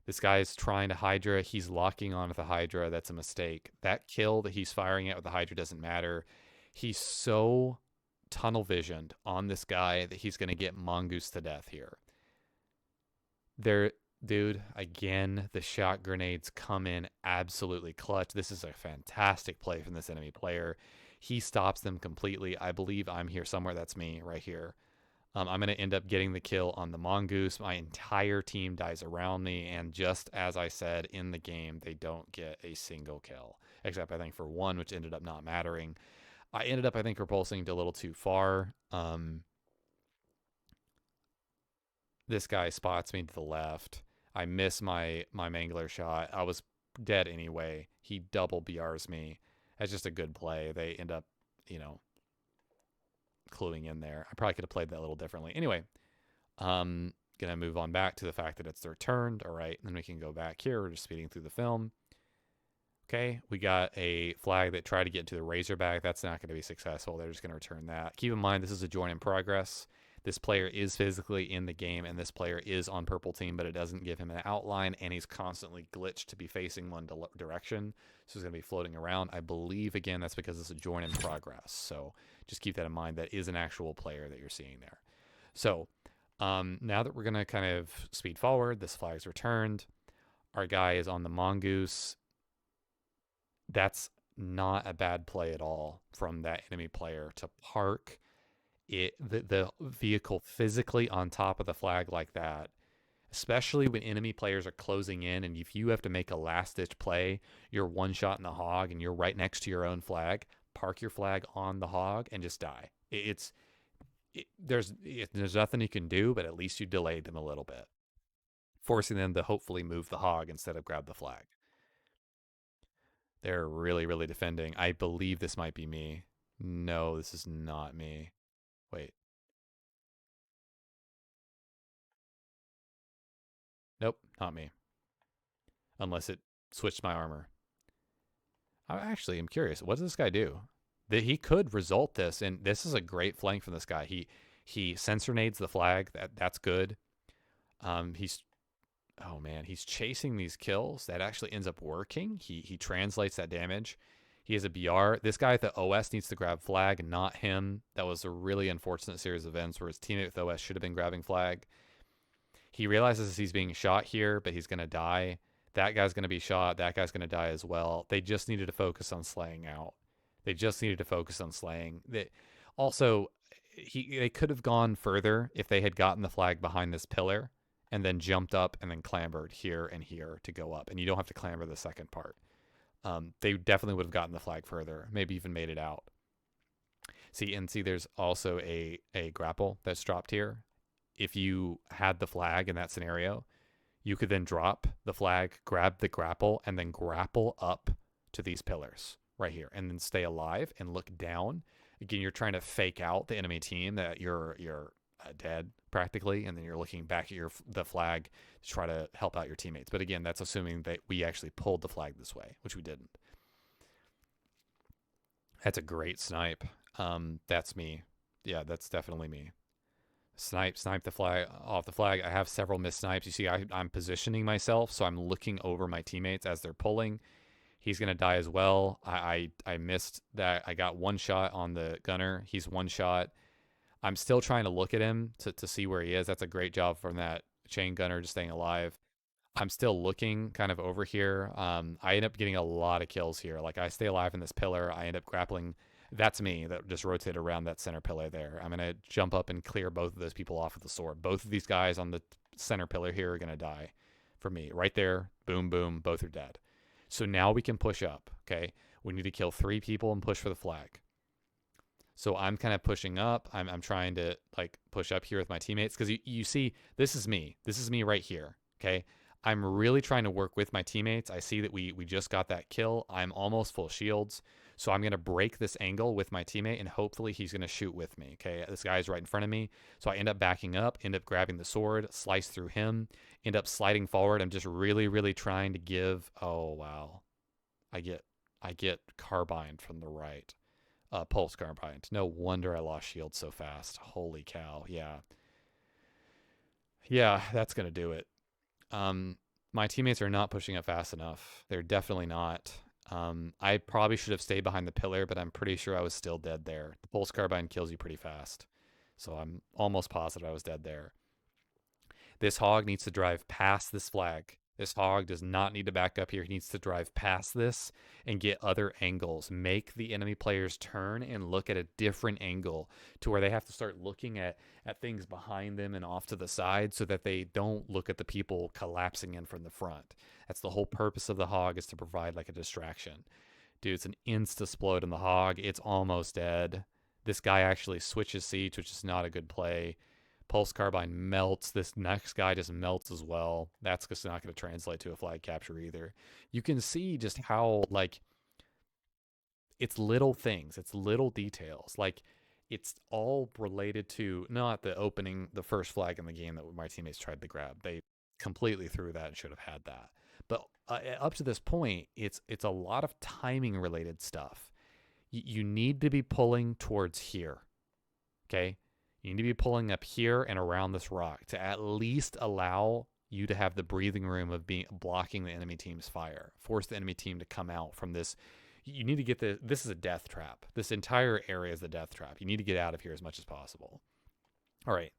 This guy is trying to Hydra. He's locking on with the Hydra. That's a mistake. That kill that he's firing at with the Hydra doesn't matter. He's so tunnel visioned on this guy that he's going to get mongoose to death here. Dude, again, the shot grenades come in absolutely clutch. This is a fantastic play from this enemy player. He stops them completely. I believe I'm here somewhere. That's me right here. I'm going to end up getting the kill on the mongoose. My entire team dies around me, and just as I said in the game, they don't get a single kill, except I think for one, which ended up not mattering. I ended up, I think, repulsing a little too far. This guy spots me to the left. I miss my mangler shot. I was dead anyway. He double BRs me. That's just a good play. They end up, cluing in there. I probably could have played that a little differently. Anyway, gonna move on back to the fact that it's their turn. All right, then we can go back here. We're just speeding through the film. Okay, we got a flag that tried to get into the Razorback. That's not going to be successful. They're just going to return that. Keep in mind, this is a join in progress. This player is physically in the game, and this player is on purple team, but it doesn't give him an outline, and he's constantly glitched to be facing one direction. So he's going to be floating around. I believe, again, that's because it's a join in progress. So just keep that in mind. That is an actual player that you're seeing there. So now that we're going to kind of speed forward, this flag's returned. Our guy is on the mongoose. That's not a bad play at all from that enemy player to park the vehicle physically on top of the flag like that, especially when enemy players are closing in, and if you have to make a last-ditch play, you're one shot in the hog and you're right next to your own flag, park your flag on the hog and just die. There's nothing you can do, but at least you delayed them a little bit, forcing them to hopefully move the hog instead of grab the flag. They're really, really defending. I believe this might be me. No, this is not me. Wait. Nope, not me. Unless it switched my armor. I actually am curious. What does this guy do? He could result this, and this is a great flank from this guy. He sensor nades the flag. That's good. Oh man, he's chasing these kills. That actually ends up working. He translates that damage. He has a BR. This guy at the OS needs to grab flag, not him. That was a really unfortunate series of events where his teammate with OS should have been grabbing flag. He realizes he's being shot here, but he's going to die. That guy's going to be shot. That guy's going to die as well. They just needed to focus on slaying out. They just needed to focus on slaying. Also, they could have gone further if they had gotten the flag behind this pillar and then jumped up and then clambered here and here to go up. And you don't have to clamber the second part. They definitely would have gotten the flag further, maybe even made it out. See, there's also a grapple that's dropped here. If you had the flag in that scenario, you could then drop the flag, grab the grapple, and then grapple up to these pillars right here, and then stay alive and look down. Again, you're trying to fake out the enemy team that you're dead practically, and then you're looking back at the flag to try to help out your teammates. But again, that's assuming that we actually pulled the flag this way, which we didn't. That's a great snipe. That's me. Yeah, that's definitely me. Snipe the flag off the flag. I have several missed snipes. You see, I'm positioning myself, so I'm looking over my teammates as they're pulling. He's gonna die as well. I missed that. I got one shot on the gunner. He's one shot. I'm still trying to look at him to see where he is. That's a great job from that chain gunner, just staying alive. I'm still looking kind of over here. I end up getting a lot of kills here. Like, I stay alive in this pillar. I end up grappling. That's me that just rotated around that center pillar there. I'm going to jump up and clear both of those people off with the sword. Both of these guys on the center pillar here are going to die for me. Right there. Boom, boom. Both are dead. So now we can push up. Okay. We need to kill 3 people and push for the flag. So I'm kind of pushing up. I'm trying to like push up here with my teammates, because you see, this is me. This is me right here. Okay. I'm really trying to work with my teammates. I see that we just got that kill. I'm almost full shields. So I'm going to break this angle with my teammate, and hopefully he's going to shoot with me. Okay, this guy's right in front of me. So I end up backing up, end up grabbing the sword, slice through him, end up sliding forward. I'm just really, really trying to give. Oh, wow. I get carbined from the right. Pulse carbined. No wonder I lost shield so fast. Holy cow. Yeah. Yeah, that's going to do it. My teammates are not pushing up fast enough. They're definitely not. I probably should have stayed behind the pillar, but I'm pretty sure I was still dead there. The pulse carbine kills you pretty fast. So I'm almost positive I was dead there. This hog needs to drive past this flag. This hog does not need to back up here. He needs to drive past this and get other angles. Make the enemy players turn and look at a different angle to where they have to start looking at things behind them and off to the side, so that they don't look at the people collapsing in from the front. That's the whole purpose of the hog, is to provide like a distraction. Dude, it's an insta-splode in the hog. It's almost dead. This guy actually switches seats, which is not a good play. Pulse carbine melts. This next guy just melts as well. That's just not going to translate to a flag capture either. You can see just how, like, it's little things. It's little details. Like, it's all related to not the first flag in the game that my teammates tried to grab. They completely threw that and should have had that. But up to this point, it's a lot of timing related stuff. You need to be pulling towards here. Okay? You need to be pulling up here and around this rock to at least allow you to have the breathing room of blocking the enemy team's fire. Force the enemy team to come out from this. You need to get this is a death trap. This entire area is a death trap. You need to get out of here as much as possible. All right.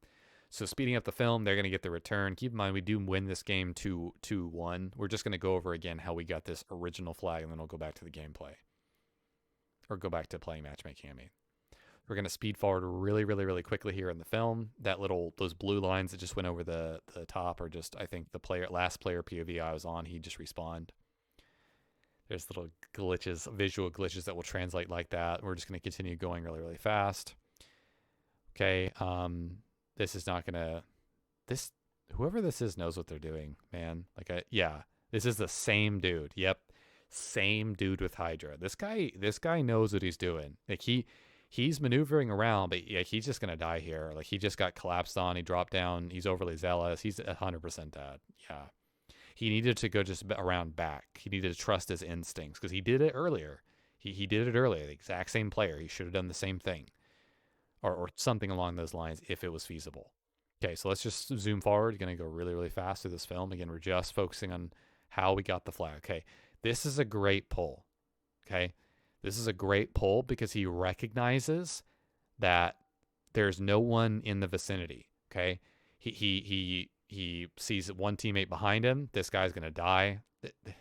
So speeding up the film, they're going to get the return. Keep in mind, we do win this game 2-1. We're just going to go over again how we got this original flag, and then we'll go back to the gameplay. Or go back to playing matchmaking, I mean. We're going to speed forward really, really, really quickly here in the film. Those blue lines that just went over the top are just, I think, the last player POV I was on, he just respawned. There's little glitches, visual glitches that will translate like that. We're just going to continue going really, really fast. Okay, this is not going to... Whoever this is knows what they're doing, man. Yeah, this is the same dude. Yep, same dude with Hydra. This guy knows what he's doing. Like, he's maneuvering around, but yeah, he's just gonna die here. Like, he just got collapsed on. He dropped down. He's overly zealous. He's 100% dead. Yeah, he needed to go just around back. He needed to trust his instincts, because he did it earlier. He did it earlier. The exact same player. He should have done the same thing, or something along those lines if it was feasible. Okay, so let's just zoom forward. You're gonna go really, really fast through this film. Again, we're just focusing on how we got the flag. Okay, this is a great pull. Okay. This is a great pull because he recognizes that there's no one in the vicinity. Okay, he He sees one teammate behind him. This guy's going to die.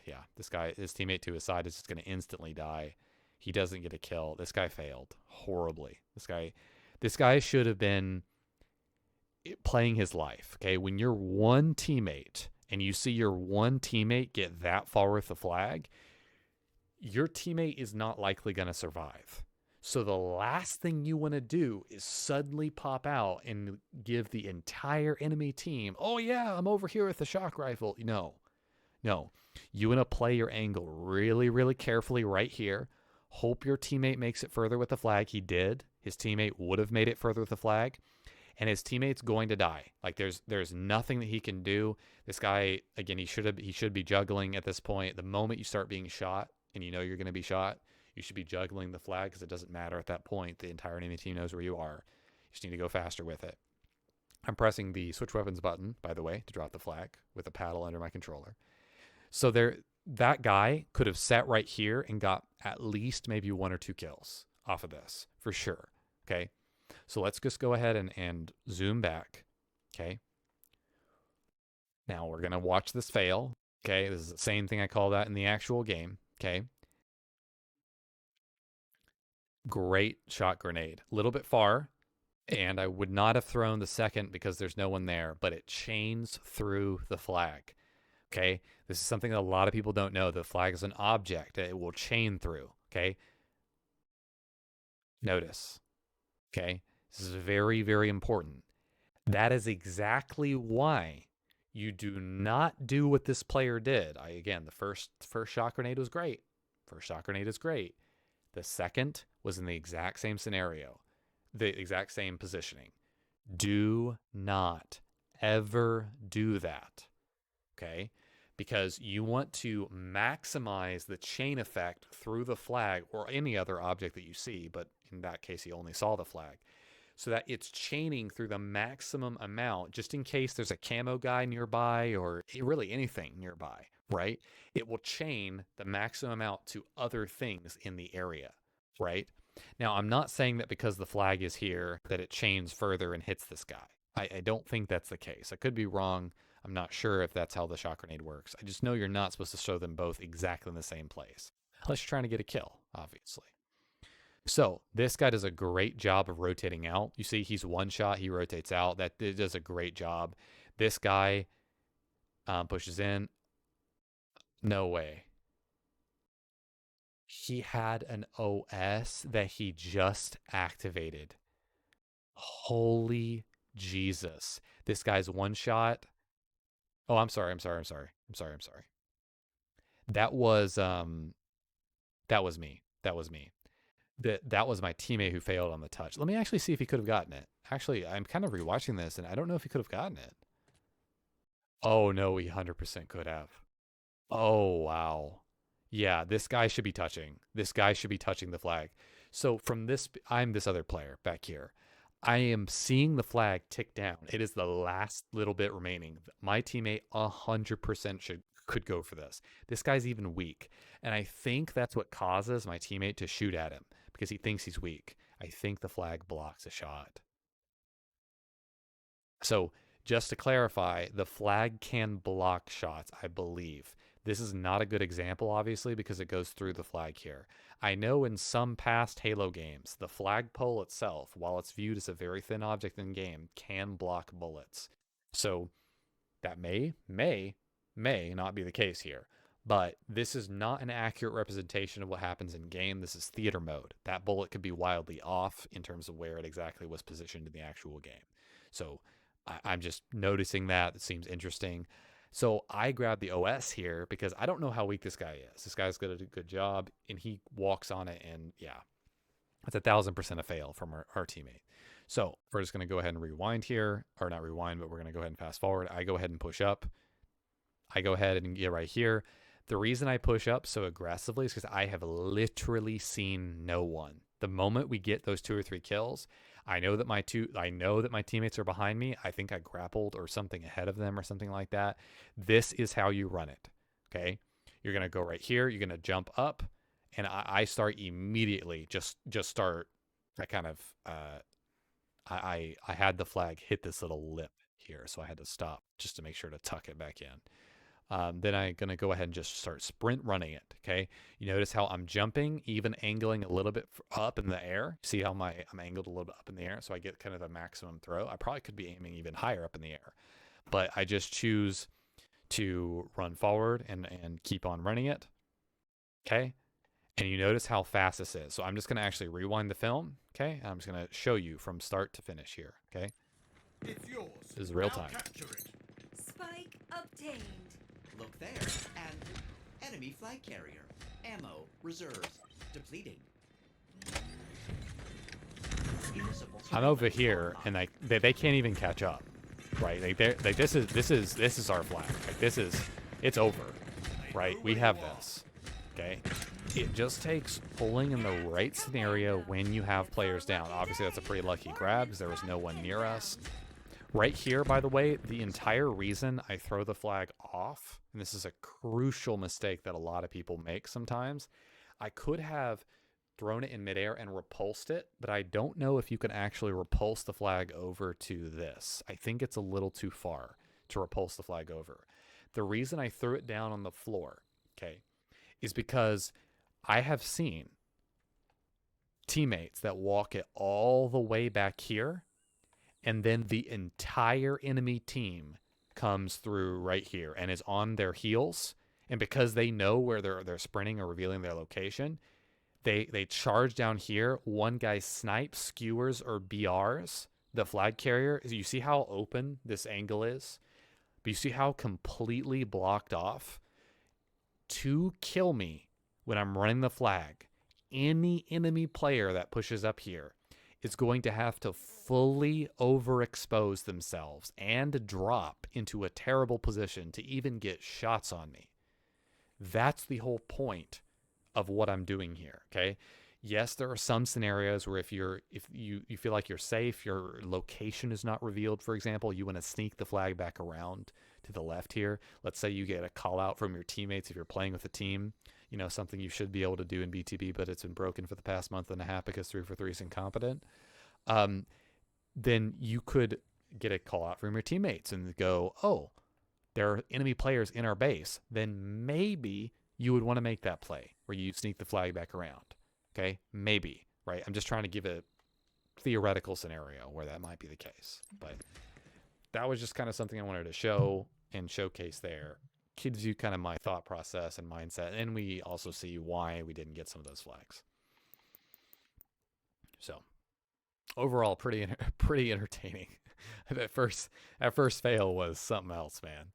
Yeah, this guy, his teammate to his side is just going to instantly die. He doesn't get a kill. This guy failed horribly. This guy should have been playing his life. Okay, when you're one teammate and you see your one teammate get that far with the flag, your teammate is not likely going to survive. So the last thing you want to do is suddenly pop out and give the entire enemy team, oh yeah, I'm over here with the shock rifle. No. You want to play your angle really, really carefully right here. Hope your teammate makes it further with the flag. He did. His teammate would have made it further with the flag. And his teammate's going to die. Like there's nothing that he can do. This guy, again, he should be juggling at this point. The moment you start being shot and you know you're going to be shot, you should be juggling the flag because it doesn't matter at that point. The entire enemy team knows where you are. You just need to go faster with it. I'm pressing the switch weapons button, by the way, to drop the flag with a paddle under my controller. So that guy could have sat right here and got at least maybe 1 or 2 kills off of this, for sure. Okay? So let's just go ahead and zoom back. Okay? Now we're going to watch this fail. Okay? This is the same thing I call that in the actual game. Okay? Great shot grenade. A little bit far, and I would not have thrown the second because there's no one there, but it chains through the flag. Okay? This is something that a lot of people don't know. The flag is an object. It will chain through. Okay? Notice. Okay? This is very, very important. That is exactly why you do not do what this player did. Again, the first shot grenade was great. First shot grenade is great. The second was in the exact same scenario, the exact same positioning. Do not ever do that, okay? Because you want to maximize the chain effect through the flag or any other object that you see, but in that case, he only saw the flag, so that it's chaining through the maximum amount, just in case there's a camo guy nearby or really anything nearby, right? It will chain the maximum amount to other things in the area, right? Now, I'm not saying that because the flag is here that it chains further and hits this guy. I don't think that's the case. I could be wrong. I'm not sure if that's how the shot grenade works. I just know you're not supposed to show them both exactly in the same place, unless you're trying to get a kill, obviously. So this guy does a great job of rotating out. You see, he's one shot, he rotates out. That does a great job. This guy pushes in. No way. He had an OS that he just activated. Holy Jesus. This guy's one shot. Oh, I'm sorry. That was me. That was my teammate who failed on the touch. Let me actually see if he could have gotten it. Actually, I'm kind of rewatching this, and I don't know if he could have gotten it. Oh, no, he 100% could have. Oh, wow. Yeah, this guy should be touching. This guy should be touching the flag. So from this, I'm this other player back here. I am seeing the flag tick down. It is the last little bit remaining. My teammate 100% could go for this. This guy's even weak. And I think that's what causes my teammate to shoot at him, because he thinks he's weak. I think the flag blocks a shot. So just to clarify, the flag can block shots, I believe. This is not a good example, obviously, because it goes through the flag here. I know in some past Halo games, the flagpole itself, while it's viewed as a very thin object in game, can block bullets. So that may not be the case here. But this is not an accurate representation of what happens in game. This is theater mode. That bullet could be wildly off in terms of where it exactly was positioned in the actual game. So I'm just noticing that. It seems interesting. So I grabbed the OS here because I don't know how weak this guy is. This guy's going to do a good job, and he walks on it, and yeah, it's 1,000% a fail from our teammate. So we're just going to go ahead and rewind here, or not rewind, but we're going to go ahead and fast forward. I go ahead and push up. I go ahead and get right here. The reason I push up so aggressively is because I have literally seen no one. The moment we get those 2 or 3 kills, I know that my teammates are behind me. I think I grappled or something ahead of them or something like that. This is how you run it. Okay. You're going to go right here. You're going to jump up, and I start immediately. Just start. I kind of, I had the flag hit this little lip here, so I had to stop just to make sure to tuck it back in. Then I'm going to go ahead and just start sprint running it, okay? You notice how I'm jumping, even angling a little bit up in the air. See how I'm angled a little bit up in the air, so I get kind of the maximum throw. I probably could be aiming even higher up in the air, but I just choose to run forward and keep on running it, okay? And you notice how fast this is. So I'm just going to actually rewind the film, okay? And I'm just going to show you from start to finish here, okay? It's yours. This is real Now time. capture it. Spike obtained. Look there. And enemy flag carrier. Ammo reserves depleting. I'm over here, and they can't even catch up, right? Like this is our flag. Like it's over, right? We have this, okay? It just takes pulling in the right scenario when you have players down. Obviously, that's a pretty lucky grab because there was no one near us. Right here, by the way, the entire reason I throw the flag off, and this is a crucial mistake that a lot of people make sometimes, I could have thrown it in midair and repulsed it, but I don't know if you can actually repulse the flag over to this. I think it's a little too far to repulse the flag over. The reason I threw it down on the floor, okay, is because I have seen teammates that walk it all the way back here, and then the entire enemy team comes through right here and is on their heels. And because they know where they're sprinting or revealing their location, they charge down here. One guy snipes, skewers, or BRs the flag carrier. You see how open this angle is? But you see how completely blocked off? To kill me when I'm running the flag, any enemy player that pushes up here is going to have to fully overexpose themselves and drop into a terrible position to even get shots on me. That's the whole point of what I'm doing here, okay? Yes, there are some scenarios where if you feel like you're safe, your location is not revealed, for example, you want to sneak the flag back around to the left here. Let's say you get a call out from your teammates if you're playing with a team, you know, something you should be able to do in BTB, but it's been broken for the past month and a half because 343 is incompetent. Then you could get a call out from your teammates and go, oh, there are enemy players in our base. Then maybe you would want to make that play where you sneak the flag back around. Okay, maybe, right? I'm just trying to give a theoretical scenario where that might be the case. But that was just kind of something I wanted to show and showcase there. Gives you kind of my thought process and mindset. And we also see why we didn't get some of those flags. So overall, pretty entertaining. That first fail was something else, man.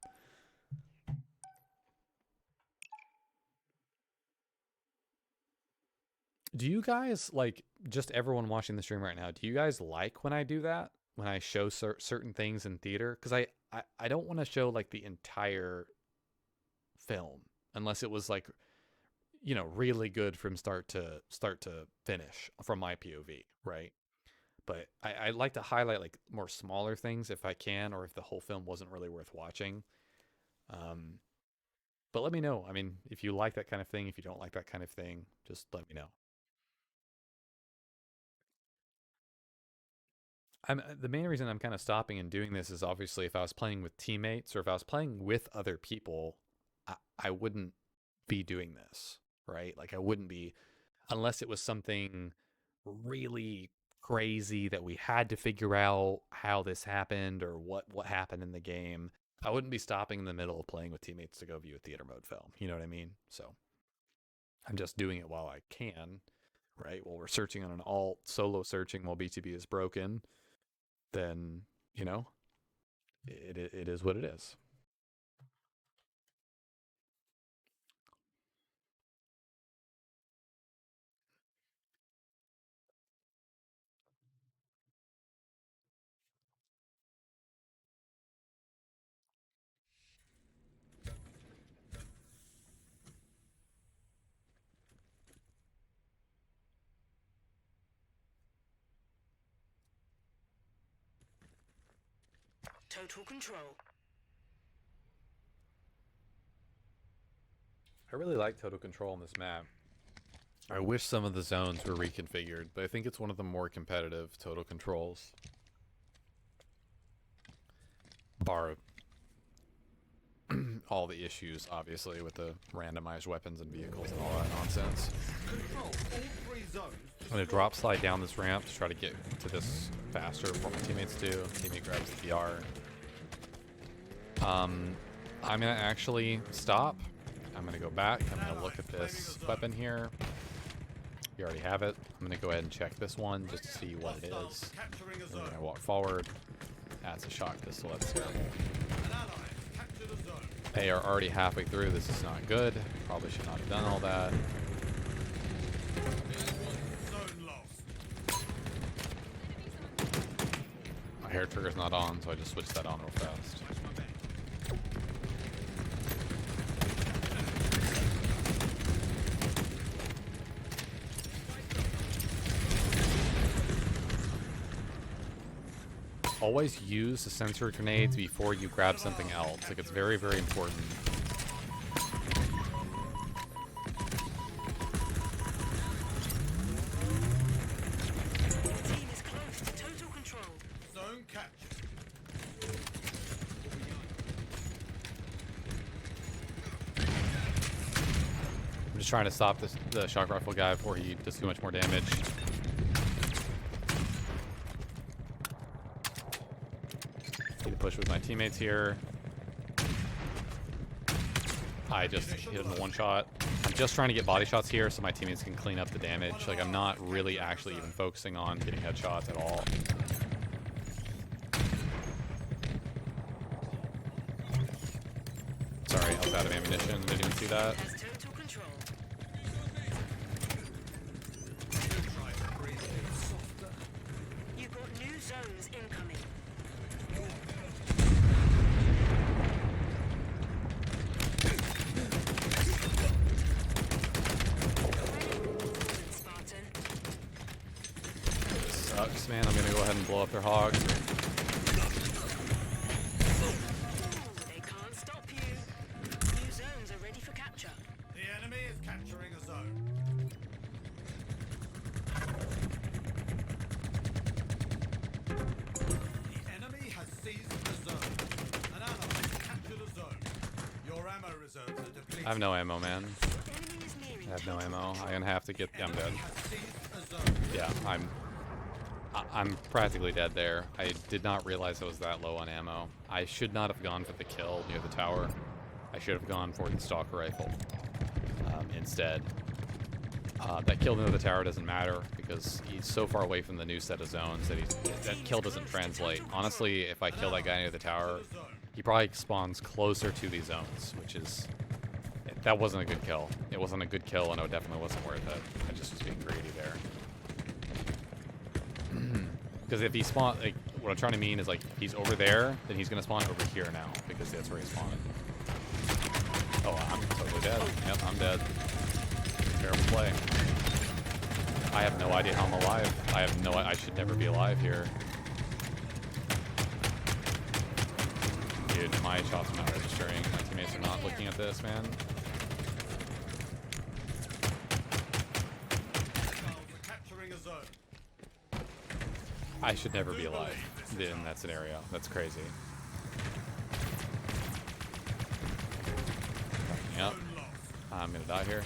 Do you guys, like, just everyone watching the stream right now, do you guys like when I do that? When I show certain things in theater? Because I don't want to show, like, the entire film. Unless it was, like, you know, really good from start to finish from my POV, right? But I like to highlight, like, more smaller things if I can, or if the whole film wasn't really worth watching. But let me know. I mean, if you like that kind of thing, if you don't like that kind of thing, just let me know. The main reason I'm kind of stopping and doing this is obviously if I was playing with teammates or if I was playing with other people, I wouldn't be doing this, right? Like I wouldn't be, unless it was something really crazy that we had to figure out how this happened or what happened in the game. I wouldn't be stopping in the middle of playing with teammates to go view a theater mode film. You know what I mean? So I'm just doing it while I can, right? While we're searching on an alt, solo searching while BTB is broken, then, you know, it is what it is. Total control. I really like total control on this map. I wish some of the zones were reconfigured, but I think it's one of the more competitive total controls. bar all the issues, obviously, with the randomized weapons and vehicles and all that nonsense. Control all 3 zones. I'm gonna drop slide down this ramp to try to get to this faster before my teammates do. Teammate grabs the VR. I'm gonna actually stop. I'm gonna go back. I'm gonna look at this weapon here. You already have it. I'm gonna go ahead and check this one just to see what it is. Capturing a And zone. then I walk forward. That's a shock pistol. That's terrible. An ally has captured a zone. They are already halfway through. This is not good. Probably should not have done all that. Zone lost. My hair trigger's not on, so I just switched that on real fast. Watch my back. Always use the sensor grenades before you grab something else. Like, it's very, very important. Team is close to total control. Zone captured. I'm just trying to stop this, the shock rifle guy before he does too much more damage. Need to push with my teammates here. I just hit him with one shot. I'm just trying to get body shots here so my teammates can clean up the damage. Like, I'm not really actually even focusing on getting headshots at all. Sorry, I was out of ammunition. Didn't even see that. Has total control. Try to breathe a bit softer. You've got new zones incoming. Spartan. Sucks, man. I'm gonna go ahead and blow up their hog. They can't stop you. New zones are ready for capture. The enemy is capturing a zone. The enemy has seized the zone. An ally has captured a zone. Your ammo reserves are depleted. I have no ammo, man. Enemy is nearing I have no total ammo. control. I'm gonna have to get. I'm dead. Enemy has seized a zone. Yeah, I'm practically dead there. I did not realize I was that low on ammo. I should not have gone for the kill near the tower. I should have gone for the stalker rifle instead. That kill near the tower doesn't matter because he's so far away from the new set of zones that that kill doesn't translate. Honestly, if I kill that guy near the tower, he probably spawns closer to these zones, which is... That wasn't a good kill. It wasn't a good kill, and it definitely wasn't worth it. I just was being greedy there. Because if he spawn, like, what I'm trying to mean is, like, if he's over there, then he's gonna spawn over here now, because that's where he spawned. Oh, I'm totally dead. Yep, I'm dead. Terrible play. I have no idea how I'm alive. I should never be alive here. Dude, my shots are not registering. My teammates are not looking at this, man. Capturing a zone. I should never be alive in that scenario. That's crazy. Yep. Zone lost. I'm gonna die here.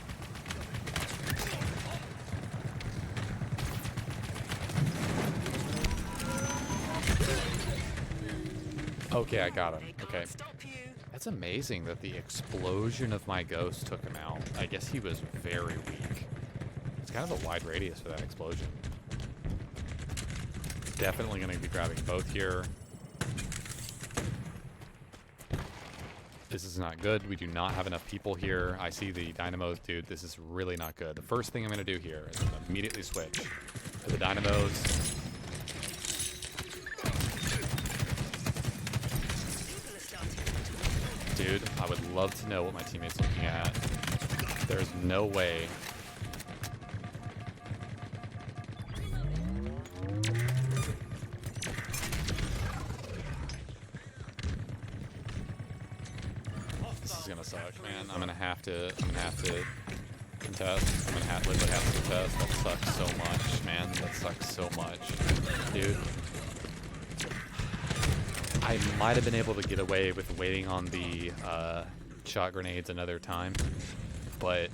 Okay, I got him. They Okay. can't stop you. That's amazing that the explosion of my ghost took him out. I guess he was very weak. It's kind of a wide radius for that explosion. Definitely going to be grabbing both here. This is not good. We do not have enough people here. I see the dynamos. Dude, this is really not good. The first thing I'm going to do here is immediately switch to the dynamos. People are starting to Dude, I would love to know what my teammate's looking at. There's no way. This is gonna suck, man. I'm gonna have to contest. I'm gonna literally have to contest. That sucks so much, man. That sucks so much. Dude. I might have been able to get away with waiting on the shot grenades another time, but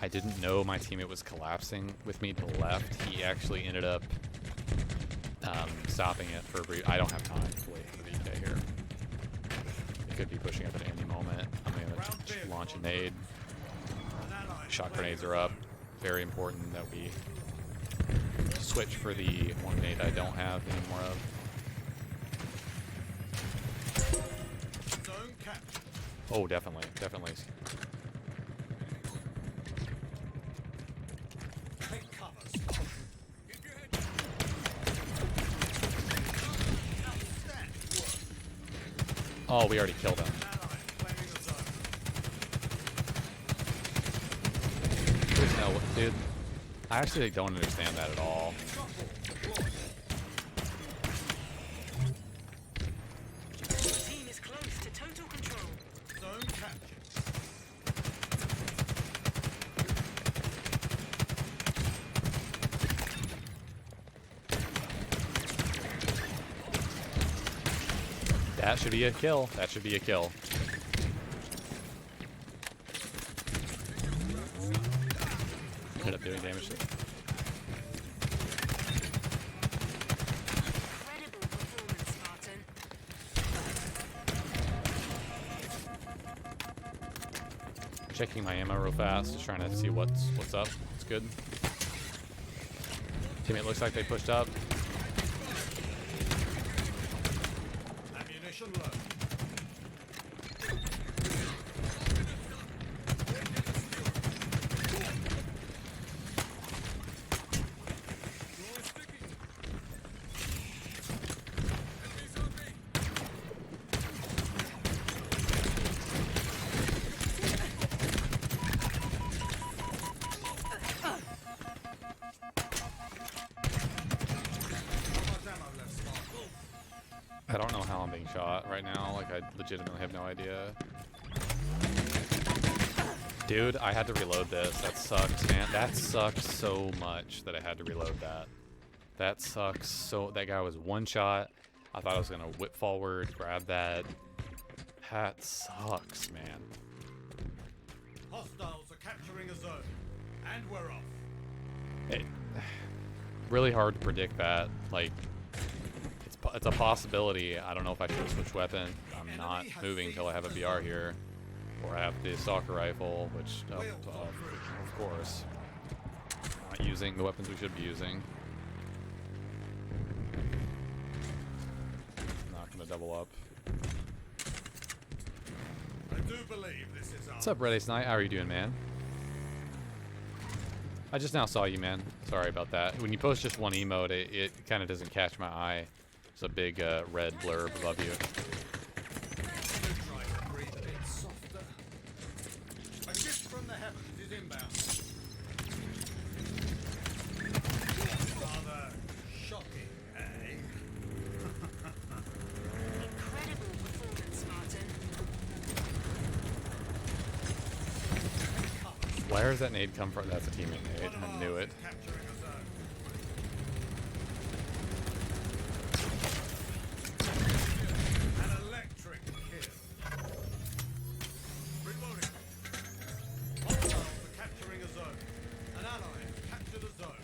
I didn't know my teammate was collapsing with me to the left. He actually ended up stopping it for a brief. I don't have time to wait for the VK here. It could be pushing up at any moment. I'm going to launch a nade. Shot grenades are up. Very important that we switch for the one nade I don't have any more of. Zone captured. Oh, definitely, definitely. Take cover, Spartan. Keep your head down. Outstanding work. Oh, we already killed him. An ally claiming the zone. There's no, dude. I actually don't understand that at all. Shuffle. Deploy. Team is close to total control. Zone captured. That should be a kill. That should be a kill. Ended up doing damage to it. Incredible performance, Spartan. Checking my ammo real fast, just trying to see what's up. It's good. Teammate looks like they pushed up. Ammunition low. I don't know how I'm being shot right now. Like, I legitimately have no idea. Dude, I had to reload this. That sucks, man. That sucks so much that I had to reload that. That sucks so... That guy was one shot. I thought I was going to whip forward, grab that. That sucks, man. Hostiles are capturing a zone. And we're off. It, really hard to predict that. Like, it's a possibility. I don't know if I should switch weapon. I'm not moving until I have a BR here. Or I have the stalker rifle, which, of course. Not using the weapons we should be using. Not gonna double up. I do believe this is What's up, Red Ace Knight? How are you doing, man? I just now saw you, man. Sorry about that. When you post just one emote, it kind of doesn't catch my eye. There's a big red blurb above you. Try to breathe a bit softer. A gift from the heavens is inbound. Rather shocking, eh? Incredible performance, Spartan. Where does that nade come from? That's a teammate nade. I knew it. Capturing a zone. An electric kill. Reloading. Hostiles are capturing a zone. An ally has captured a zone.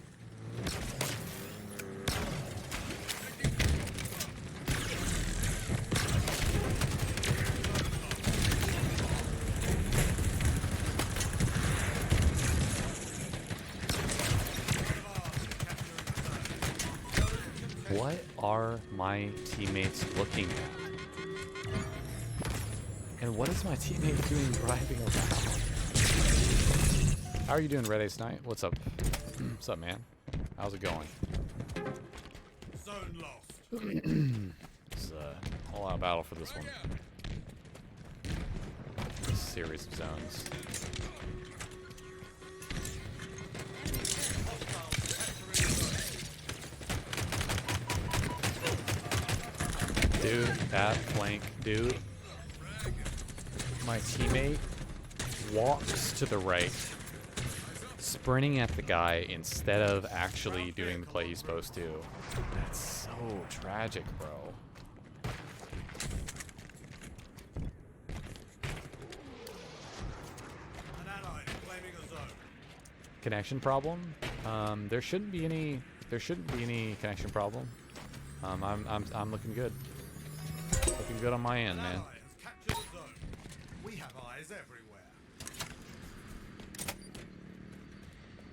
What are my teammates looking at? And what is my teammate doing driving around? How are you doing, Red Ace Knight? What's up? What's up, man? How's it going? Zone lost. It's a all out battle for this one. Series of zones. Dude, that flank, dude. My teammate walks to the right, sprinting at the guy instead of actually doing the play he's supposed to. That's so tragic, bro. connection problem. There shouldn't be any. There shouldn't be any connection problem. I'm looking good. Looking good on my end, man. Ally has captured the zone. We have eyes everywhere.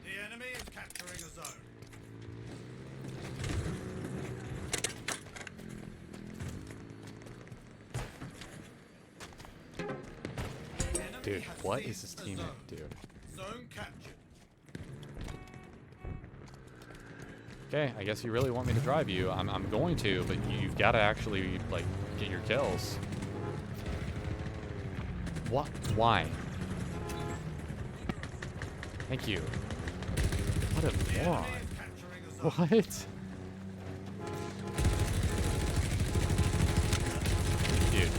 The enemy is capturing a zone. The enemy Dude, has what seized is this the teammate, zone. dude? Zone captured. Okay, I guess you really want me to drive you. I'm going to, but you've got to actually like get your kills. What? Why? Thank you. What a moron. Enemy is capturing a zone. What? Dude,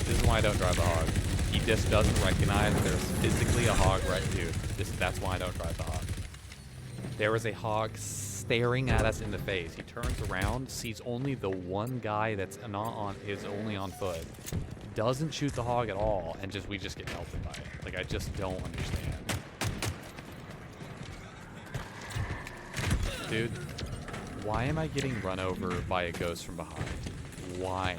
this is why I don't drive the hog. He just doesn't recognize that there's physically a hog right, dude. That's why I don't drive the hog. There was a hog staring at us in the face. He turns around, sees only the one guy that's not on, is only on foot. Doesn't shoot the hog at all, and we just get melted by it. Like, I just don't understand. Dude, why am I getting run over by a ghost from behind? Why?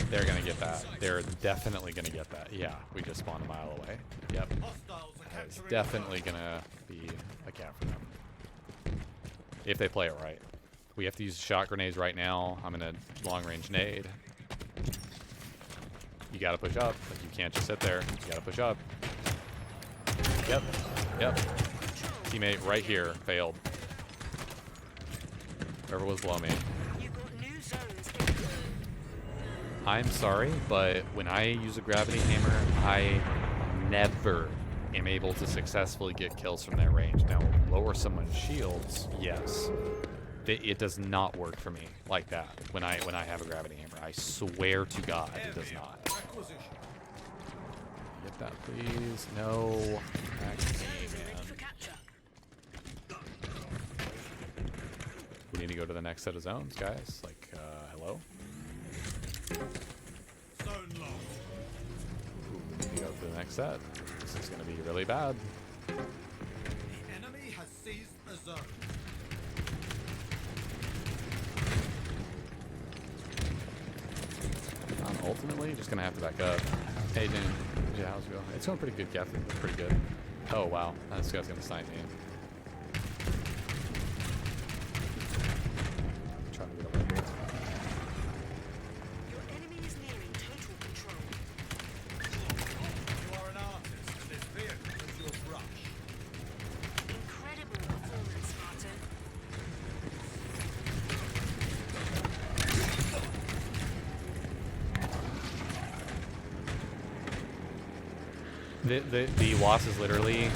They're gonna get that. They're definitely gonna get that. Yeah, we just spawned a mile away. Yep. Hostiles are That is capturing definitely gonna be a cap for them. If they play it right. We have to use shot grenades right now. I'm gonna long range nade. You gotta push up. Like, you can't just sit there. You gotta push up. Yep. Yep. Teammate right here failed. Whoever was below me. You got new zones in. I'm sorry, but when I use a gravity hammer, I never am able to successfully get kills from that range. Now, lower someone's shields, yes. It does not work for me like that when I have a gravity hammer. I swear to God, it does not. Acquisition. Get that, please. No. Back to me, Zones are ready man. for capture. We need to go to the next set of zones, guys. Like, hello? Zone lost. Ooh, we need to go to the next set. This is going to be really bad. The enemy has seized a zone. Ultimately, just going to have to back up. Hey, Jen. Yeah, how's it going? It's going pretty good, Captain. Pretty good. Oh, wow. This guy's going to snipe me. Trying to get away here. Your enemy is nearing total control. You are an artist, and this vehicle is your brush. Incredible performance, Spartan. The wasp is literally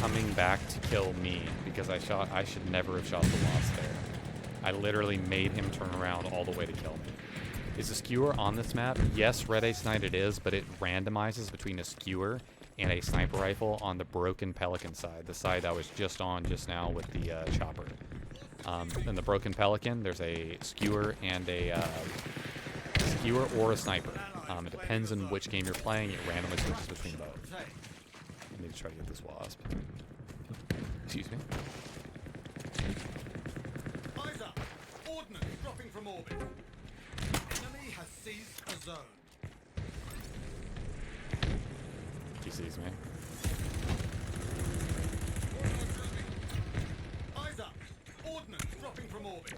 coming back to kill me because I should never have shot the wasp there. I literally made him turn around all the way to kill me. Is a skewer on this map? Yes, Red Ace Knight it is, but it randomizes between a skewer and a sniper rifle on the Broken Pelican side, the side I was just on just now with the chopper. In the Broken Pelican, there's a skewer and a skewer or a sniper. It depends on which game you're playing. It randomly switches between both. I need to try to get this wasp. Excuse me. Eyes up. Ordnance dropping from orbit. Enemy has seized a zone. He sees me. Eyes up. Ordnance dropping from orbit.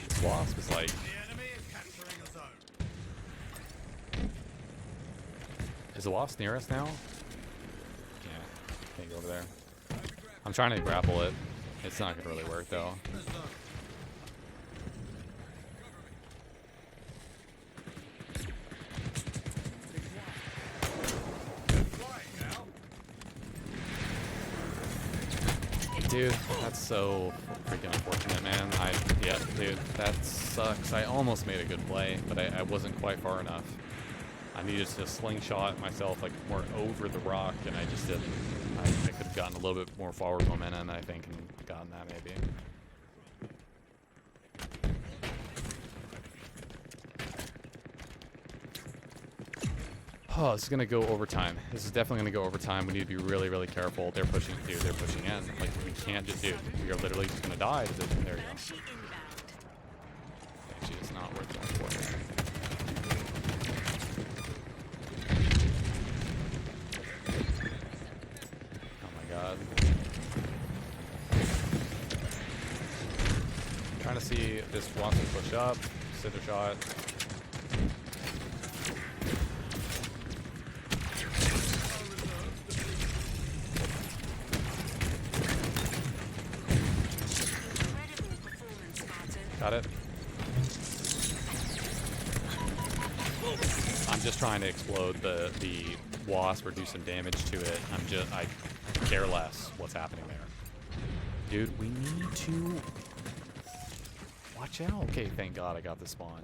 This wasp is like, The enemy is capturing a zone. is the wasp near us now? Yeah, can't go over there. I'm trying to grapple it. It's not gonna really work though. A zone. Flying now. Dude, that's so freaking unfortunate, man. Yeah, dude, that sucks. I almost made a good play, but I wasn't quite far enough. I needed to slingshot myself like more over the rock, and I just didn't. I could have gotten a little bit more forward momentum, I think, and gotten that maybe. Oh, this is gonna go overtime. This is definitely gonna go overtime. We need to be really, really careful. They're pushing, dude. They're pushing in. Like we can't just, dude. We are literally just gonna die. There you go. Banshee inbound. Actually, it's not worth going for. Oh my god. Trying to see if this wants to push up. Cinder shot. Incredible performance, Spartan. Got it. I'm just trying to explode the wasp or do some damage to it. I care less what's happening there. Dude, we need to watch out. Okay, thank God I got the spawn.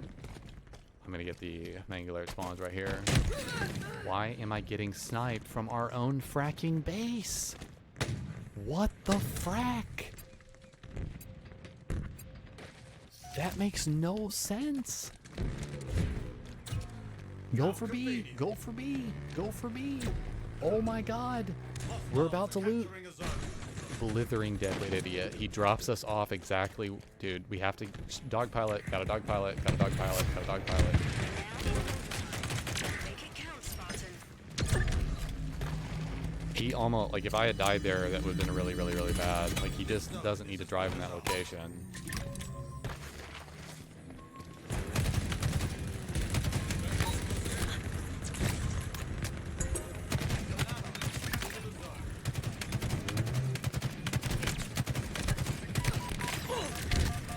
I'm gonna get the Mangler spawns right here. Why am I getting sniped from our own fracking base? What the frack? That makes no sense. Go for B. Go for B. Go for B. Oh my god. We're about to loot. Capturing a zone. Blithering deadweight idiot. He drops us off exactly. Dude, we have to dog pilot. Got a dog pilot. Got a dog pilot. Got a dog pilot. Make it count, Spartan. He almost, like, if I had died there, that would have been really, really, really bad. Like, he just doesn't need to drive in that location.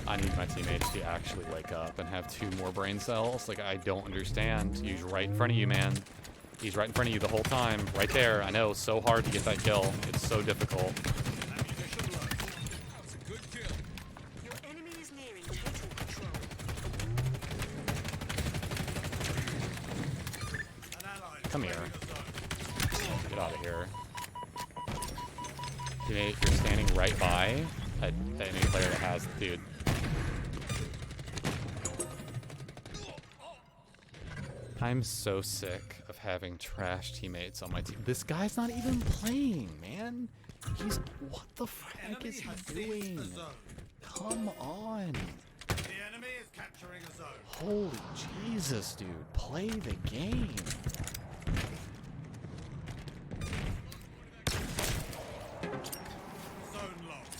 I need my teammates to actually wake up and have 2 more brain cells. Like, I don't understand. He's right in front of you, man. He's right in front of you the whole time. Right there. I know, so hard to get that kill. It's so difficult. Ammunition low. That's a good kill. Your enemy is nearing total control. An ally. Come here. clearing a zone. Get out of here. Teammate, you're standing right by an enemy player that has... Dude. I'm so sick of having trash teammates on my team. This guy's not even playing, man. He's... What the frick Enemy is has he seized doing? the zone. Come on. The enemy is capturing a zone. Holy Jesus, dude. Play the game. Zone locked.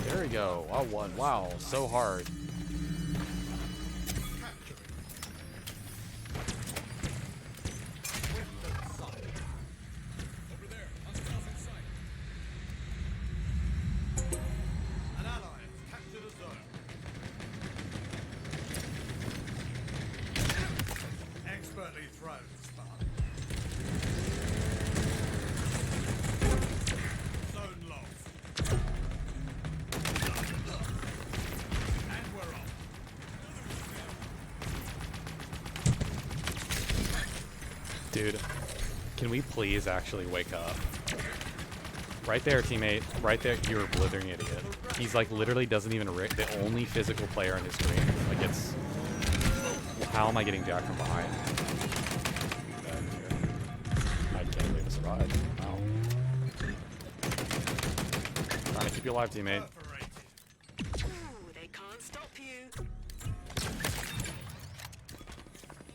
There we go. I won. Wow, so hard. An ally has captured a zone. Expertly thrown, Spartan. Zone lost. And we're off. Dude, can we please actually wake up? Right there, teammate. Right there. You're a blithering idiot. He's like literally doesn't even the only physical player on his screen. Like it's... How am I getting jacked from behind? I can't believe I survived. Wow. Trying to keep you alive, teammate. Perforated. Ooh, they can't stop you.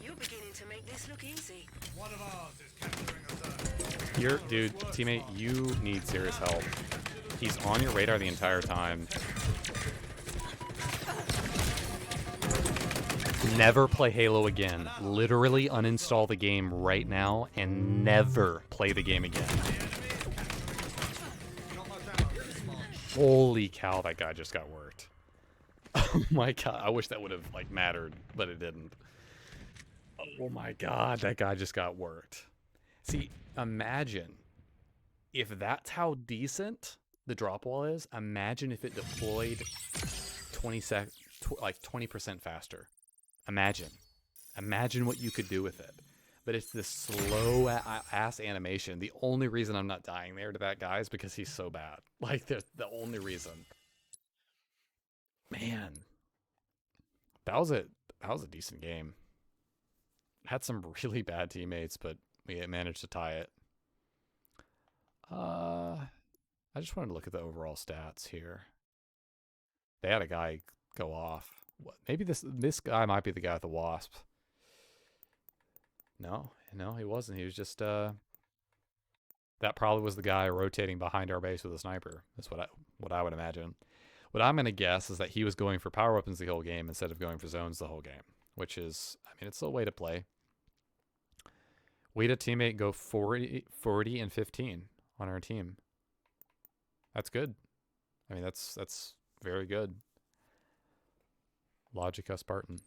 You're beginning to make this look easy. One of ours is capturing a zone. You're, dude, teammate, you need serious help. He's on your radar the entire time. Never play Halo again. Literally uninstall the game right now and never play the game again. Not much ammo left, Spartan. Holy cow, that guy just got worked. Oh my god, I wish that would have like mattered, but it didn't. Oh my god, that guy just got worked. See, imagine if that's how decent the drop wall is. Imagine if it deployed 20% faster. Imagine what you could do with it. But it's this slow ass animation. The only reason I'm not dying there to that guy is because he's so bad. Like, the only reason. Man, that was a decent game. Had some really bad teammates, but we managed to tie it. I just wanted to look at the overall stats here. They had a guy go off. What? Maybe this guy might be the guy with the wasp. No, he wasn't. He was just that probably was the guy rotating behind our base with a sniper. That's what I would imagine. What I'm gonna guess is that he was going for power weapons the whole game instead of going for zones the whole game, which is, I mean, it's a way to play. We had a teammate go 40 and 15 on our team. That's good. I mean, that's very good. Logica Spartan.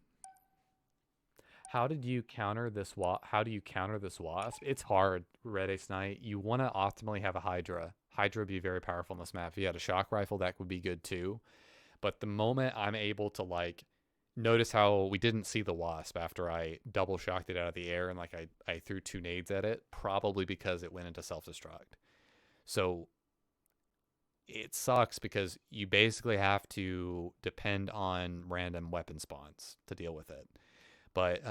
How did you counter this How do you counter this wasp? It's hard, Red Ace Knight. You want to optimally have a Hydra. Hydra would be very powerful on this map. If you had a shock rifle, that would be good too. But the moment I'm able to, like, notice how we didn't see the wasp after I double shocked it out of the air and like I threw 2 nades at it, probably because it went into self-destruct. So it sucks because you basically have to depend on random weapon spawns to deal with it. But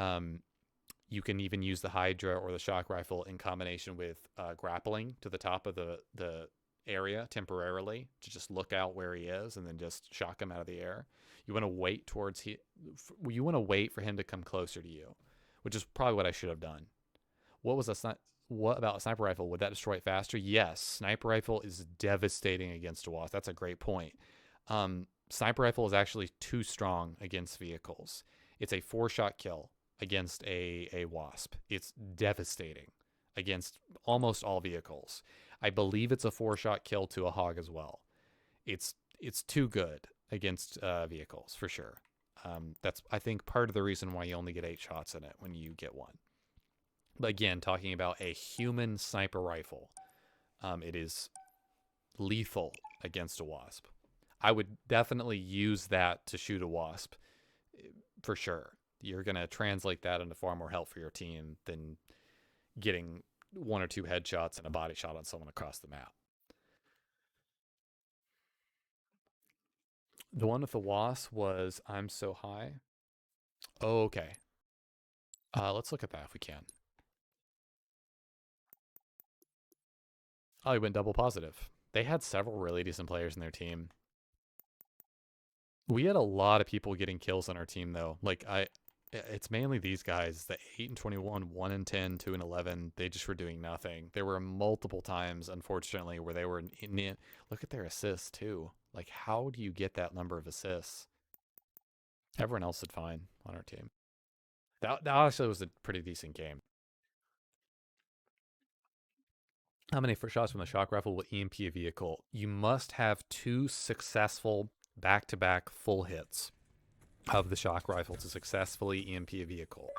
you can even use the Hydra or the shock rifle in combination with grappling to the top of the area temporarily to just look out where he is and then just shock him out of the air. You want to wait you want to wait for him to come closer to you, which is probably what I should have done. What about a sniper rifle? Would that destroy it faster? Yes. Sniper rifle is devastating against a wasp. That's a great point. Sniper rifle is actually too strong against vehicles. It's a 4-shot kill against a wasp. It's devastating against almost all vehicles. I believe it's a 4-shot kill to a hog as well. It's too good against vehicles for sure. That's, I think, part of the reason why you only get 8 shots in it when you get one. But again, talking about a human sniper rifle, it is lethal against a wasp. I would definitely use that to shoot a wasp for sure. You're going to translate that into far more help for your team than getting 1 or 2 headshots and a body shot on someone across the map. The one with the wasp was I'm so high. Oh, okay. Let's look at that if we can. Oh, he went double positive. They had several really decent players in their team. We had a lot of people getting kills on our team, though. Like, it's mainly these guys, the 8 and 21, 1 and 10, 2 and 11. They just were doing nothing. There were multiple times, unfortunately, where they were look at their assists, too. Like, how do you get that number of assists? Everyone else did fine on our team. That actually was a pretty decent game. How many first shots from the shock rifle will EMP a vehicle? You must have 2 successful back-to-back full hits of the shock rifle to successfully EMP a vehicle.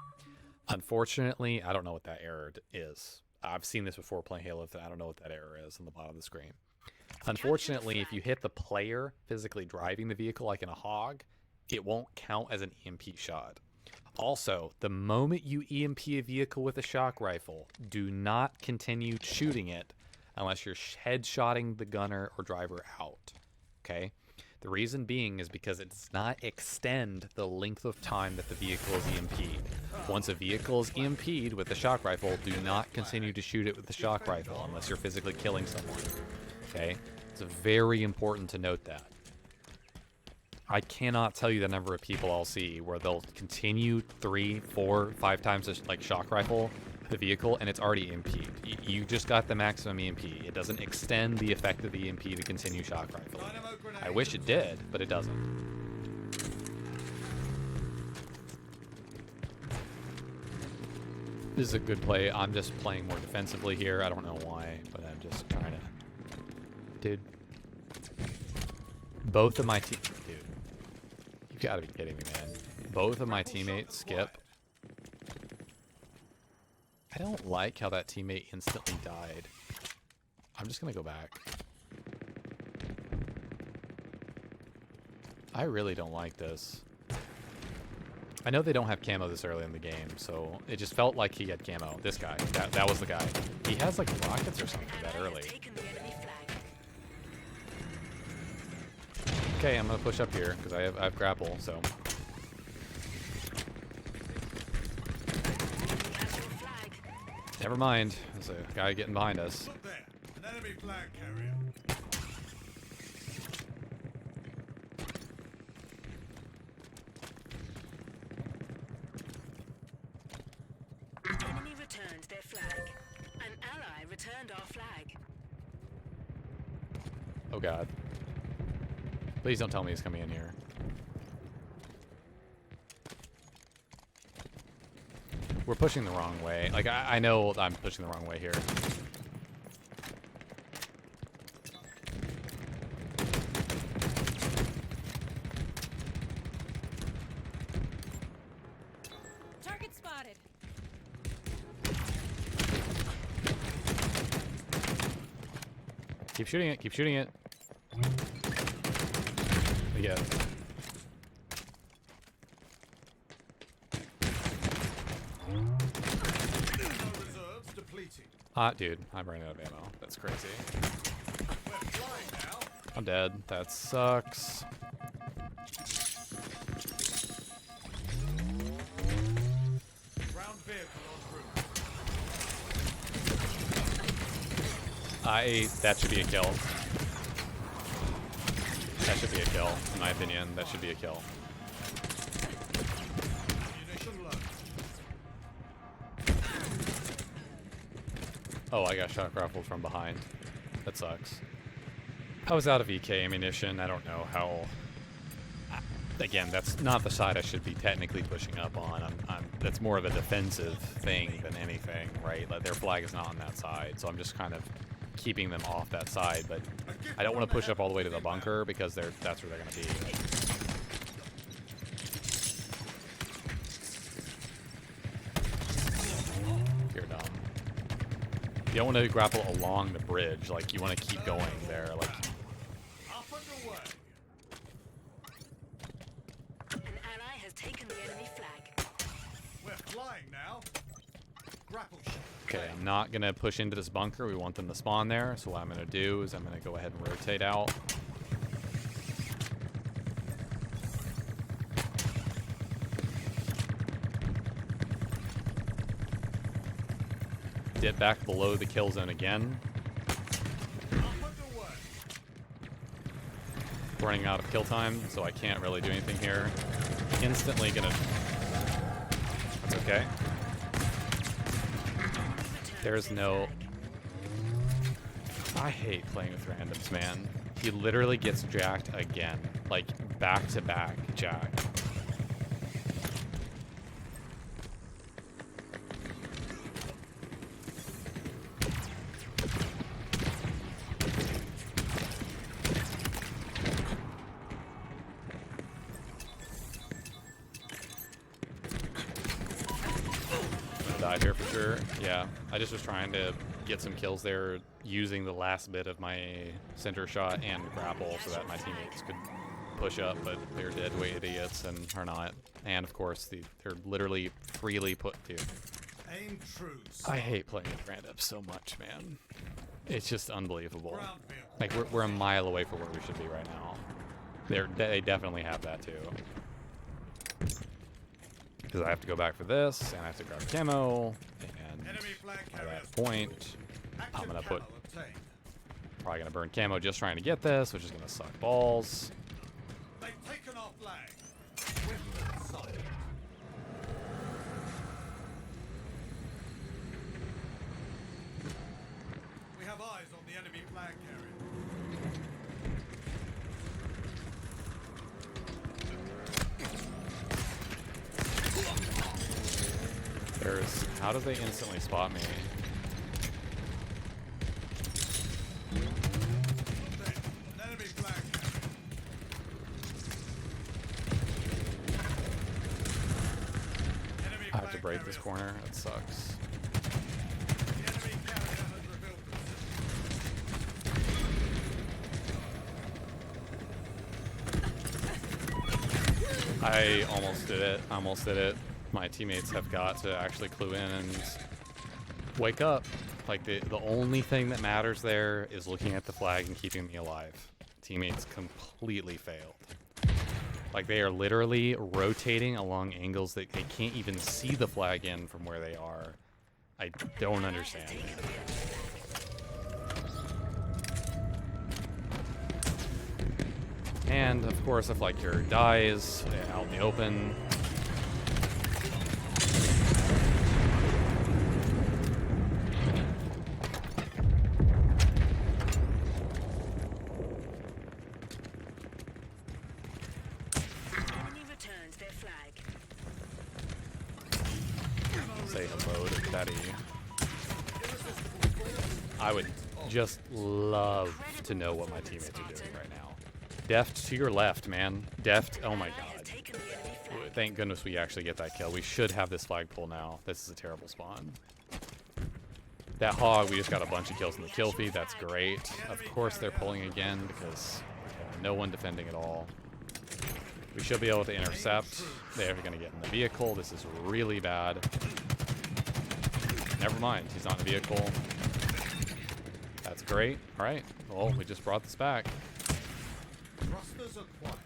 Unfortunately, I don't know what that error is. I've seen this before playing Halo, and I don't know what that error is on the bottom of the screen. Unfortunately, if you hit the player physically driving the vehicle like in a hog, it won't count as an EMP shot. Also, the moment you EMP a vehicle with a shock rifle, do not continue shooting it unless you're headshotting the gunner or driver out. Okay? The reason being is because it does not extend the length of time that the vehicle is EMP'd. Once a vehicle is EMP'd with the shock rifle, do not continue to shoot it with the shock rifle unless you're physically killing someone. Okay? It's very important to note that. I cannot tell you the number of people I'll see where they'll continue 3, 4, 5 times like shock rifle the vehicle and it's already EMP'd. You just got the maximum EMP. It doesn't extend the effect of the EMP to continue shock rifle. I wish it did, but it doesn't. This is a good play. I'm just playing more defensively here. I don't know why, but I'm just trying to... Dude. Both of my Dude. You gotta be kidding me, man. Both of my teammates skip. I don't like how that teammate instantly died. I'm just gonna go back. I really don't like this. I know they don't have camo this early in the game, so it just felt like he had camo. This guy. That was the guy. He has like rockets or something that early. Okay, I'm gonna push up here because I have grapple. So Has your flag. never mind. There's a guy getting behind us. Look there, an enemy flag carrier. Enemy returned their flag. An ally returned our flag. Oh god. Please don't tell me he's coming in here. We're pushing the wrong way. Like, I know I'm pushing the wrong way here. Target spotted. Keep shooting it. Keep shooting it. Yeah. No reserves depleting. Dude, I'm running out of ammo. That's crazy. We're flying now. I'm dead. That sucks. Ground vehicle en route. That should be a kill. That should be a kill, in my opinion. That should be a kill. Munition low. Oh, I got shock rifled from behind. That sucks. I was out of EK ammunition. I don't know how. Again, that's not the side I should be technically pushing up on. That's more of a defensive thing than anything, right? Like their flag is not on that side, so I'm just kind of keeping them off that side. But I don't want to push up all the way to the bunker because that's where they're going to be. You're dumb. You don't want to grapple along the bridge. Like you want to keep going there. Like. Up and away. An ally has taken the enemy flag. We're flying now. Grapple shot. Okay, I'm not going to push into this bunker. We want them to spawn there. So what I'm going to do is I'm going to go ahead and rotate out. Dip back below the kill zone again. Up and away. Running out of kill time, so I can't really do anything here. Instantly gonna... That's okay. There's no... I hate playing with randoms, man. He literally gets jacked again. Like, back-to-back jack. Died here for sure. Yeah, I just was trying to get some kills there using the last bit of my center shot and grapple so that my teammates could push up, but they're dead weight idiots and are not. And of course, they're literally freely put to. Aim true. I hate playing with randoms so much, man. It's just unbelievable. Ground vehicle. Like we're a mile away from where we should be right now. They definitely have that too. Because I have to go back for this, and I have to grab camo, and Enemy flag at carriers. that point, Active I'm gonna put camo obtained. probably gonna burn camo just trying to get this, which is gonna suck balls. They've taken our flag. Swift and silent. We have eyes on the enemy flag carrier. How do they instantly spot me? An enemy flag carrier. Enemy I have to flag break this carrier. corner. That sucks. The enemy carrier has revealed themselves. I almost did it. I almost did it. My teammates have got to actually clue in and wake up. Like the only thing that matters there is looking at the flag and keeping me alive. teammates completely failed. Like, they are literally rotating along angles that they can't even see the flag in from where they are. I don't understand. And, of course, the flag carrier dies out in the open. Enemy returns their flag. Say hello to Betty. I would just love to know what my teammates are doing right now. Deft to your left, man. Deft, oh my god. Taken the enemy flag. Thank goodness we actually get that kill. We should have this flagpole now. This is a terrible spawn. That hog, we just got a bunch of kills in the kill feed. That's great. Of course they're pulling again because no one defending at all. We should be able to intercept. They're going to get in the vehicle. This is really bad. Never mind. He's not in the vehicle. That's great. All right. Well, we just brought this back. Thrusters acquired.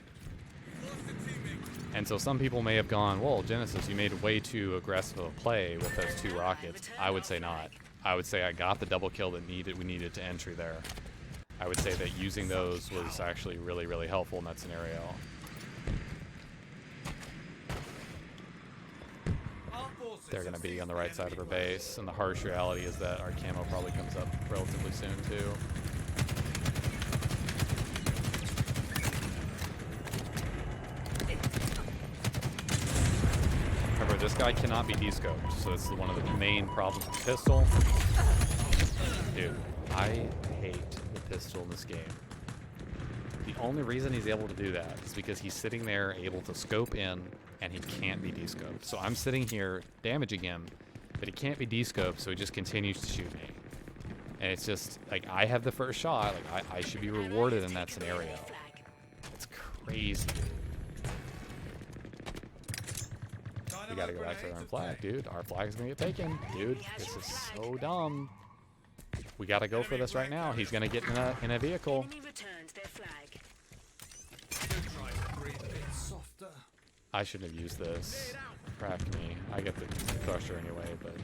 And so some people may have gone, well, Genesis, you made way too aggressive a play with those 2 rockets. I would say not. I would say I got the double kill that we needed to entry there. I would say that using those was actually really, really helpful in that scenario. They're going to be on the right side of our base, and the harsh reality is that our camo probably comes up relatively soon too. Remember, this guy cannot be descoped, so it's one of the main problems with the pistol. Dude, I hate the pistol in this game. The only reason he's able to do that is because he's sitting there able to scope in, and he can't be descoped. So I'm sitting here damaging him, but he can't be descoped, so he just continues to shoot me. And it's just, like, I have the first shot. Like, I should be rewarded in that scenario. It's crazy. We gotta go back to our own flag, dude. Our flag's gonna get taken. Dude, this is so dumb. We gotta go for this right now. He's gonna get in a vehicle. Enemy returns their flag. Try to breathe a bit softer. I shouldn't have used this. Crap me. I get the crusher anyway, but...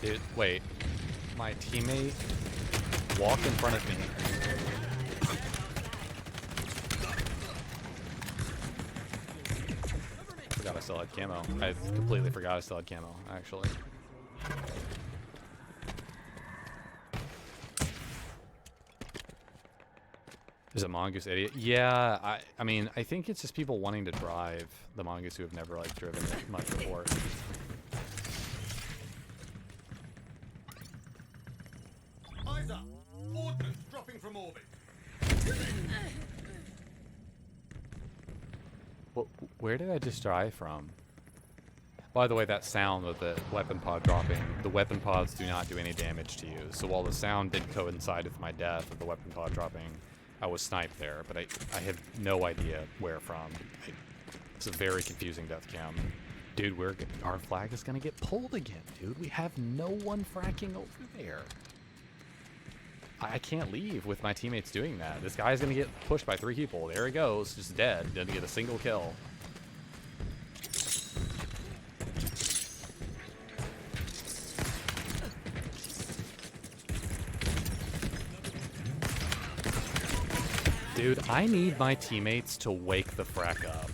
Dude, wait. My teammate walked in front of me. Forgot I still had camo. I completely forgot I still had camo, actually. Is it Mongoose idiot? Yeah, I mean, I think it's just people wanting to drive the Mongoose who have never, like, driven it much before. Eyes up. Ordnance dropping from orbit. Where did I just drive from? By the way, that sound of the weapon pod dropping, the weapon pods do not do any damage to you. So while the sound did coincide with my death of the weapon pod dropping, I was sniped there, but I have no idea where from. It's a very confusing death cam. Dude, our flag is gonna get pulled again, dude. We have no one fracking over there. I can't leave with my teammates doing that. This guy's gonna get pushed by 3 people. There he goes, just dead. Doesn't get a single kill. Dude, I need my teammates to wake the frack up.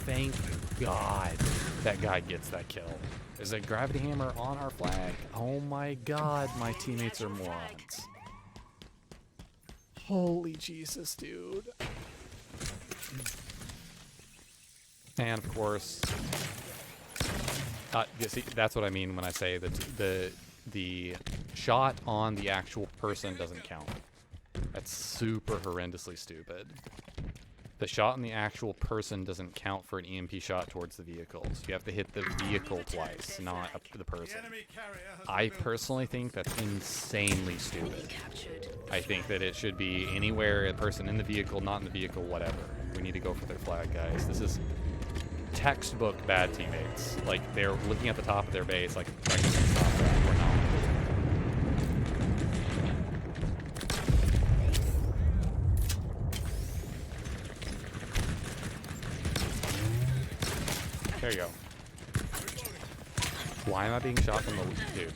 Thank God that guy gets that kill. There's a gravity hammer on our flag. Oh my God, my teammates are morons. Holy Jesus, dude. And of course, you see, that's what I mean when I say that the shot on the actual person doesn't count. That's super horrendously stupid. The shot on the actual person doesn't count for an EMP shot towards the vehicles. You have to hit the vehicle twice, not up to the person. I personally think that's insanely stupid. I think that it should be anywhere, a person in the vehicle, not in the vehicle, whatever. We need to go for their flag, guys. This is textbook bad teammates. Like, they're looking at the top of their base, like I can stop that. We're not. There you go. Why am I being shot from the dude?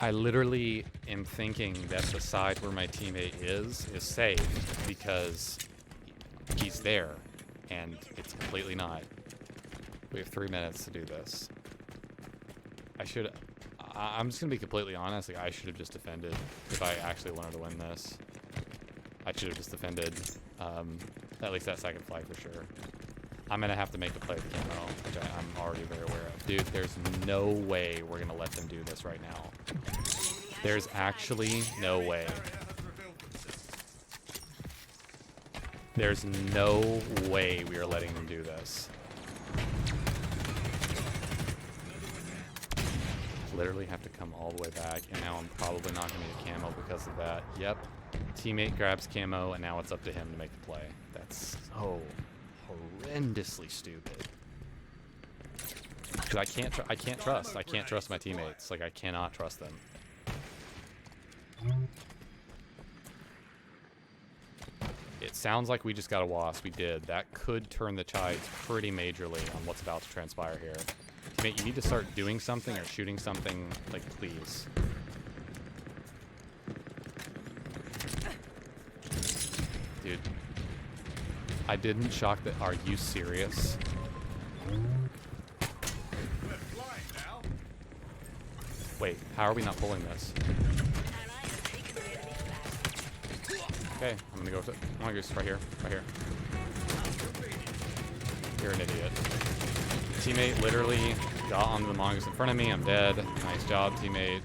I literally am thinking that the side where my teammate is safe because he's there, and it's completely not. We have 3 minutes to do this. I'm just gonna be completely honest, like, I should have just defended if I actually wanted to win this. I should have just defended, at least that second flag for sure. I'm gonna have to make a play with camo, which I'm already very aware of. Dude, there's no way we're gonna let them do this right now. There's actually no way. There's no way we are letting them do this. Literally have to come all the way back, and now I'm probably not gonna get camo because of that. Yep. Teammate grabs camo, and now it's up to him to make the play. That's so horrendously stupid. Because I can't trust my teammates. Like, I cannot trust them. It sounds like we just got a wasp. We did. That could turn the tides pretty majorly on what's about to transpire here. Teammate, you need to start doing something or shooting something, like, please. Dude. I didn't shock that. Are you serious? Wait, how are we not pulling this? Okay, I'm gonna go with it. Mongoose, right here, right here. You're an idiot. Teammate literally got onto the mongoose in front of me. I'm dead. Nice job, teammate.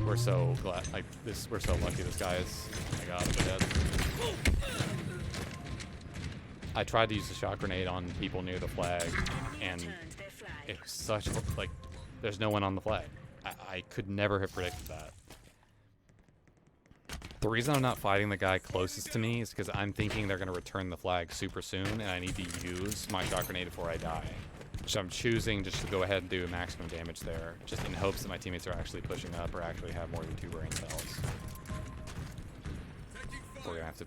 We're so glad, like, this. We're so lucky this guy is. Oh my god, we're dead. I tried to use the shock grenade on people near the flag, and it was such, like, there's no one on the flag. I could never have predicted that. The reason I'm not fighting the guy closest to me is because I'm thinking they're going to return the flag super soon, and I need to use my shock grenade before I die. So I'm choosing just to go ahead and do maximum damage there, just in hopes that my teammates are actually pushing up or actually have more than 2 brain cells. We're going to have to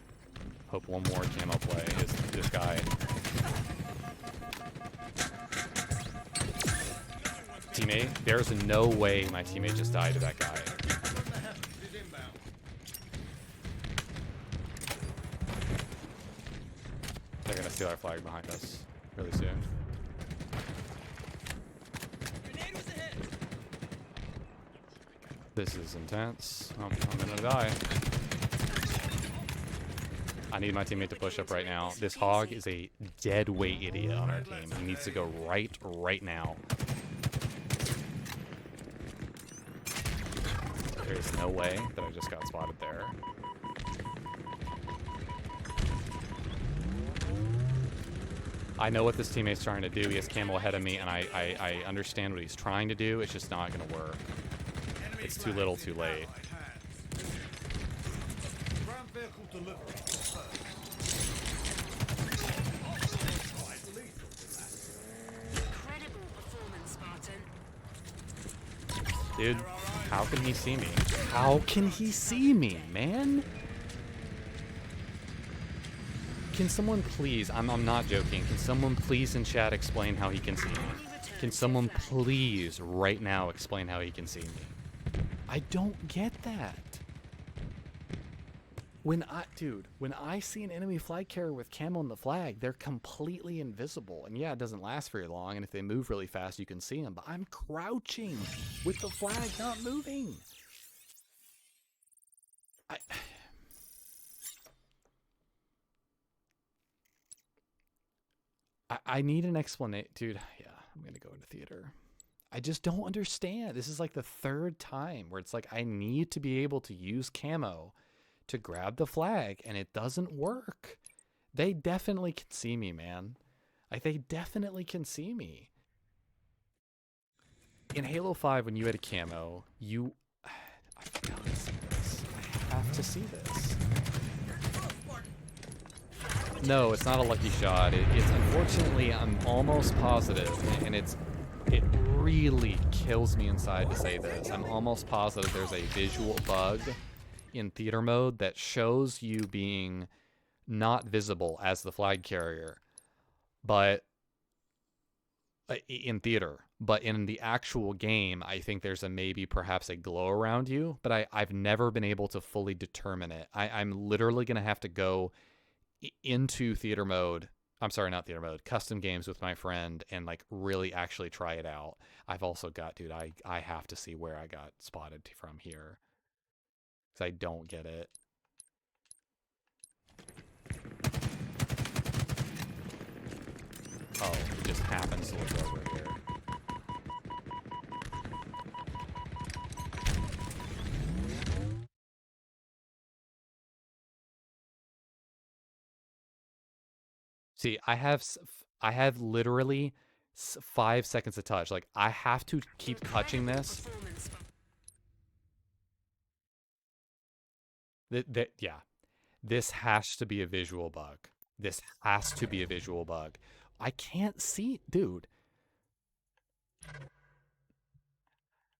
hope one more camo play is this guy. Teammate, there's no way my teammate just died to that guy. They're gonna steal our flag behind us really soon. This is intense. Oh, I'm gonna die. I need my teammate to push up right now. This hog is a dead weight idiot on our team. He needs to go right now. There's no way that I just got spotted there. I know what this teammate's trying to do. He has camo ahead of me, and I understand what he's trying to do. It's just not going to work. It's too little, too late. Incredible performance, Spartan. Dude, how can he see me? How can he see me, man? Can someone please, I'm not joking, can someone please in chat explain how he can see me? Can someone please right now explain how he can see me? I don't get that. When I see an enemy flag carrier with camo on the flag, they're completely invisible. And yeah, it doesn't last very long, and if they move really fast, you can see them. But I'm crouching with the flag not moving. I need an explanation. Dude, yeah, I'm going to go into theater. I just don't understand. This is like the 3rd time where it's like I need to be able to use camo to grab the flag, and it doesn't work. They definitely can see me, man. Like, they definitely can see me. In Halo 5, when you had a camo, I have to see this. No, it's not a lucky shot. It's unfortunately, I'm almost positive, and it really kills me inside to say this. I'm almost positive there's a visual bug in theater mode that shows you being not visible as the flag carrier, but in theater. But in the actual game, I think there's perhaps a glow around you, but I've never been able to fully determine it. I'm literally going to have to go into theater mode. I'm sorry, not theater mode, custom games with my friend and like really actually try it out. I've also got, dude, I have to see where I got spotted from here because I don't get it. Oh, it just happens to look over here. See, I have literally 5 seconds to touch. Like, I have to keep touching this. Yeah. This has to be a visual bug. This has to be a visual bug. I can't see, dude.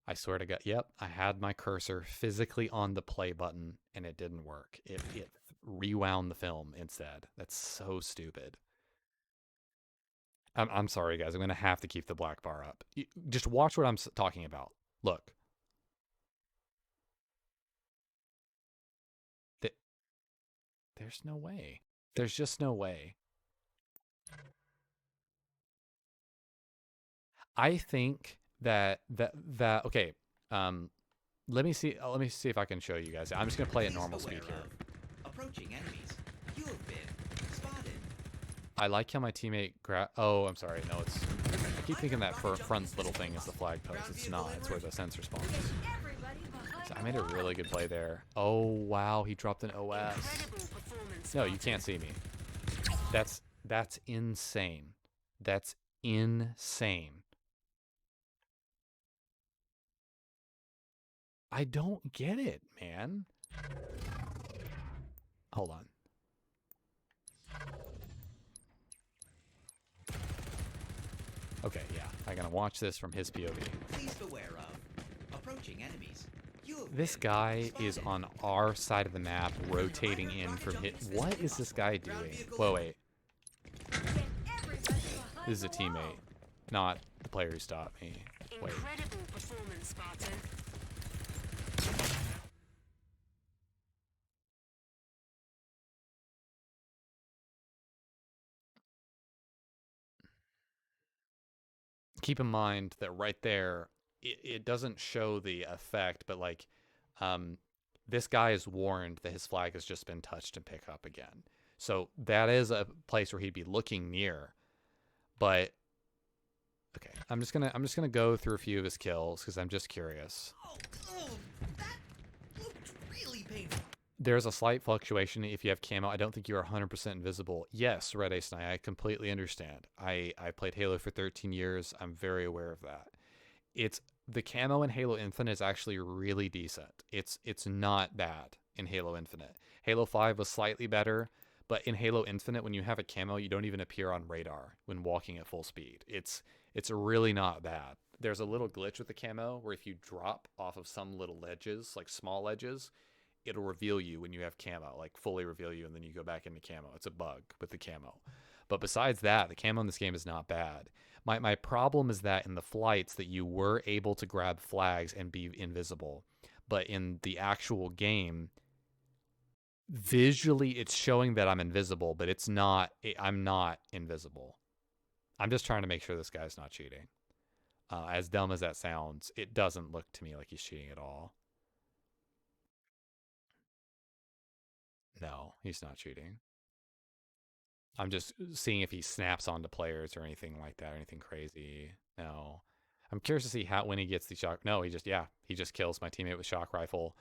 I swear to God. Yep, I had my cursor physically on the play button, and it didn't work. It rewound the film instead. That's so stupid. I'm sorry, guys. I'm going to have to keep the black bar up. Just watch what I'm talking about. Look. There's no way. There's just no way. I think that okay. Let me see if I can show you guys. I'm just going to play at normal speed here. Approaching enemies. You have been spotted. I like how my teammate oh, I'm sorry. No, it's I keep thinking that front little thing is the flag post. It's not. It's where the sensor spawns. So I made a really good play there. Oh, wow, he dropped an OS. No, you can't see me. That's insane. That's insane. I don't get it, man. Hold on. Okay, yeah. I'm gonna watch this from his POV. Please beware of approaching enemies. This guy is on our side of the map, rotating in from hit. What is this guy doing? Whoa, wait. This is a teammate, not the player who stopped me. Wait. Incredible performance, Spartan. Keep in mind that right there, it doesn't show the effect, but like, this guy is warned that his flag has just been touched and picked up again. So that is a place where he'd be looking near. But okay, I'm just gonna go through a few of his kills because I'm just curious. That looked really painful. There's a slight fluctuation if you have camo. I don't think you're 100% invisible. Yes, Red Ace and I completely understand. I played Halo for 13 years. I'm very aware of that. It's the camo in Halo Infinite is actually really decent. It's not bad in Halo Infinite. Halo 5 was slightly better, but in Halo Infinite, when you have a camo, you don't even appear on radar when walking at full speed. It's really not bad. There's a little glitch with the camo where if you drop off of some little ledges, like small ledges, it'll reveal you when you have camo, like fully reveal you, and then you go back into camo. It's a bug with the camo. But besides that, the camo in this game is not bad. My problem is that in the flights that you were able to grab flags and be invisible. But in the actual game, visually it's showing that I'm invisible, but it's not. I'm not invisible. I'm just trying to make sure this guy's not cheating. As dumb as that sounds, it doesn't look to me like he's cheating at all. No, he's not cheating. I'm just seeing if he snaps onto players or anything like that, or anything crazy. No. I'm curious to see when he gets the shock. No, he just kills my teammate with shock rifle.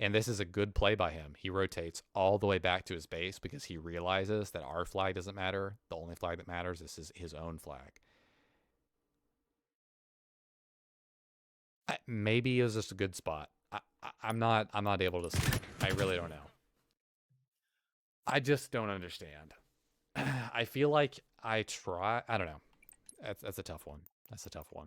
And this is a good play by him. He rotates all the way back to his base because he realizes that our flag doesn't matter. The only flag that matters is his own flag. Maybe it was just a good spot. I'm not able to see. I really don't know. I just don't understand. I feel like I try. I don't know. That's a tough one. That's a tough one.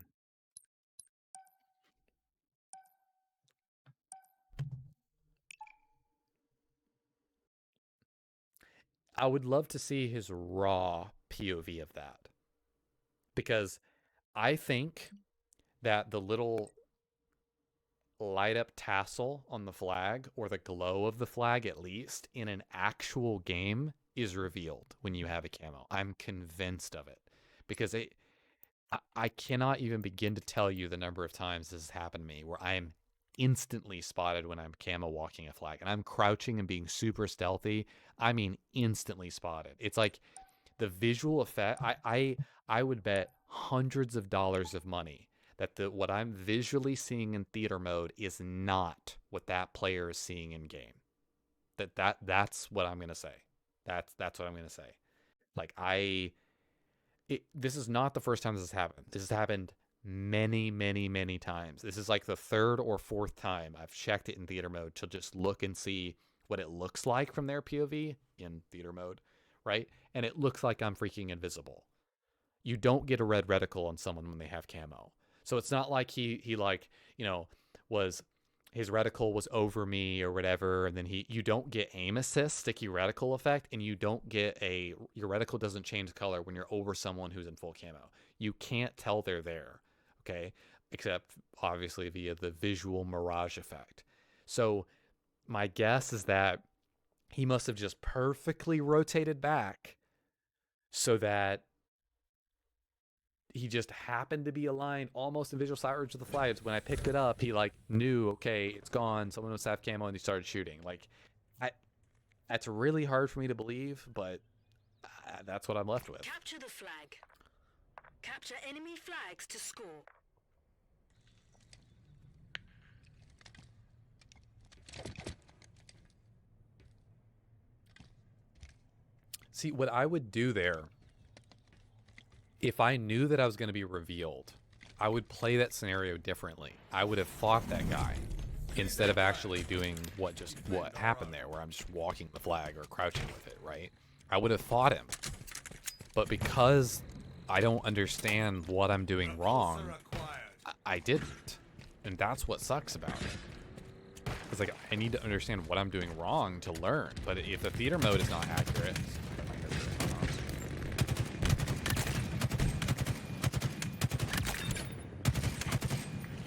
I would love to see his raw POV of that, because I think that the little light up tassel on the flag, or the glow of the flag at least, in an actual game is revealed when you have a camo. I'm convinced of it, because I cannot even begin to tell you the number of times this has happened to me where I am instantly spotted when I'm camo walking a flag, and I'm crouching and being super stealthy. I mean, instantly spotted. It's like the visual effect. I would bet hundreds of dollars of money that what I'm visually seeing in theater mode is not what that player is seeing in game. That's what I'm gonna say. That's what I'm gonna say. Like this is not the first time this has happened. This has happened many, many, many times. This is like the third or fourth time I've checked it in theater mode to just look and see what it looks like from their POV in theater mode, right? And it looks like I'm freaking invisible. You don't get a red reticle on someone when they have camo. So it's not like he like, was his reticle was over me or whatever, and then you don't get aim assist, sticky reticle effect, and you don't get your reticle doesn't change color when you're over someone who's in full camo. You can't tell they're there, okay? Except obviously via the visual mirage effect. So my guess is that he must have just perfectly rotated back so that he just happened to be aligned almost in visual sight range of the flags. When I picked it up, he like knew, okay, it's gone. Someone must have camo, and he started shooting. Like, that's really hard for me to believe, but that's what I'm left with. Capture the flag. Capture enemy flags to score. See, what I would do there, if I knew that I was going to be revealed, I would play that scenario differently. I would have fought that guy instead of actually doing what happened there, where I'm just walking the flag or crouching with it, right? I would have fought him. But because I don't understand what I'm doing wrong, I didn't. And that's what sucks about it. It's like, I need to understand what I'm doing wrong to learn. But if the theater mode is not accurate...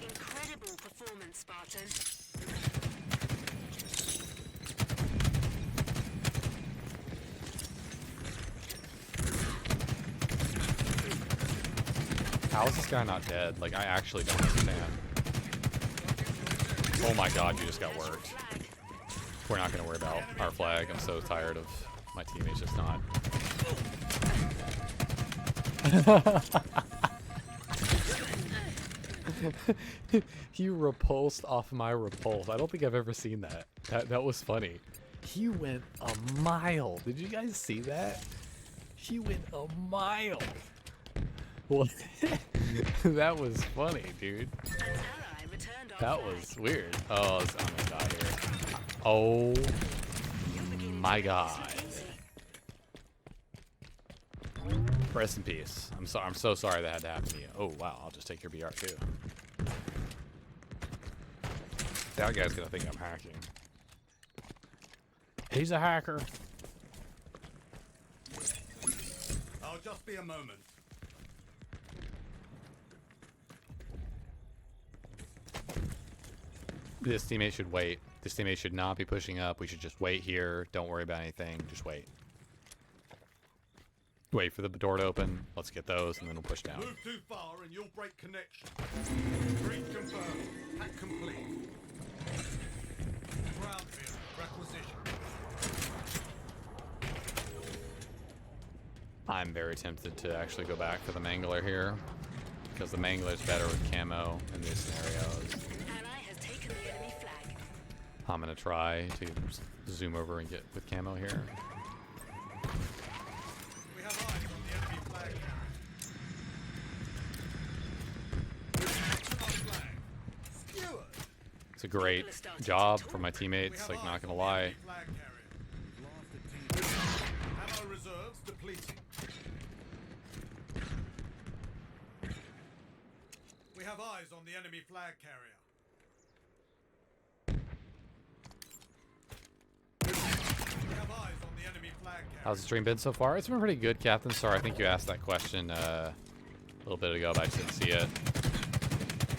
Incredible performance, Spartan. How is this guy not dead? Like, I actually don't understand. Oh my god, you just got worked. We're not going to worry about our flag. I'm so tired of my teammates just not. He repulsed off my repulse. I don't think I've ever seen that. That was funny. He went a mile. Did you guys see that? He went a mile. What? That was funny, dude. That was weird. Oh, I'm gonna die here. Oh my god. Rest in peace. I'm so sorry that had to happen to you. Oh wow, I'll just take your BR too. That guy's gonna think I'm hacking. He's a hacker. I'll just be a moment. This teammate should wait. This teammate should not be pushing up. We should just wait here. Don't worry about anything. Just wait. Wait for the door to open. Let's get those, and then we'll push down. Move too far and you'll break connection. Breach confirmed. Hack complete. Ground field requisition. I'm very tempted to actually go back for the Mangler here, because the Mangler's better with camo in these scenarios. I'm gonna try to zoom over and get with camo here. We have eyes on the enemy flag. Skewered. It's a great job for my teammates, like, not gonna lie. Flag carrier. Lost a team. Ammo reserves depleting. We have eyes on the enemy flag carrier. We have eyes on the enemy flag carrier. How's the stream been so far? It's been pretty good, Captain. Sorry, I think you asked that question a little bit ago, but I just didn't see it. The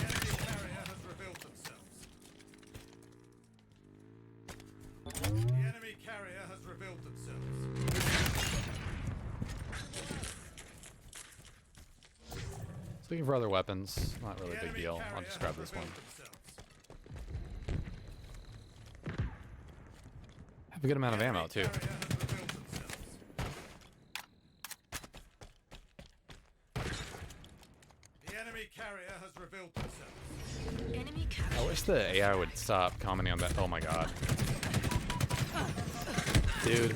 enemy carrier has revealed themselves. The enemy carrier has revealed themselves. Just looking for other weapons. Not really a The big enemy deal. I'll carrier just grab has this one. revealed themselves. Have a good amount of ammo, too. Carrier has revealed themselves. The enemy carrier has revealed themselves. Enemy captured. I wish the AI would stop commenting on that. Oh my god. Dude,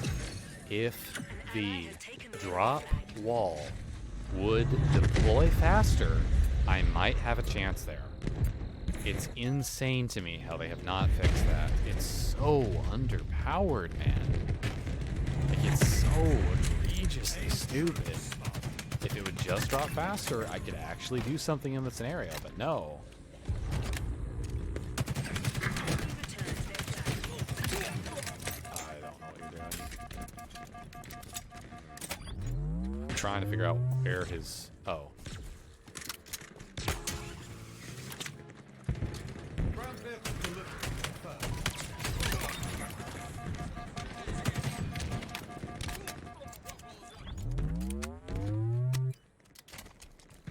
if the drop wall would deploy faster, I might have a chance there. It's insane to me how they have not fixed that. It's so underpowered, man. Like, it's so egregiously stupid. If it would just drop faster, I could actually do something in the scenario, but no. I don't know what you're doing. I'm trying to figure out where his... Oh. Ground vehicle delivery confirmed.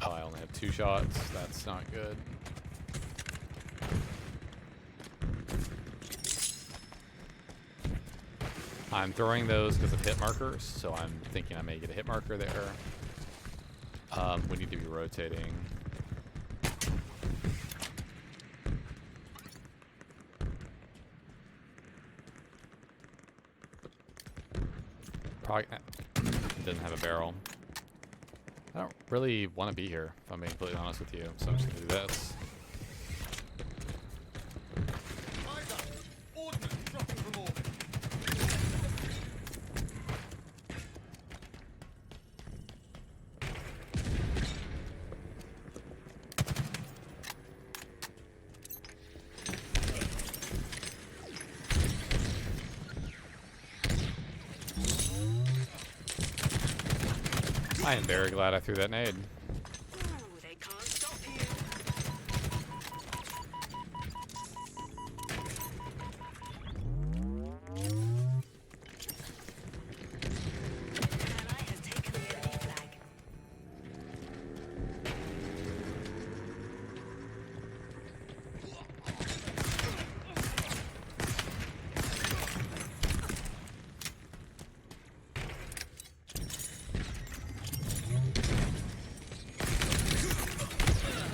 Oh, I only have 2 shots. That's not good. I'm throwing those because of hit markers, so I'm thinking I may get a hit marker there. We need to be rotating. Probably it doesn't have a barrel. I don't really want to be here, if I'm being completely honest with you, so I'm just going to do this. Eyes up. Ordnance dropping from orbit. I am very glad I threw that nade. Ooh, they can't stop you. Ally has taken the enemy flag.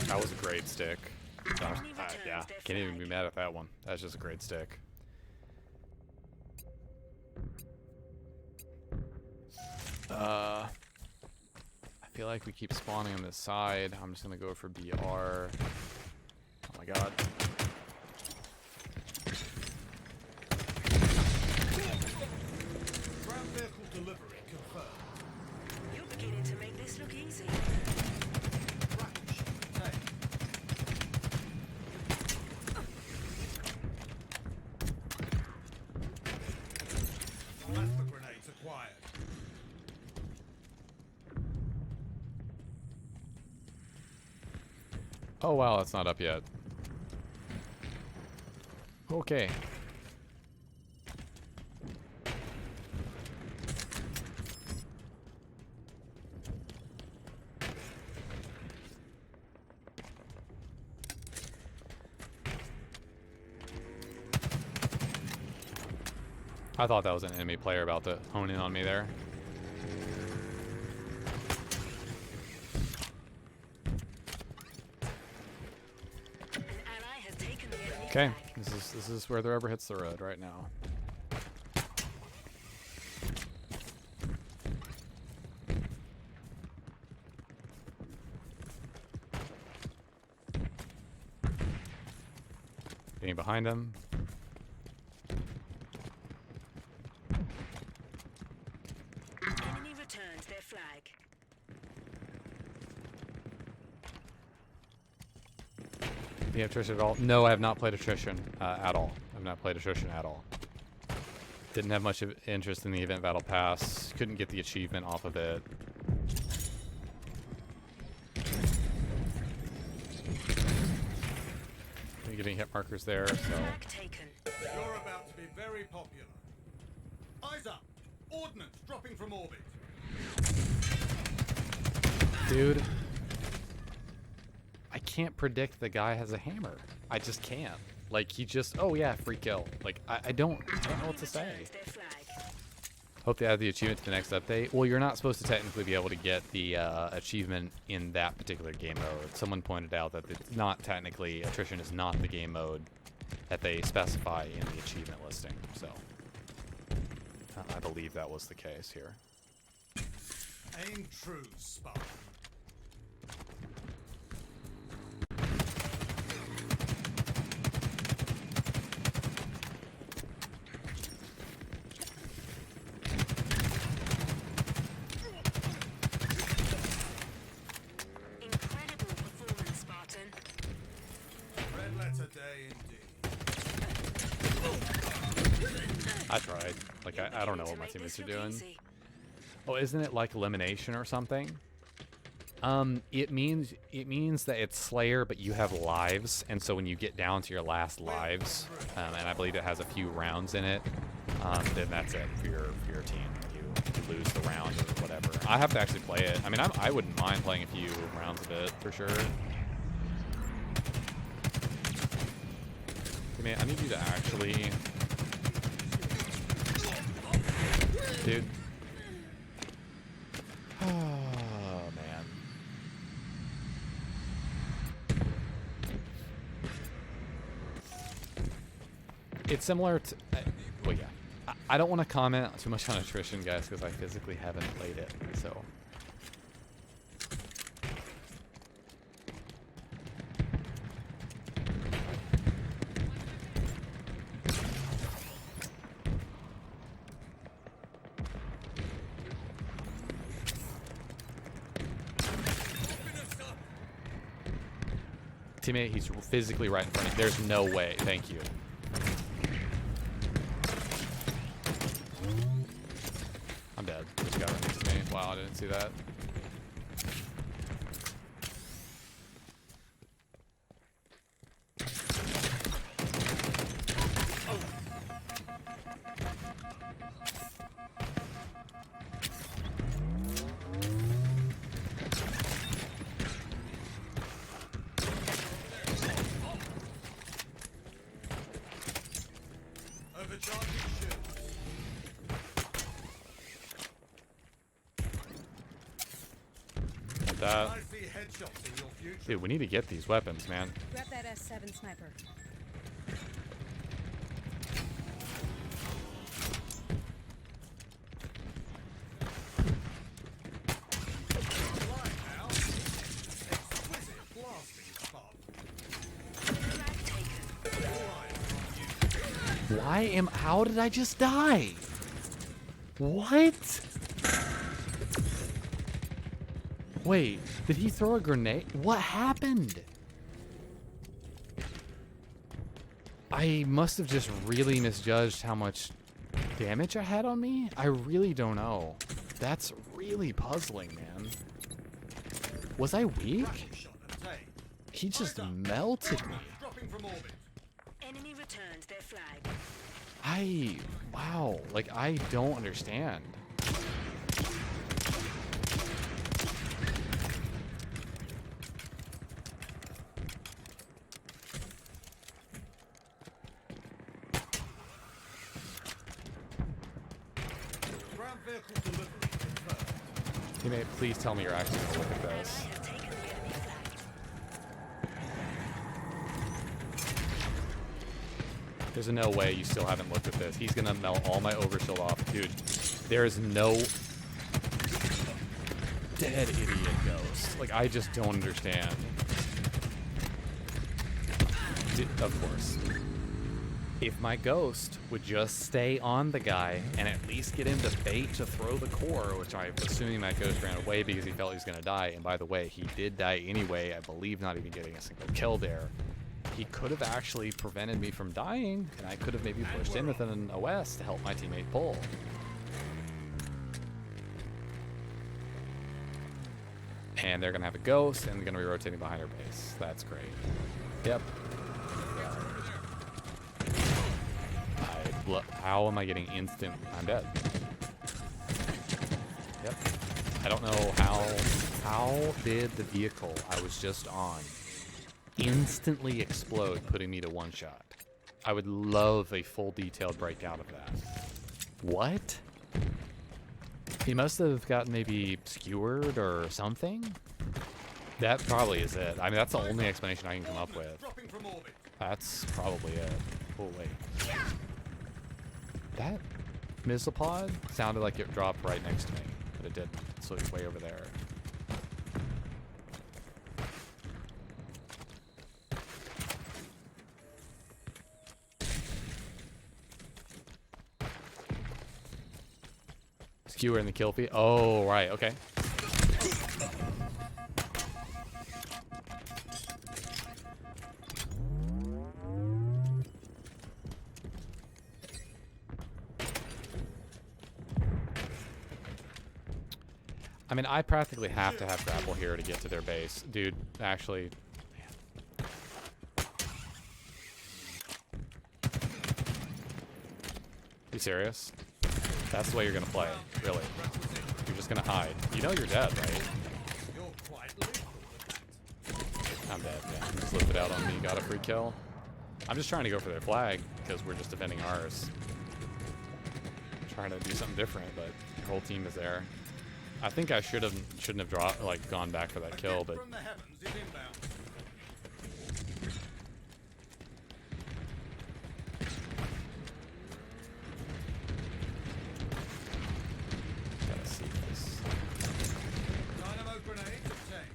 That was a great stick. Enemy Yeah, returns their can't even be flag. mad at that one. That's just a great stick. I feel like we keep spawning on this side. I'm just gonna go for BR. Oh my god. Ground vehicle delivery confirmed. You're beginning to make this look easy. Rocket ship obtained. Plasma grenades acquired. Oh wow, that's not up yet. Okay. I thought that was an enemy player about to hone in on me there. An ally has taken the enemy Okay, flag. this is where the rubber hits the road right now. Getting behind him. You have attrition at all? No, I have not played attrition at all. I've not played attrition at all. Didn't have much of interest in the event battle pass. Couldn't get the achievement off of it. I'm getting hit markers there, so. Flag taken. You're about to be very popular. Eyes up! Ordnance dropping from orbit. Dude. I can't predict the guy has a hammer. I just can't. Like, he just, oh yeah, free kill. Like, I don't know what to say. Returns their flag. Hope they add the achievement to the next update. Well, you're not supposed to technically be able to get the achievement in that particular game mode. Someone pointed out that it's not technically, attrition is not the game mode that they specify in the achievement listing. So, I believe that was the case here. Aim true, Spartan. Incredible performance, Spartan. Red letter day indeed. I tried. Like, I don't know what my To make teammates this are look doing. easy. Oh, isn't it like elimination or something? It means that it's Slayer, but you have lives, and so when you get down to your last lives, and I believe it has a few rounds in it, then that's it for your team. You lose the round or whatever. I have to actually play it. I mean, I wouldn't mind playing a few rounds of it for sure. Hey, man, I need you to actually, dude. Oh, man. It's similar to... well, yeah. I don't want to comment too much on attrition, guys, because I physically haven't played it, so... Teammate, he's physically right in front of you. There's no way. Thank you. I'm dead. There's a guy right next to me. Wow, I didn't see that. Overcharging shields. Like that. I see headshots in your future. Dude, we need to get these weapons, man. Grab that S7 sniper. Right now. Exquisite blasting spot. Flag taken. All eyes on you. Why am... How did I just die? What? Wait, did he throw a grenade? What happened? I must have just really misjudged how much damage I had on me. I really don't know. That's really puzzling, man. Was I weak? Rifle shot and take. He just melted me. Dropping from orbit. Enemy returns their flag. Wow, like I don't understand. Ground vehicle delivery confirmed. Teammate, please tell me you're actually gonna look at this. They have taken the enemy flag. There's no way you still haven't looked at this. He's gonna melt all my overshield off. Dude, there is no dead idiot ghost. Like, I just don't understand. Of course. If my ghost would just stay on the guy and at least get him to bait to throw the core, which I'm assuming that ghost ran away because he felt he was going to die. And by the way, he did die anyway. I believe not even getting a single kill there. he could have actually prevented me from dying, and I could have maybe pushed in with an OS to help my teammate pull. And they're gonna have a ghost, and they're gonna be rotating behind our base. That's great. Yep. How am I getting instant? I'm dead. Yep. I don't know how did the vehicle I was just on instantly explode, putting me to one shot. I would love a full detailed breakdown of that. What? He must have gotten maybe skewered or something. That probably is it. I mean, that's the only explanation I can come up with. Dropping from orbit. That's probably it. Oh, wait. That missile pod sounded like it dropped right next to me, but it didn't. So it's way over there. Skewer in the kill feed. Oh, right. Okay. I mean, I practically have to have grapple here to get to their base. Dude, actually... Man. You serious? That's the way you're gonna play, really. You're just gonna hide. You know you're dead, right? You're quite lethal with that. I'm dead, yeah. He slipped it out on me, got a free kill. I'm just trying to go for their flag, because we're just defending ours. Trying to do something different, but the whole team is there. I think I shouldn't have dropped, like, gone back for that kill, but From the heavens is inbound. gotta see this. Dynamo grenade obtained.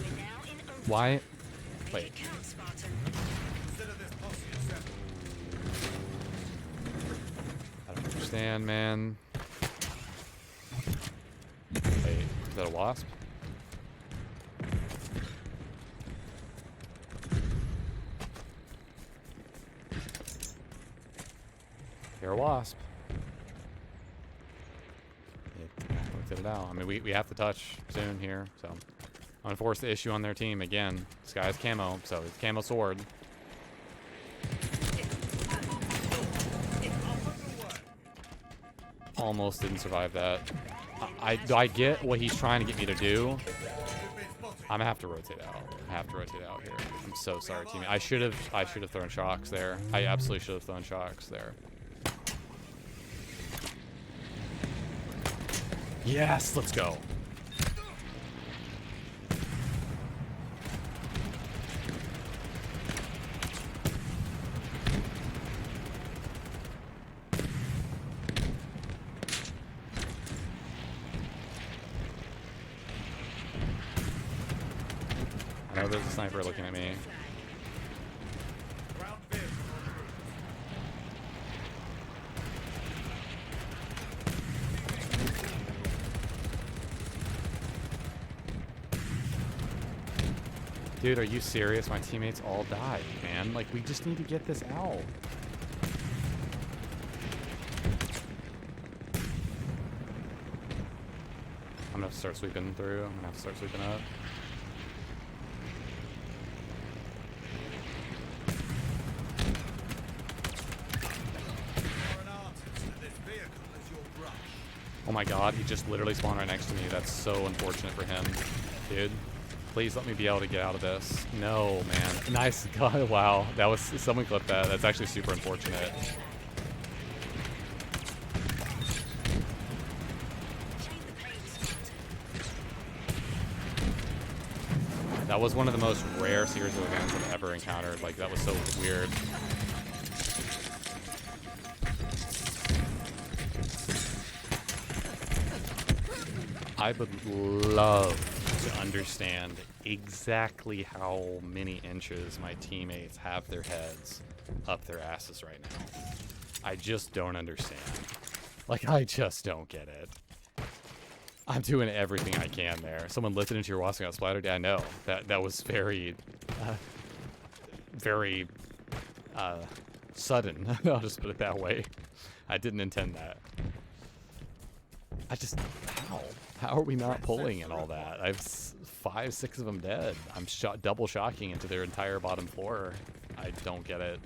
We're now in open. Why? Make Wait. it count, Spartan. Consider this posse assembled. I don't understand, man. Wait, is that a wasp? You're a wasp. Looked it out. I mean, we have to touch soon here, so I'm gonna force the issue on their team again. This guy's camo, so it's camo sword. Almost didn't survive that. I get what he's trying to get me to do. I'm gonna have to rotate out. I have to rotate out here. I'm so sorry, teammate. I should have thrown shocks there. I absolutely should have thrown shocks there. Yes, let's go. I know there's a sniper looking at me. Ground vehicle en route. Dude, are you serious? My teammates all died, man. Like, we just need to get this out. I'm gonna have to start sweeping through. I'm gonna have to start sweeping up. You're an artist, and this vehicle is your brush. Oh my god, he just literally spawned right next to me. That's so unfortunate for him. Dude, please let me be able to get out of this. No, man. Nice. God, wow. That was... Someone clipped that. That's actually super unfortunate. Change the pace, Spartan. That was one of the most rare series of events I've ever encountered. Like, that was so weird. I would love to understand exactly how many inches my teammates have their heads up their asses right now. I just don't understand. Like, I just don't get it. I'm doing everything I can there. Someone listened into your Wasp got splattered. Yeah, I know. That was very, very sudden. I'll just put it that way. I didn't intend that. I just, how are we not pulling and all that? I have 5, 6 of them dead. I'm double shocking into their entire bottom floor. I don't get it.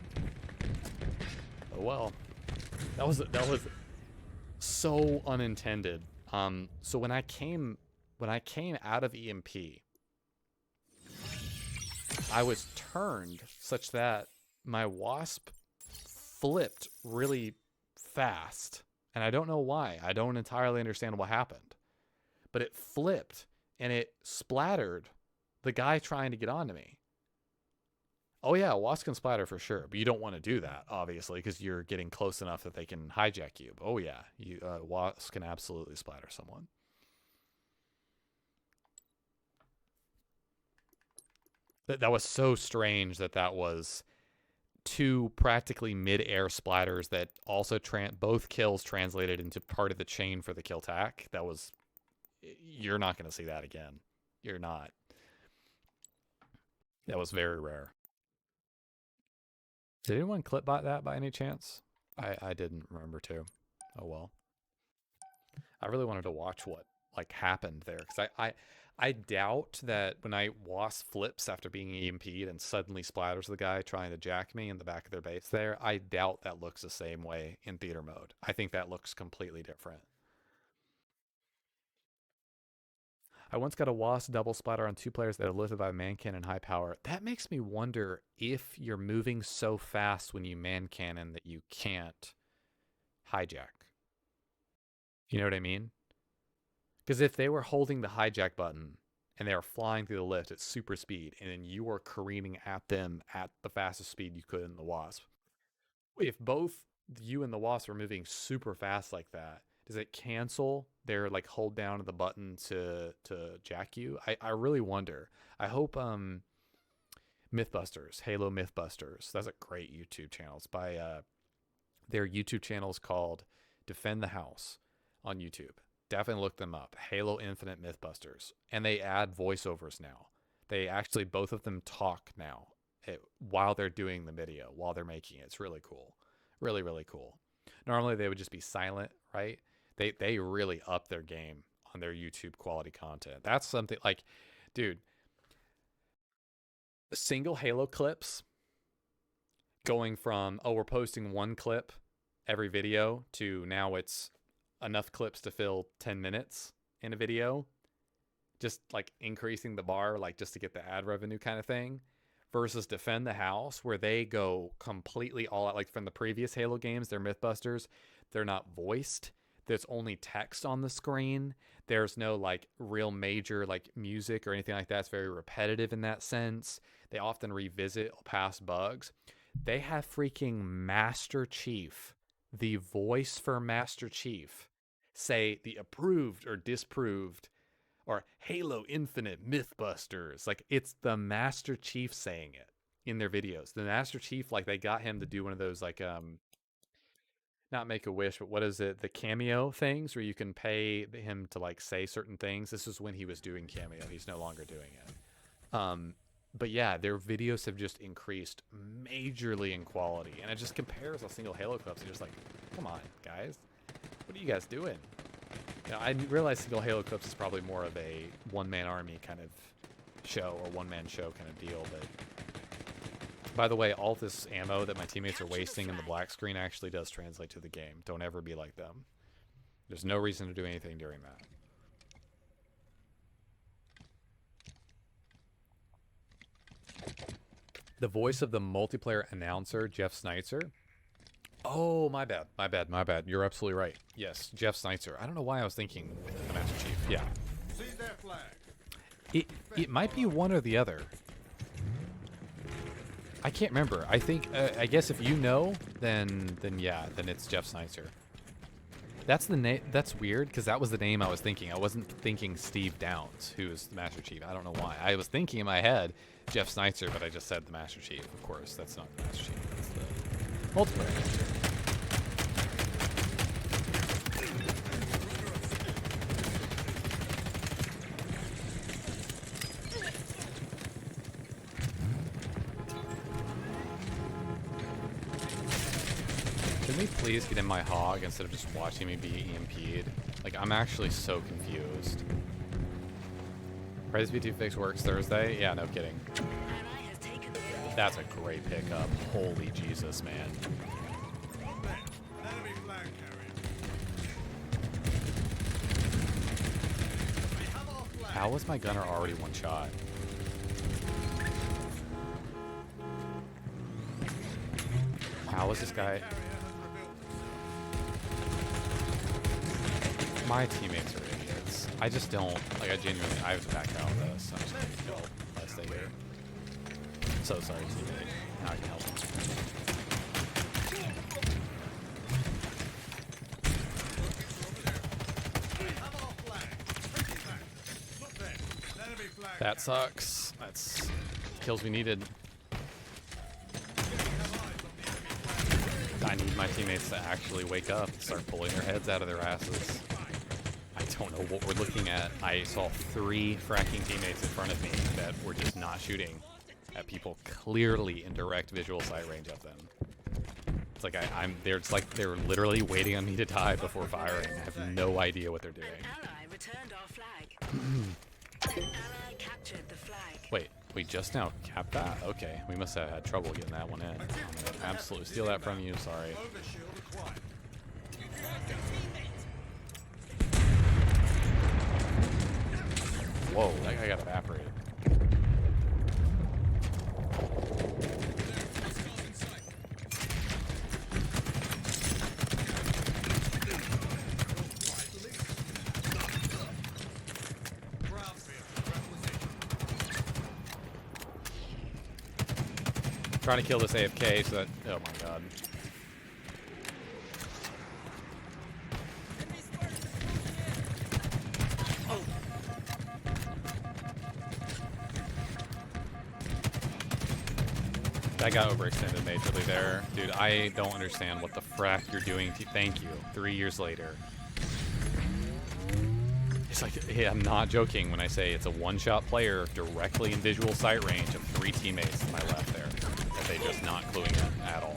Oh well. That was so unintended. So when I came out of EMP, I was turned such that my Wasp flipped really fast. And I don't know why. I don't entirely understand what happened. But it flipped and it splattered the guy trying to get onto me. Oh yeah, Wasp can splatter for sure, but you don't want to do that, obviously, because you're getting close enough that they can hijack you. But oh yeah, Wasp can absolutely splatter someone. That was so strange that was 2 practically mid-air splatters that also both kills translated into part of the chain for the kill tack. That was, you're not going to see that again. You're not. That was very rare. Did anyone clipbot that by any chance? I didn't remember to. Oh well. I really wanted to watch what happened there, because I doubt that when I Wasp flips after being EMP'd and suddenly splatters the guy trying to jack me in the back of their base there, I doubt that looks the same way in theater mode. I think that looks completely different. I once got a Wasp double splatter on 2 players that are lifted by man cannon high power. That makes me wonder if you're moving so fast when you man cannon that you can't hijack. You know what I mean? Because if they were holding the hijack button and they were flying through the lift at super speed and then you were careening at them at the fastest speed you could in the Wasp, if both you and the Wasp were moving super fast like that, does it cancel their hold down of the button to jack you? I really wonder. I hope Mythbusters, Halo Mythbusters, that's a great YouTube channel. It's by their YouTube channel is called Defend the House on YouTube. Definitely look them up. Halo Infinite Mythbusters. And they add voiceovers now. They actually, both of them talk now while they're doing the video, while they're making it. It's really cool. Really, really cool. Normally they would just be silent, right? They really up their game on their YouTube quality content. That's something dude, single Halo clips going from, oh, we're posting 1 clip every video to now it's enough clips to fill 10 minutes in a video, just increasing the bar just to get the ad revenue kind of thing, versus Defend the House where they go completely all out. From the previous Halo games, they're Mythbusters, they're not voiced, there's only text on the screen, there's no real major music or anything like that. It's very repetitive in that sense. They often revisit past bugs. They have freaking Master Chief, the voice for Master Chief, say the approved or disproved or Halo Infinite Mythbusters. It's the Master Chief saying it in their videos. The Master Chief, they got him to do one of those not Make-A-Wish, but what is it? The cameo things where you can pay him to say certain things. This is when he was doing cameo. He's no longer doing it. But yeah, their videos have just increased majorly in quality, and it just compares a single Halo clips. And just come on, guys, what are you guys doing? I realize single Halo clips is probably more of a one-man army kind of show or one-man show kind of deal. But by the way, all this ammo that my teammates are wasting in the black screen actually does translate to the game. Don't ever be like them. There's no reason to do anything during that. The voice of the multiplayer announcer, Jeff Sneitzer. Oh, my bad. You're absolutely right. Yes, Jeff Sneitzer. I don't know why I was thinking the Master Chief. Yeah. Seize their flag. It might be one or the other. I can't remember. I think, I guess if you know, then yeah, then it's Jeff Sneitzer. That's the name. That's weird because that was the name I was thinking. I wasn't thinking Steve Downs, who is the Master Chief. I don't know why. I was thinking in my head Jeff Sneitzer, but I just said the Master Chief. Of course, that's not the Master Chief. That's the multiplayer announcer. Can we please get in my hog instead of just watching me be EMP'd? Like, I'm actually so confused. Praise B2 fix works Thursday? Yeah, no kidding. Ally has taken the enemy. That's a great pickup. Holy Jesus, man. One there. An enemy flag carrier. We have our flag. How was my gunner already one shot? How is this guy? Carrier has rebuilt. My teammates are idiots. I just don't, like, I genuinely, I have to back out of this. I'm just gonna kill if I stay here. So sorry, teammate. Now I can help him. We have our flag. Take it back. Look there. An enemy flag That carrier. sucks. That's kills we needed. I need my teammates to actually wake up and start pulling their heads out of their asses. I don't know what we're looking at. I saw 3 fracking teammates in front of me that were just not shooting at people clearly in direct visual sight range of them. It's like it's like they're literally waiting on me to die before firing. I have no idea what they're doing. An ally returned our flag. An ally captured the flag. Wait, we just now capped that? Okay, we must have had trouble getting that one in. I'm gonna absolutely steal that from you, sorry. Overshield acquired. Whoa, that guy got evaporated. Ground field. Requisition. Trying to kill this AFK so that, oh my god. That got overextended majorly there. Dude, I don't understand what the frack you're doing. Thank you. 3 years later. It's like, hey, I'm not joking when I say it's a one-shot player directly in visual sight range of 3 teammates to my left there. That they just not cluing in at all.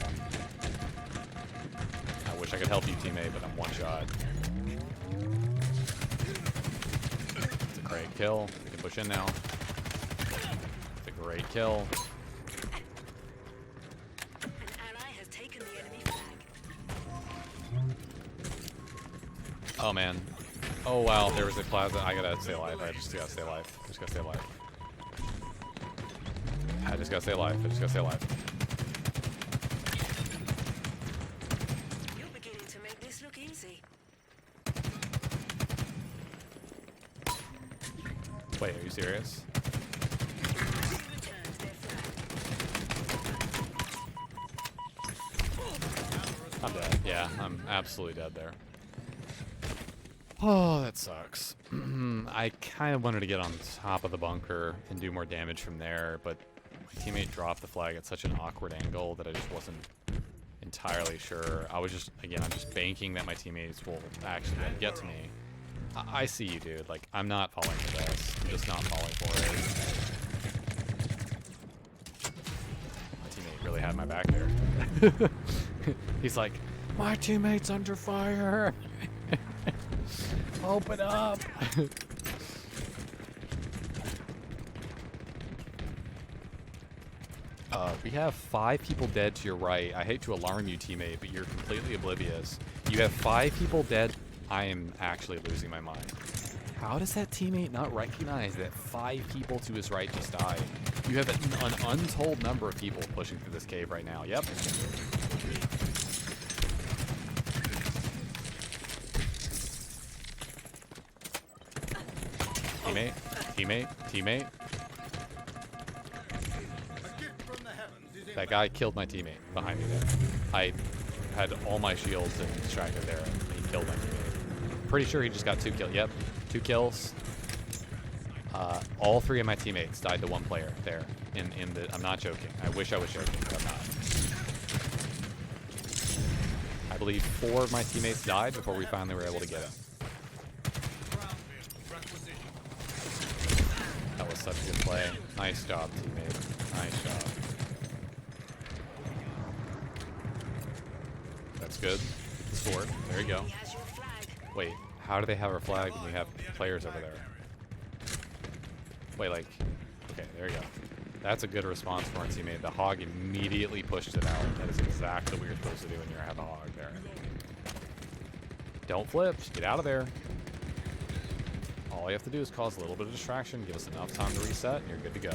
I wish I could help you, teammate, but I'm one shot. It's a great kill. We can push in now. It's a great kill. An ally has taken the enemy flag. Oh man. Oh wow, there was a plaza. I gotta stay alive. I just gotta stay alive. I just gotta stay alive. I just gotta stay alive. I just gotta stay alive. You're beginning to make this look easy. Wait, are you serious? Returned their flag. I'm dead. Yeah, I'm absolutely dead there. Oh, that sucks. I kind of wanted to get on top of the bunker and do more damage from there, but my teammate dropped the flag at such an awkward angle that I just wasn't entirely sure. I was just, again, I'm just banking that my teammates will actually get to me. I see you, dude. Like, I'm not falling for this. I'm just not falling for it. My teammate really had my back there. He's like, my teammate's under fire. Open up. We have 5 people dead to your right. I hate to alarm you, teammate, but you're completely oblivious. You have 5 people dead. I am actually losing my mind. How does that teammate not recognize that 5 people to his right just died? You have an untold number of people pushing through this cave right now. Yep. Teammate, teammate, teammate. A gift from the heavens is in That guy killed my teammate behind me there. I had all my shields and distracted there, and he killed my teammate. Pretty sure he just got 2 kills. Yep, 2 kills. All 3 of my teammates died to 1 player there. In the, I'm not joking. I wish I was joking, but I'm not. I believe 4 of my teammates died before we finally were able to get him. ground field. Requisition. That was such a good play. Nice job, teammate. Nice job. That's good. Get the sword. There you go. He has your flag. Wait, how do they have our flag when we have players over there? Wait, like, okay, there you go. That's a good response from our teammate. The hog immediately pushed it out. That is exactly what you're supposed to do when you have a hog there. Don't flip. Just get out of there. All you have to do is cause a little bit of distraction, give us enough time to reset, and you're good to go. I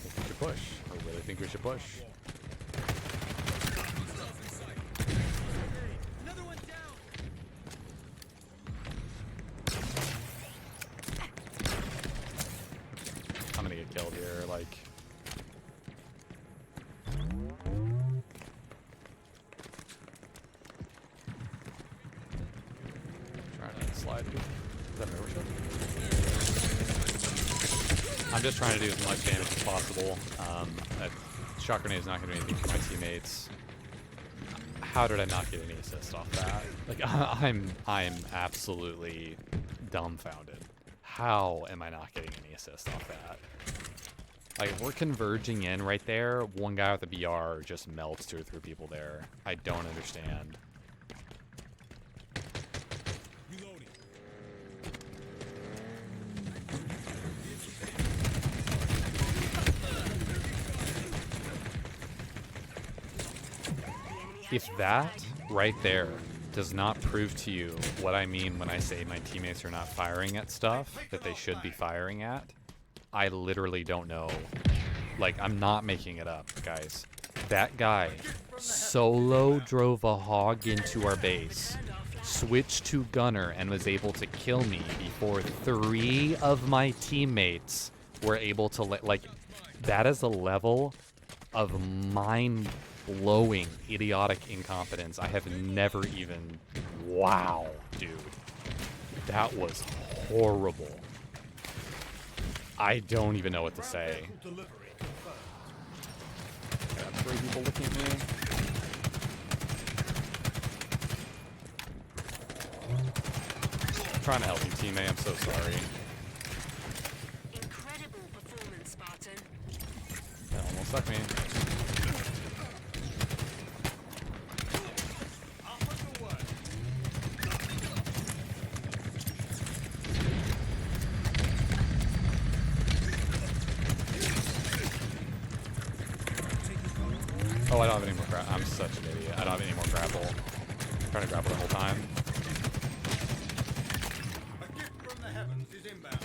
think we should push. I really think we should push. I'm gonna get killed here, like... Trying to slide. Is that an overshot? I'm just trying to do as much damage as possible. That shot grenade is not going to do anything for my teammates. How did I not get any assist off that? Like, I'm absolutely dumbfounded. How am I not getting any assist off that? Like, if we're converging in right there, one guy with a BR just melts 2 or 3 people there. I don't understand. If that right there does not prove to you what I mean when I say my teammates are not firing at stuff that they should be firing at, I literally don't know. Like, I'm not making it up, guys. That guy solo drove a hog into our base, switched to gunner, and was able to kill me before 3 of my teammates were able to like, that is a level of mind-blowing, idiotic incompetence I have never even... Wow, dude. That was horrible. I don't even know what to say. Got 3 people looking at me. I'm trying to help you, teammate. I'm so sorry. Incredible performance, Spartan. That almost stuck me. Oh, I don't have any more grapple. I'm such an idiot. I don't have any more grapple. I'm trying to grapple the whole time. A gift from the heavens is inbound.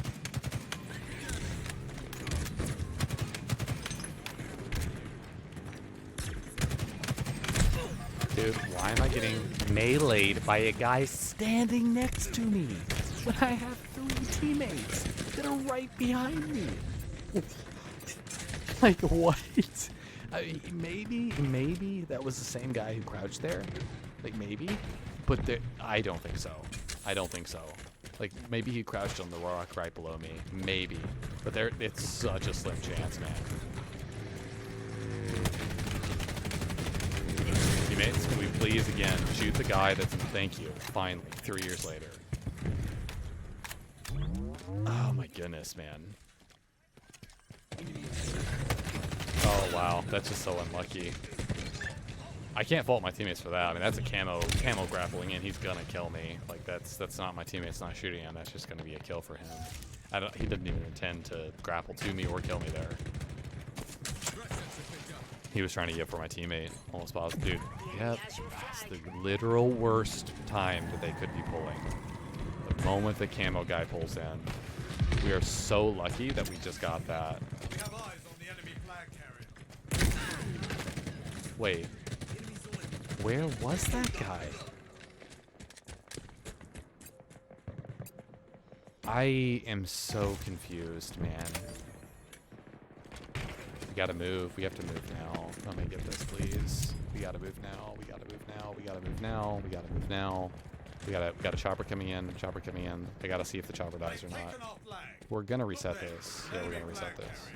Dude, why am I getting meleeed by a guy standing next to me when I have 3 teammates that are right behind me? Like, what? Maybe that was the same guy who crouched there. Like, maybe. But I don't think so. I don't think so. Like, maybe he crouched on the rock right below me. Maybe. But it's such a slim chance, man. Teammates, can we please, again, shoot the guy that's... Thank you. Finally. 3 years later. Oh, my goodness, man. Oh, wow. That's just so unlucky. I can't fault my teammates for that. I mean, that's a camo grappling in. He's gonna kill me. Like, that's not my teammates not shooting him. That's just gonna be a kill for him. He didn't even intend to grapple to me or kill me there. He was trying to get for my teammate. Almost positive. Dude, yep. That's the literal worst time that they could be pulling. The moment the camo guy pulls in. We are so lucky that we just got that. We have eyes on the enemy flag carrier. Wait. Where was that guy? I am so confused, man. We gotta move. We have to move now. Let me get this, please. We gotta move now. We gotta move now. We gotta move now. We gotta move now. We got a chopper coming in. Chopper coming in. I gotta see if the chopper dies or not. Taken our flag. We're gonna reset this. Yeah, we're gonna reset this.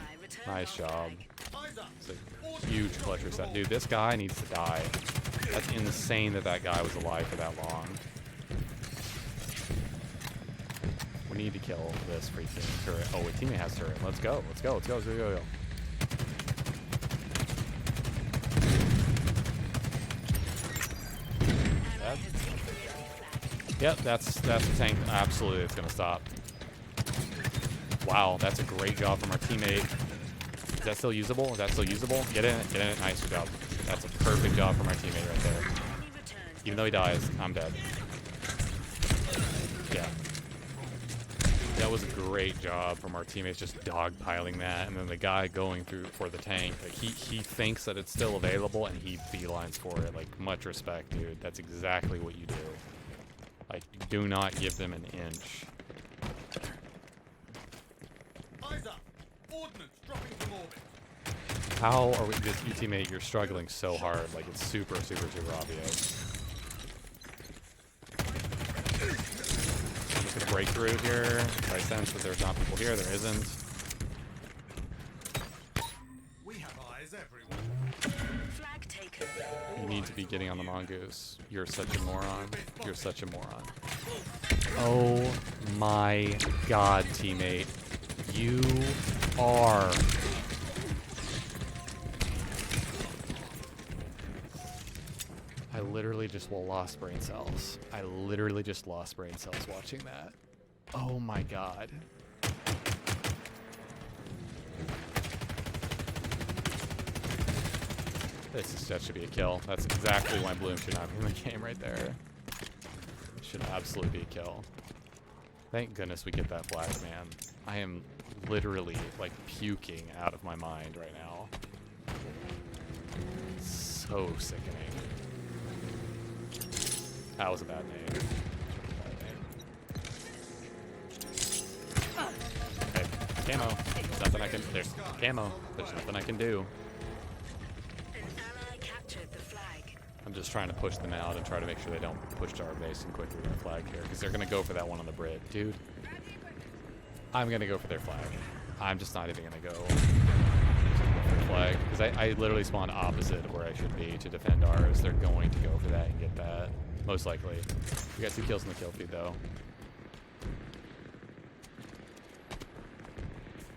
Ally returned Nice our job. flag. Eyes up. It's a huge clutch reset. Dude, this guy needs to die. That's insane that that guy was alive for that long. When We need to kill this freaking turret. Oh, a teammate has turret. Let's go. Let's go. Let's go. Let's go. Go. That, yep, that's the tank. Absolutely, it's gonna stop. Wow, that's a great job from our teammate. Is that still usable? Is that still usable? Get in it. Get in it. Nice job. That's a perfect job from our teammate right there. Even though he dies, I'm dead. Yeah. That was a great job from our teammates, just dogpiling that, and then the guy going through for the tank, like he thinks that it's still available, and he beelines for it. Like, much respect, dude. That's exactly what you do. Like, do not give them an inch. Eyes up! Ordnance dropping from orbit. How are we, this you teammate? You're struggling so hard. Like, it's super, super, super obvious. I'm just gonna break through here. I sense that there's not people here. There isn't. We have eyes everywhere. Flag taken. You need to be getting on the mongoose. You're such a moron. You're such a moron. Oh my god, teammate. You are. I literally just lost brain cells. I literally just lost brain cells watching that. Oh my god. That should be a kill. That's exactly why Bloom should not be in the game right there. It should absolutely be a kill. Thank goodness we get that flag, man. I am literally, like, puking out of my mind right now. So sickening. That was a bad name. Okay, camo. There's nothing I can. There's camo. There's nothing I can do. An ally captured the flag. I'm just trying to push them out and try to make sure they don't push to our base and quickly get a flag here, because they're gonna go for that one on the bridge, dude. I'm gonna go for their flag. I'm just not even gonna go for their flag, because I literally spawned opposite of where I should be to defend ours. They're going to go for that and get that. Most likely. We got 2 kills in the kill feed, though.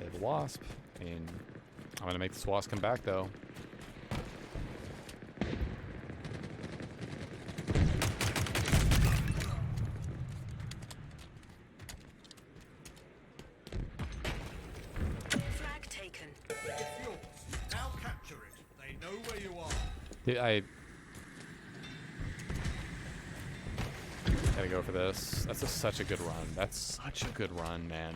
They have a wasp. I mean, I'm going to make this wasp come back, though. Flag taken. It's yours. Now capture it. They know where you are. I gotta go for this. That's such a good run. That's such a good run, man.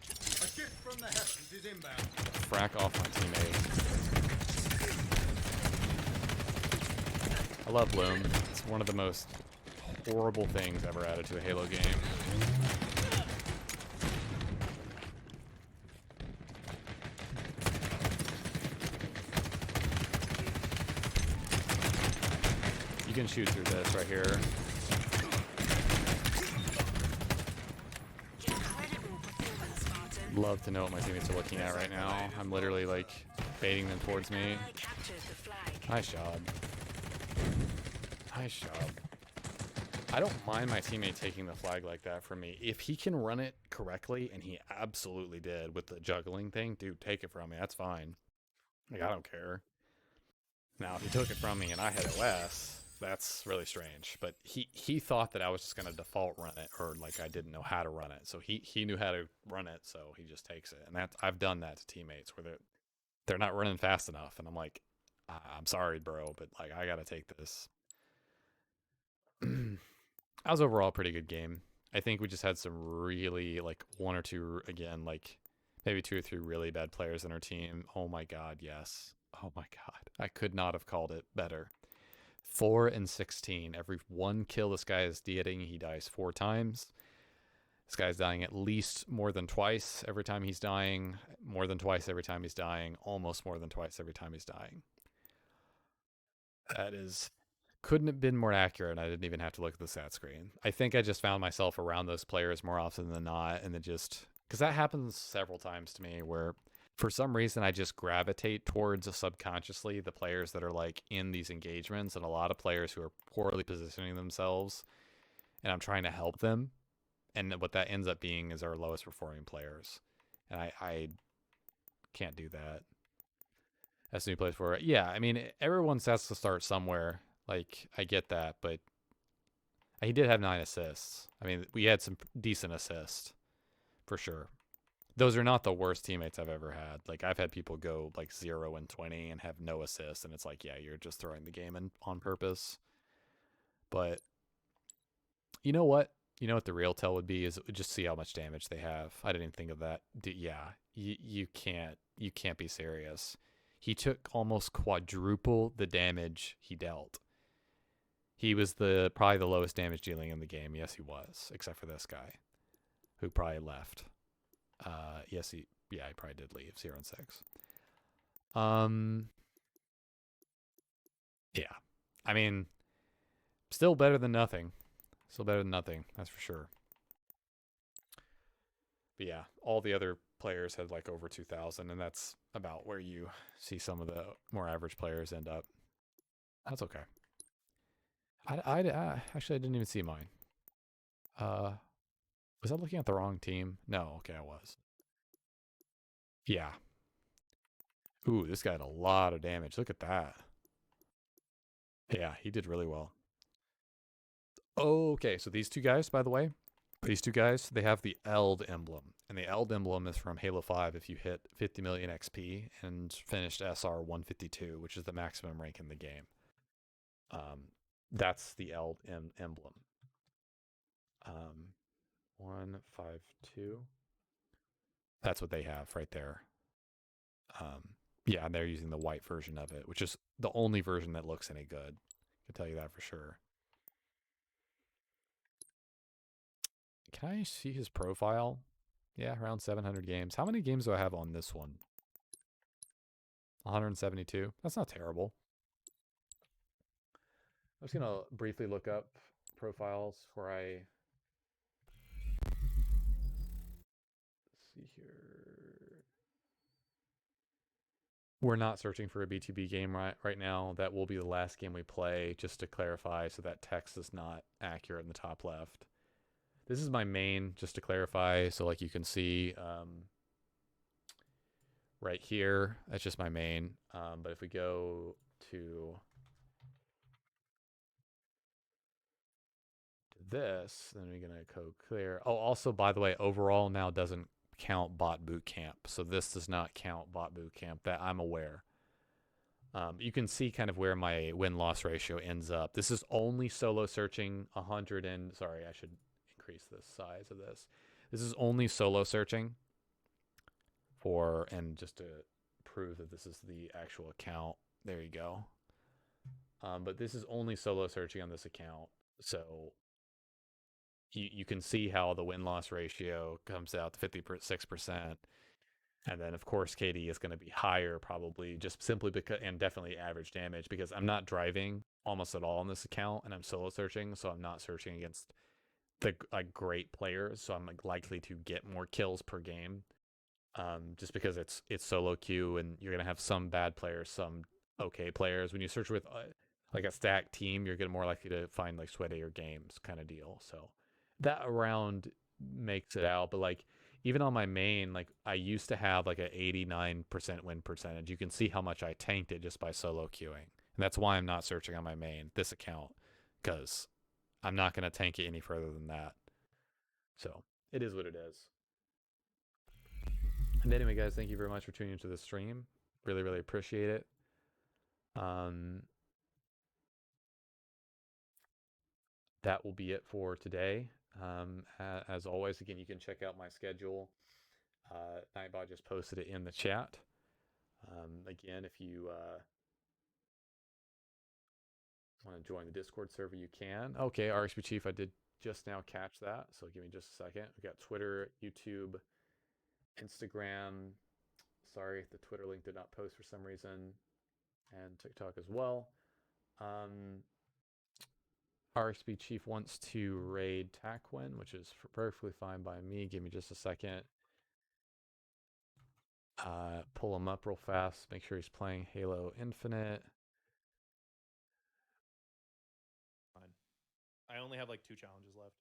A ship from the heavens is inbound. Frack off my teammate. I love Bloom. It's one of the most horrible things ever added to a Halo game. You can shoot through this right here. Incredible performance, Spartan. Love to know what my teammates are looking at right now. I'm literally like baiting them towards me. Ally captured the flag. Nice job. Nice job. I don't mind my teammate taking the flag like that from me. If he can run it correctly, and he absolutely did with the juggling thing, dude, take it from me. That's fine. Like, I don't care. Now, if he took it from me and I had OS, that's really strange. But he thought that I was just going to default run it, or like I didn't know how to run it. So he knew how to run it, so he just takes it. And I've done that to teammates where they're not running fast enough, and I'm like, I'm sorry, bro, but like I got to take this. That was overall a pretty good game. I think we just had some really, like, 1 or 2, again, like, maybe 2 or 3 really bad players in our team. Oh my god, yes. Oh my god. I could not have called it better. 4 and 16. Every 1 kill this guy is getting, he dies 4 times. This guy's dying at least more than twice every time he's dying. More than twice every time he's dying. Almost more than twice every time he's dying. That is... couldn't have been more accurate, and I didn't even have to look at the stat screen. I think I just found myself around those players more often than not, and it just... because that happens several times to me, where for some reason I just gravitate towards subconsciously the players that are like in these engagements, and a lot of players who are poorly positioning themselves, and I'm trying to help them, and what that ends up being is our lowest performing players, and I can't do that. As new plays for it, yeah. I mean, everyone has to start somewhere. Like I get that, but he did have 9 assists. I mean, we had some decent assists for sure. Those are not the worst teammates I've ever had. Like I've had people go like 0 and 20 and have no assists, and it's like, yeah, you're just throwing the game in on purpose. But you know what? You know what the real tell would be is just see how much damage they have. I didn't even think of that. Yeah, you can't be serious. He took almost quadruple the damage he dealt. He was probably the lowest damage dealing in the game. Yes, he was, except for this guy, who probably left. He probably did leave 0 and 6. Yeah, I mean, still better than nothing. Still better than nothing, that's for sure. But yeah, all the other players had like over 2,000, and that's about where you see some of the more average players end up. That's okay. Actually, I didn't even see mine. Was I looking at the wrong team? No, okay, I was. Yeah. Ooh, this guy had a lot of damage. Look at that. Yeah, he did really well. Okay, so these two guys, by the way, they have the Eld emblem. And the Eld emblem is from Halo 5 if you hit 50 million XP and finished SR 152, which is the maximum rank in the game. That's the Eld emblem. 152. That's what they have right there. Yeah, and they're using the white version of it, which is the only version that looks any good. I can tell you that for sure. Can I see his profile? Yeah, around 700 games. How many games do I have on this one? 172. That's not terrible. I'm just going to briefly look up profiles before I see here. We're not searching for a BTB game right now. That will be the last game we play, just to clarify, so that text is not accurate in the top left. This is my main, just to clarify, so like you can see right here, that's just my main. But if we go to this, then we're gonna go clear. Oh, also, by the way, overall now doesn't count bot boot camp, so this does not count bot boot camp, that I'm aware. You can see kind of where my win-loss ratio ends up. This is only solo searching 100 and, sorry, I should increase the size of this. This is only solo searching for, and just to prove that this is the actual account, there you go. But this is only solo searching on this account, so you can see how the win-loss ratio comes out to 56%. And then, of course, KD is going to be higher probably just simply because, and definitely average damage, because I'm not driving almost at all on this account and I'm solo searching. So I'm not searching against the great players. So I'm likely to get more kills per game, just because it's solo queue and you're going to have some bad players, some okay players. When you search with like a stacked team, you're more likely to find like sweat or games kind of deal. So that around makes it out. But like, even on my main, like I used to have like an 89% win percentage. You can see how much I tanked it just by solo queuing. And that's why I'm not searching on my main, this account, because I'm not going to tank it any further than that. So it is what it is. And anyway, guys, thank you very much for tuning into the stream. Really, really appreciate it. That will be it for today. As always, again, you can check out my schedule. Nightbot just posted it in the chat. Again, if you want to join the Discord server, you can. Okay, RXP Chief, I did just now catch that, so give me just a second. We got Twitter, YouTube, Instagram. Sorry, the Twitter link did not post for some reason, and TikTok as well. RXP Chief wants to raid Taquin, which is perfectly fine by me. Give me just a second. Pull him up real fast. Make sure he's playing Halo Infinite. Fine. I only have like 2 challenges left.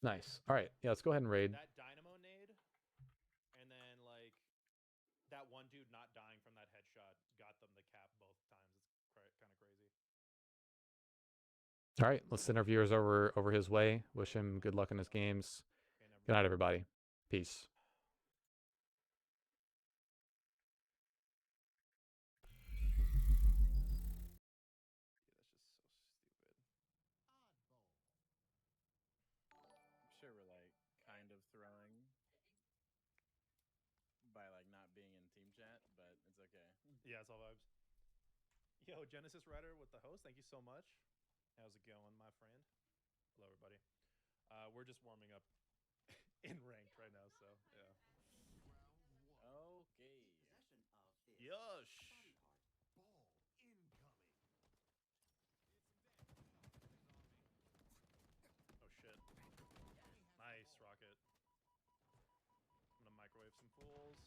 Nice. All right. Yeah, let's go ahead and raid. That dynamo nade, and then like that one dude not dying from that headshot got them the cap both times. It's kind of crazy. All right, let's send our viewers over his way. Wish him good luck in his games. Okay, never Good mind. night, everybody. Peace. Yeah, that's just so stupid. I'm sure we're like kind of throwing by like not being in team chat, but it's okay. Yeah, it's all vibes. Yo, Genesis Rider with the host. Thank you so much. How's it going, my friend? Hello, everybody. We're just warming up in ranked right now, so yeah. Okay. Possession of this Yosh. body part. Ball incoming. Oh shit. Nice rocket. I'm gonna microwave some fools.